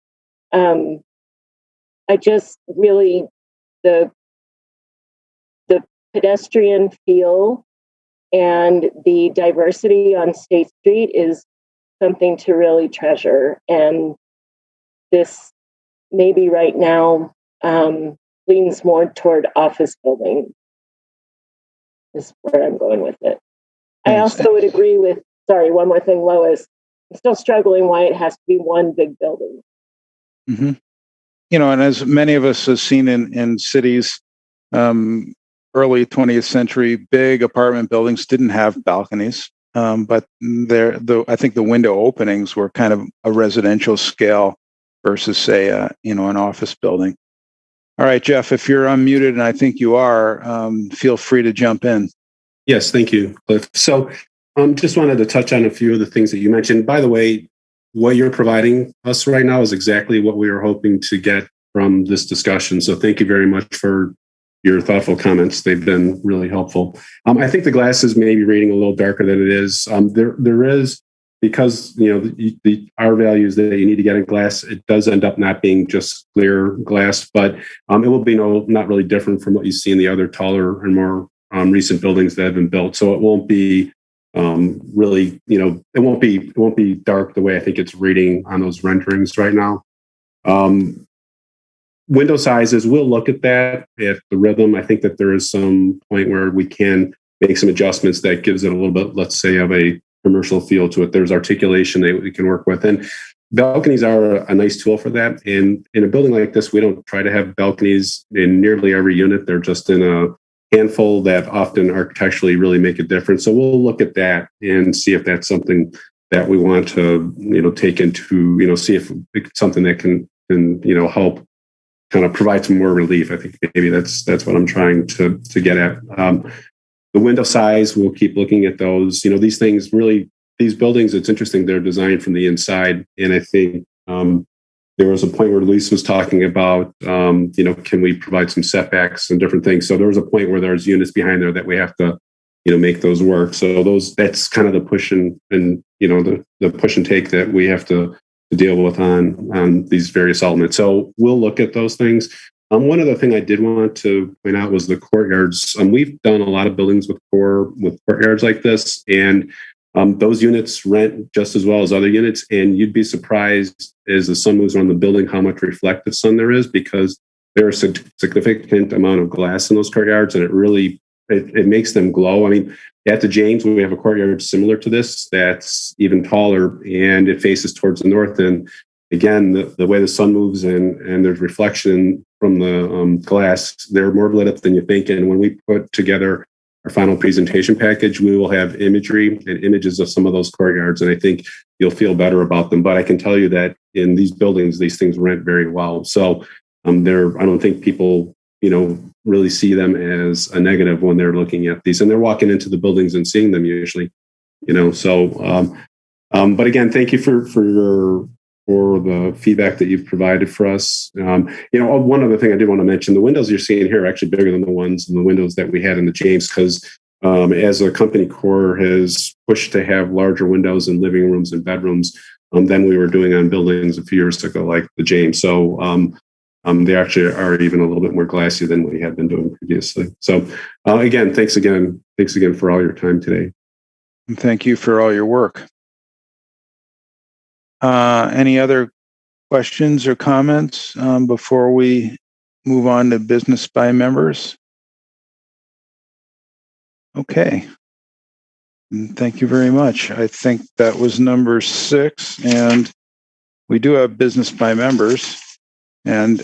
I just really, the pedestrian feel and the diversity on State Street is something to really treasure. And this maybe right now leans more toward office building is where I'm going with it. I also would agree with, one more thing, Lois. I'm still struggling why it has to be one big building.
Mm-hmm. And as many of us have seen in cities, early 20th century, big apartment buildings didn't have balconies, but I think the window openings were kind of a residential scale versus, say, an office building. All right, Jeff, if you're unmuted, and I think you are, feel free to jump in.
Yes, thank you, Cliff. So just wanted to touch on a few of the things that you mentioned. By the way, what you're providing us right now is exactly what we were hoping to get from this discussion. So thank you very much for your thoughtful comments. They've been really helpful. I think the glass is maybe reading a little darker than it is. There is, because the R values that you need to get in glass, it does end up not being just clear glass, but it will be not really different from what you see in the other taller and more recent buildings that have been built. So it won't be really, it won't be dark the way I think it's reading on those renderings right now. Window sizes, we'll look at that at the rhythm. I think that there is some point where we can make some adjustments that gives it a little bit, let's say, of a commercial feel to it. There's articulation that we can work with. And balconies are a nice tool for that. And in a building like this, we don't try to have balconies in nearly every unit. They're just in a handful that often architecturally really make a difference. So we'll look at that and see if that's something that we want to, take into, see if it's something that can help kind of provide some more relief. I think maybe that's what I'm trying to get at. The window size, we'll keep looking at those. These things really, these buildings, it's interesting, they're designed from the inside. And I think there was a point where Lisa was talking about, can we provide some setbacks and different things? So there was a point where there's units behind there that we have to, make those work. So that's kind of the push and the push and take that we have to deal with on these various elements. So we'll look at those things. One other thing I did want to point out was the courtyards. We've done a lot of buildings with courtyards like this, and those units rent just as well as other units. And you'd be surprised as the sun moves around the building how much reflective sun there is, because there's a significant amount of glass in those courtyards, and it really it makes them glow. I mean, at the James, we have a courtyard similar to this that's even taller, and it faces towards the north. And again, the way the sun moves and there's reflection from the glass, they're more lit up than you think. And when we put together our final presentation package, we will have imagery and images of some of those courtyards, and I think you'll feel better about them. But I can tell you that in these buildings, these things rent very well. So I don't think people really see them as a negative when they're looking at these, and they're walking into the buildings and seeing them usually. But again, thank you for the feedback that you've provided for us. One other thing I did want to mention: the windows you're seeing here are actually bigger than the ones and the windows that we had in the James, because as a company core has pushed to have larger windows in living rooms and bedrooms than we were doing on buildings a few years ago, like the James. So they actually are even a little bit more glassy than we had been doing previously. So again, thanks again for all your time today.
And thank you for all your work. Any other questions or comments before we move on to business by members? Okay. Thank you very much. I think that was number 6, and we do have business by members. And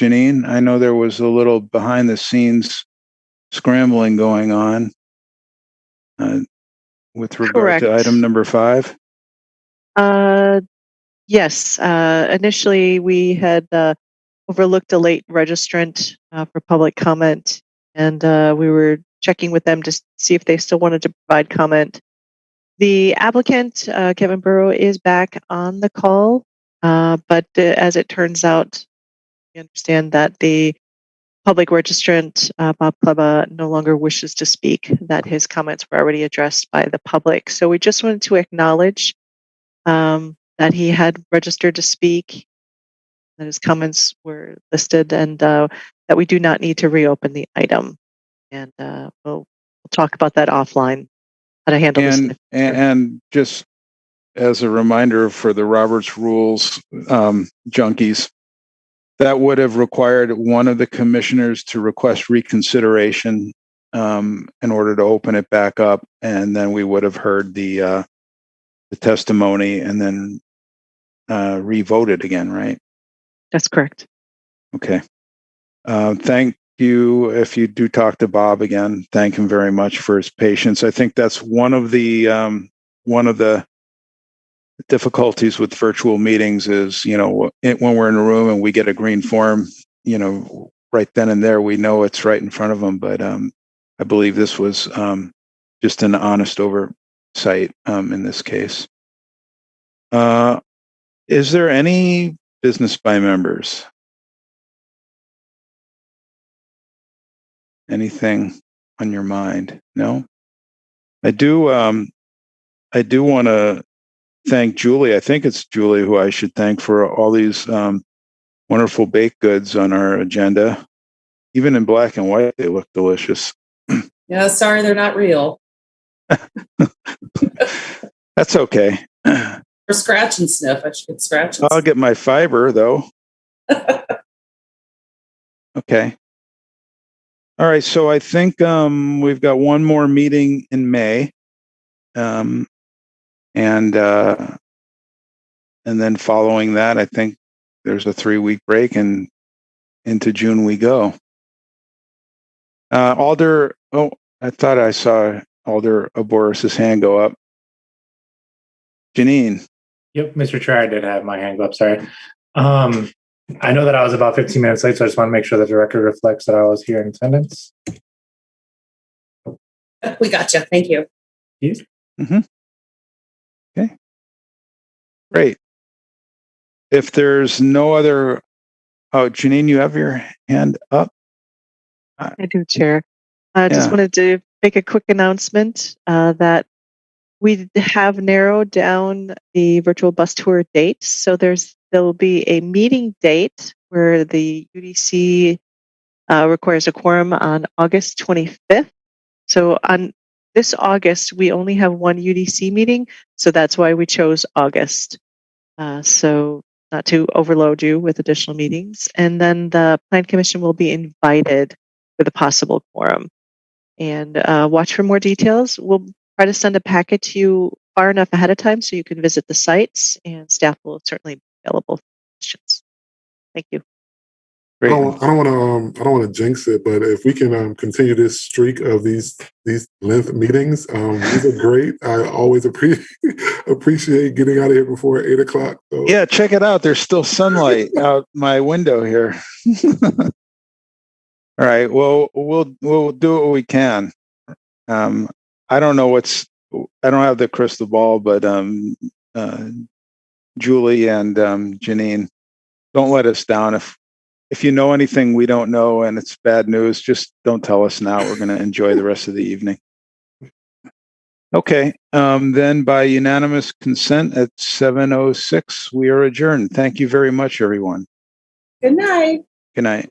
Janine, I know there was a little behind the scenes scrambling going on with regard
Correct.
to item number 5.
Yes. Initially, we had overlooked a late registrant for public comment, and we were checking with them to see if they still wanted to provide comment. The applicant, Kevin Burrow, is back on the call, but as it turns out, we understand that the public registrant, Bob Kleba, no longer wishes to speak, that his comments were already addressed by the public. So we just wanted to acknowledge that he had registered to speak, that his comments were listed, and that we do not need to reopen the item. And we'll talk about that offline, how to handle this.
And just as a reminder for the Roberts Rules junkies, that would have required one of the commissioners to request reconsideration in order to open it back up, and then we would have heard the testimony and then re-voted again, right?
That's correct.
Okay. Thank you. If you do talk to Bob again, thank him very much for his patience. I think that's one of the difficulties with virtual meetings is, when we're in a room and we get a green form, right then and there, we know it's right in front of them. But I believe this was just an honest oversight in this case. Is there any business by members? Anything on your mind? No? I do want to thank Julie. I think it's Julie who I should thank for all these wonderful baked goods on our agenda. Even in black and white, they look delicious.
Yeah, sorry, they're not real.
That's okay.
For scratch and sniff, I should get scratch and
I'll get my fiber, though. Okay. All right, so I think we've got one more meeting in May. And then following that, I think there's a 3-week break, and into June we go. Alder, I thought I saw Alder Aboris's hand go up. Janine.
Yep, Mr. Chair, I did have my hand go up. Sorry. I know that I was about 15 minutes late, so I just want to make sure that the record reflects that I was here in attendance.
We got you. Thank you.
Mm-hmm. Okay. Great. If there's no other, Janine, you have your hand up?
I do, Chair. I just wanted to make a quick announcement that we have narrowed down the virtual bus tour date. So there will be a meeting date where the UDC requires a quorum on August 25th. So on this August, we only have one UDC meeting. So that's why we chose August. So not to overload you with additional meetings. And then the Plan Commission will be invited with a possible quorum. And watch for more details. We'll try to send a packet to you far enough ahead of time so you can visit the sites, and staff will certainly be available for questions. Thank you.
I don't want to jinx it, but if we can continue this streak of these length meetings, these are great. I always appreciate getting out of here before 8 o'clock. So.
Yeah, check it out. There's still sunlight out my window here. All right. Well, we'll do what we can. I don't know I don't have the crystal ball, but Julie and Janine, don't let us down. If you know anything we don't know and it's bad news, just don't tell us now. We're going to enjoy the rest of the evening. Okay. Then by unanimous consent at 7:06, we are adjourned. Thank you very much, everyone.
Good night.
Good night.